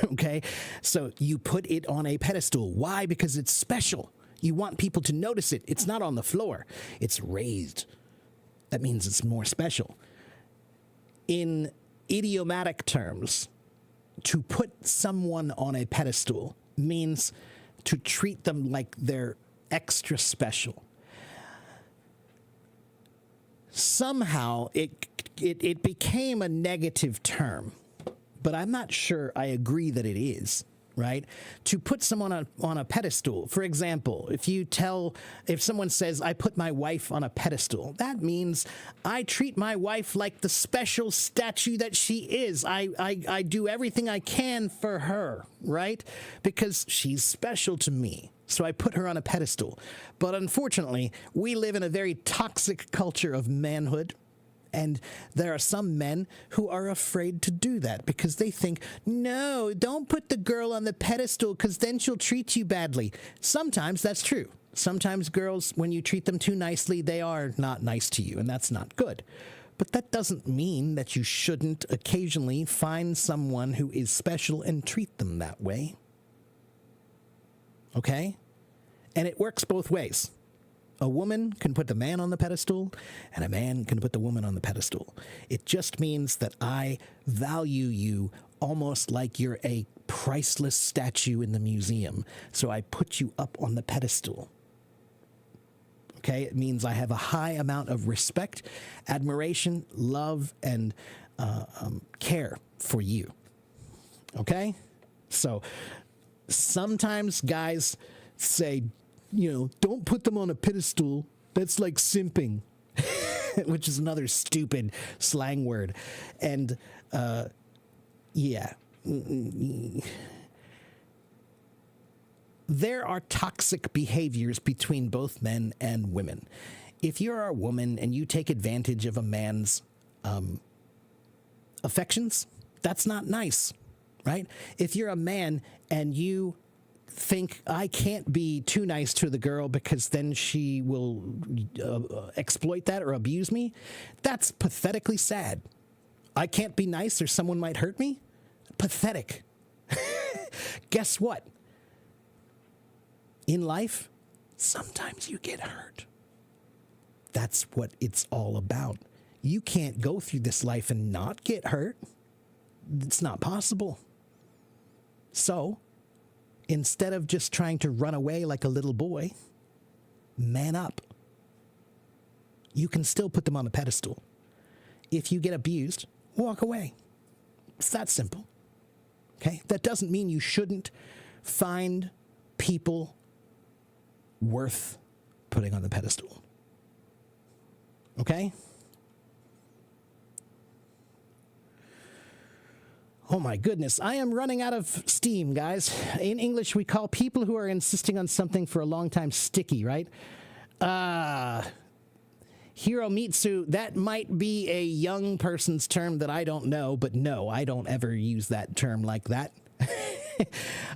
Okay, so you put it on a pedestal. Why? Because it's special. You want people to notice it. It's not on the floor. It's raised. That means it's more special. In idiomatic terms, to put someone on a pedestal means to treat them like they're extra special. Somehow it became a negative term, but I'm not sure I agree that it is. right? To put someone on a pedestal. For example, if someone says, I put my wife on a pedestal, that means I treat my wife like the special statue that she is. I do everything I can for her, right? Because she's special to me. So I put her on a pedestal. But unfortunately, we live in a very toxic culture of manhood. And there are some men who are afraid to do that because they think, no, don't put the girl on the pedestal because then she'll treat you badly. Sometimes that's true. Sometimes girls, when you treat them too nicely, they are not nice to you, and that's not good. But that doesn't mean that you shouldn't occasionally find someone who is special and treat them that way. Okay? And it works both ways. A woman can put the man on the pedestal, and a man can put the woman on the pedestal. It just means that I value you almost like you're a priceless statue in the museum. So I put you up on the pedestal. Okay? It means I have a high amount of respect, admiration, love, and care for you. Okay? So sometimes guys say, don't put them on a pedestal. That's like simping, which is another stupid slang word. And, yeah. There are toxic behaviors between both men and women. If you're a woman and you take advantage of a man's affections, that's not nice, right? If you're a man and you think I can't be too nice to the girl because then she will exploit that or abuse me, that's pathetically sad. I can't be nice or someone might hurt me? Pathetic. Guess what? In life, sometimes you get hurt. That's what it's all about. You can't go through this life and not get hurt. It's not possible. So, instead of just trying to run away like a little boy, man up. You can still put them on a pedestal. If you get abused, walk away. It's that simple. Okay? That doesn't mean you shouldn't find people worth putting on the pedestal. Okay? Oh my goodness, I am running out of steam, guys. In English, we call people who are insisting on something for a long time sticky, right? Hiromitsu, that might be a young person's term that I don't know, but no, I don't ever use that term like that.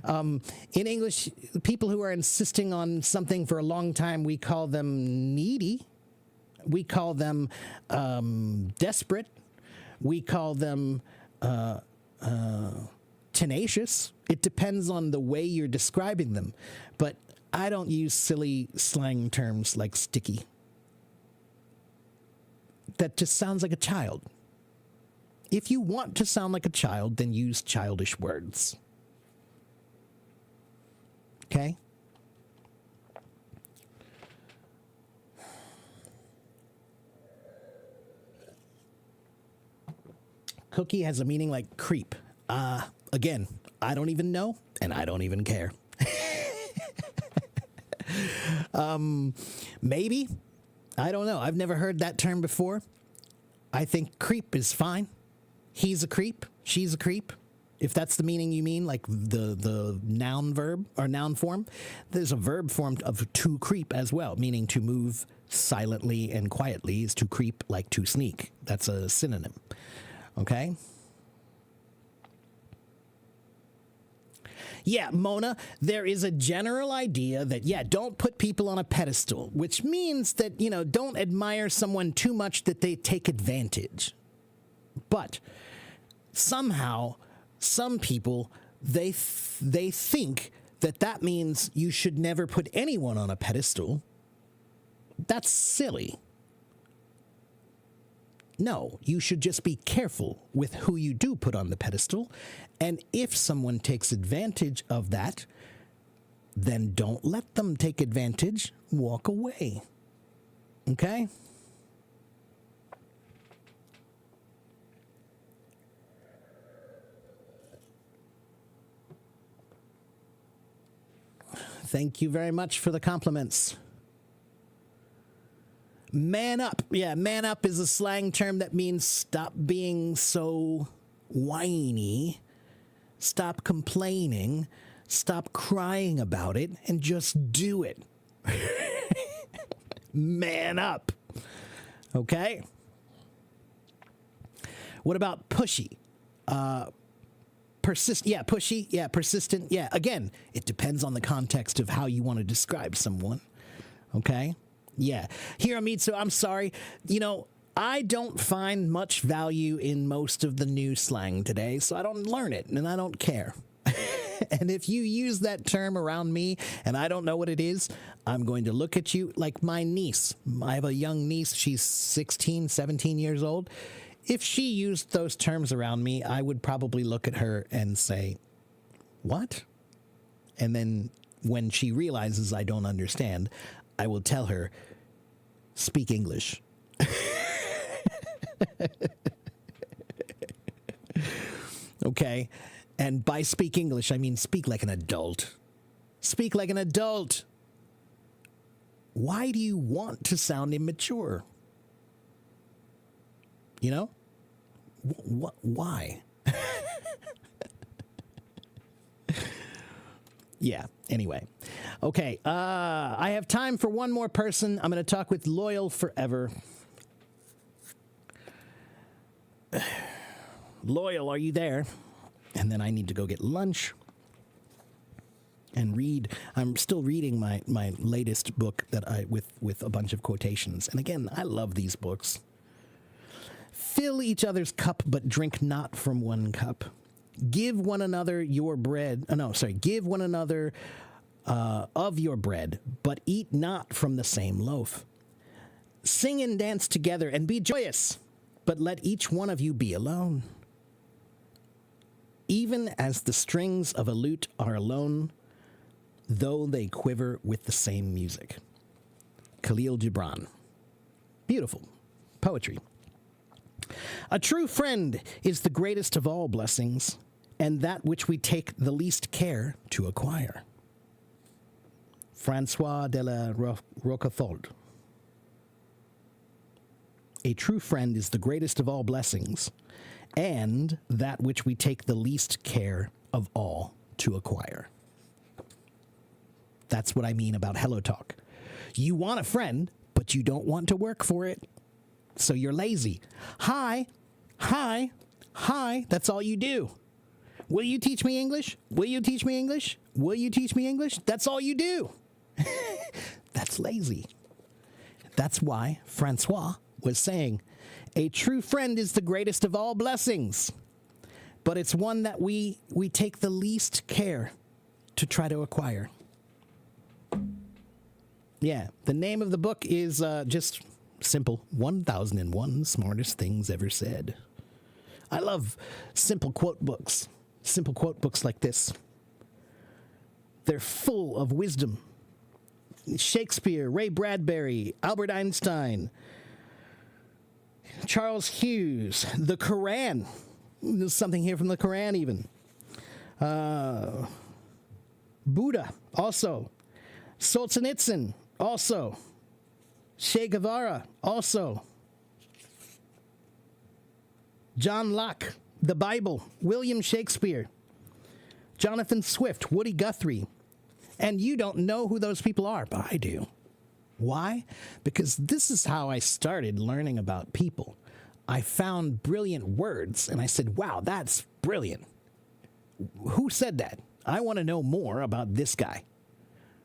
In English, people who are insisting on something for a long time, we call them needy. We call them desperate. We call them tenacious. It depends on the way you're describing them. But I don't use silly slang terms like sticky. That just sounds like a child. If you want to sound like a child, then use childish words. Okay? Cookie has a meaning like creep. Again, I don't even know, and I don't even care. Maybe. I don't know. I've never heard that term before. I think creep is fine. He's a creep. She's a creep. If that's the meaning you mean, like the noun verb or noun form, there's a verb form of to creep as well, meaning to move silently and quietly is to creep like to sneak. That's a synonym. Okay? Yeah, Mona, there is a general idea that, don't put people on a pedestal, which means that, don't admire someone too much that they take advantage. But somehow, some people, they think that means you should never put anyone on a pedestal. That's silly. No, you should just be careful with who you do put on the pedestal. And if someone takes advantage of that, then don't let them take advantage. Walk away. Okay? Thank you very much for the compliments. Man up. Yeah, man up is a slang term that means stop being so whiny, stop complaining, stop crying about it, and just do it. Man up. Okay? What about pushy? Pushy. Yeah, persistent. Yeah, again, it depends on the context of how you want to describe someone. Okay? Yeah. Hiramitsu, I'm sorry. You know, I don't find much value in most of the new slang today, so I don't learn it, and I don't care. And if you use that term around me and I don't know what it is, I'm going to look at you like my niece. I have a young niece. She's 16, 17 years old. If she used those terms around me, I would probably look at her and say, what? And then when she realizes I don't understand, I will tell her, speak English. Okay? And by speak English, I mean speak like an adult. Speak like an adult. Why do you want to sound immature? You know? Why? Yeah, anyway. Okay, I have time for one more person. I'm going to talk with Loyal Forever. Loyal, are you there? And then I need to go get lunch and read. I'm still reading my latest book that with a bunch of quotations. And again, I love these books. Fill each other's cup, but drink not from one cup. Give one another your bread. Give one another of your bread, but eat not from the same loaf. Sing and dance together and be joyous, but let each one of you be alone. Even as the strings of a lute are alone, though they quiver with the same music. Khalil Gibran. Beautiful poetry. A true friend is the greatest of all blessings, and that which we take the least care to acquire. Francois de la Roquefort. A true friend is the greatest of all blessings, and that which we take the least care of all to acquire. That's what I mean about Hello Talk. You want a friend, but you don't want to work for it. So you're lazy. Hi, that's all you do. Will you teach me English? Will you teach me English? Will you teach me English? That's all you do. That's lazy. That's why Francois was saying, a true friend is the greatest of all blessings, but it's one that we take the least care to try to acquire. Yeah, the name of the book is just simple, 1001 Smartest Things Ever Said. I love simple quote books like this. They're full of wisdom. Shakespeare, Ray Bradbury, Albert Einstein, Charles Hughes, the Quran. There's something here from the Quran even. Buddha, also. Solzhenitsyn, also. Che Guevara, also. John Locke, the Bible, William Shakespeare, Jonathan Swift, Woody Guthrie. And you don't know who those people are, but I do. Why? Because this is how I started learning about people. I found brilliant words, and I said, wow, that's brilliant. Who said that? I want to know more about this guy.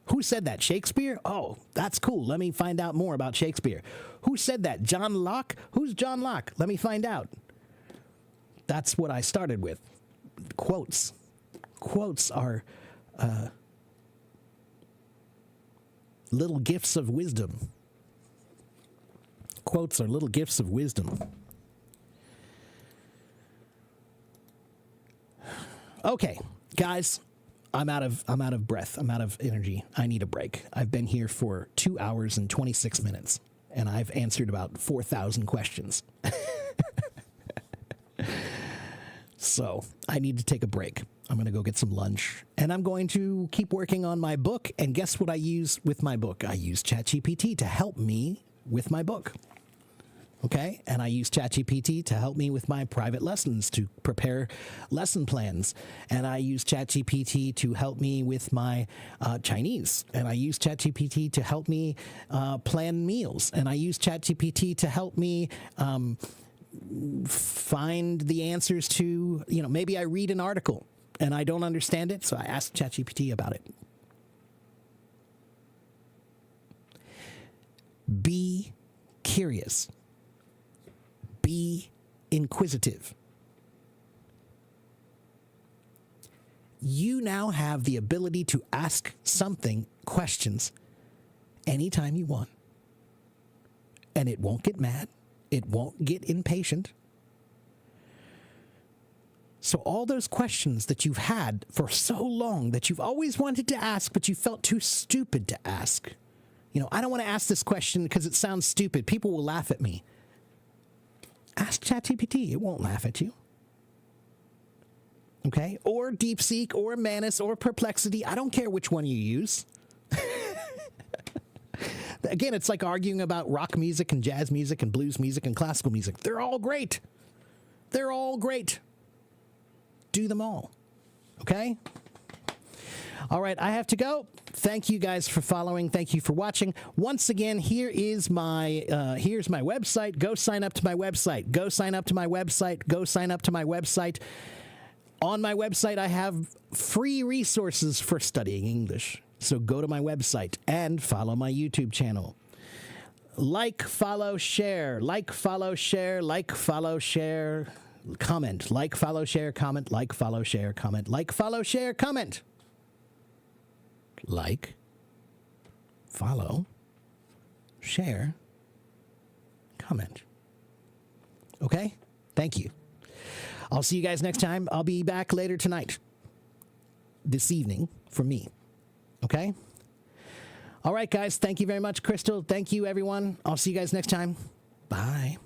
Who said that? Shakespeare? Oh, that's cool. Let me find out more about Shakespeare. Who said that? John Locke? Who's John Locke? Let me find out. That's what I started with. Quotes. Quotes are little gifts of wisdom. Quotes are little gifts of wisdom. Okay, guys, I'm out of breath. I'm out of energy. I need a break. I've been here for 2 hours and 26 minutes, and I've answered about 4,000 questions. So I need to take a break. I'm going to go get some lunch, and I'm going to keep working on my book. And guess what I use with my book? I use ChatGPT to help me with my book. Okay, and I use ChatGPT to help me with my private lessons, to prepare lesson plans. And I use ChatGPT to help me with my Chinese. And I use ChatGPT to help me plan meals. And I use ChatGPT to help me find the answers to, maybe I read an article and I don't understand it, so I ask ChatGPT about it. Be curious. Be inquisitive. You now have the ability to ask something questions anytime you want. And it won't get mad. It won't get impatient. So all those questions that you've had for so long that you've always wanted to ask, but you felt too stupid to ask. I don't want to ask this question because it sounds stupid. People will laugh at me. Ask ChatGPT. It won't laugh at you. Okay? Or DeepSeek, or Manus, or Perplexity. I don't care which one you use. Again, it's like arguing about rock music and jazz music and blues music and classical music. They're all great. They're all great. Do them all. Okay? All right, I have to go. Thank you guys for following. Thank you for watching. Once again, here's my website. Go sign up to my website. Go sign up to my website. Go sign up to my website. On my website, I have free resources for studying English. So go to my website and follow my YouTube channel. Like, follow, share. Like, follow, share. Like, follow, share. Comment. Like, follow, share, comment. Like, follow, share, comment. Like, follow, share, comment. Like, follow, share, comment. Okay? Thank you. I'll see you guys next time. I'll be back later tonight. This evening for me. Okay? All right, guys. Thank you very much, Crystal. Thank you, everyone. I'll see you guys next time. Bye.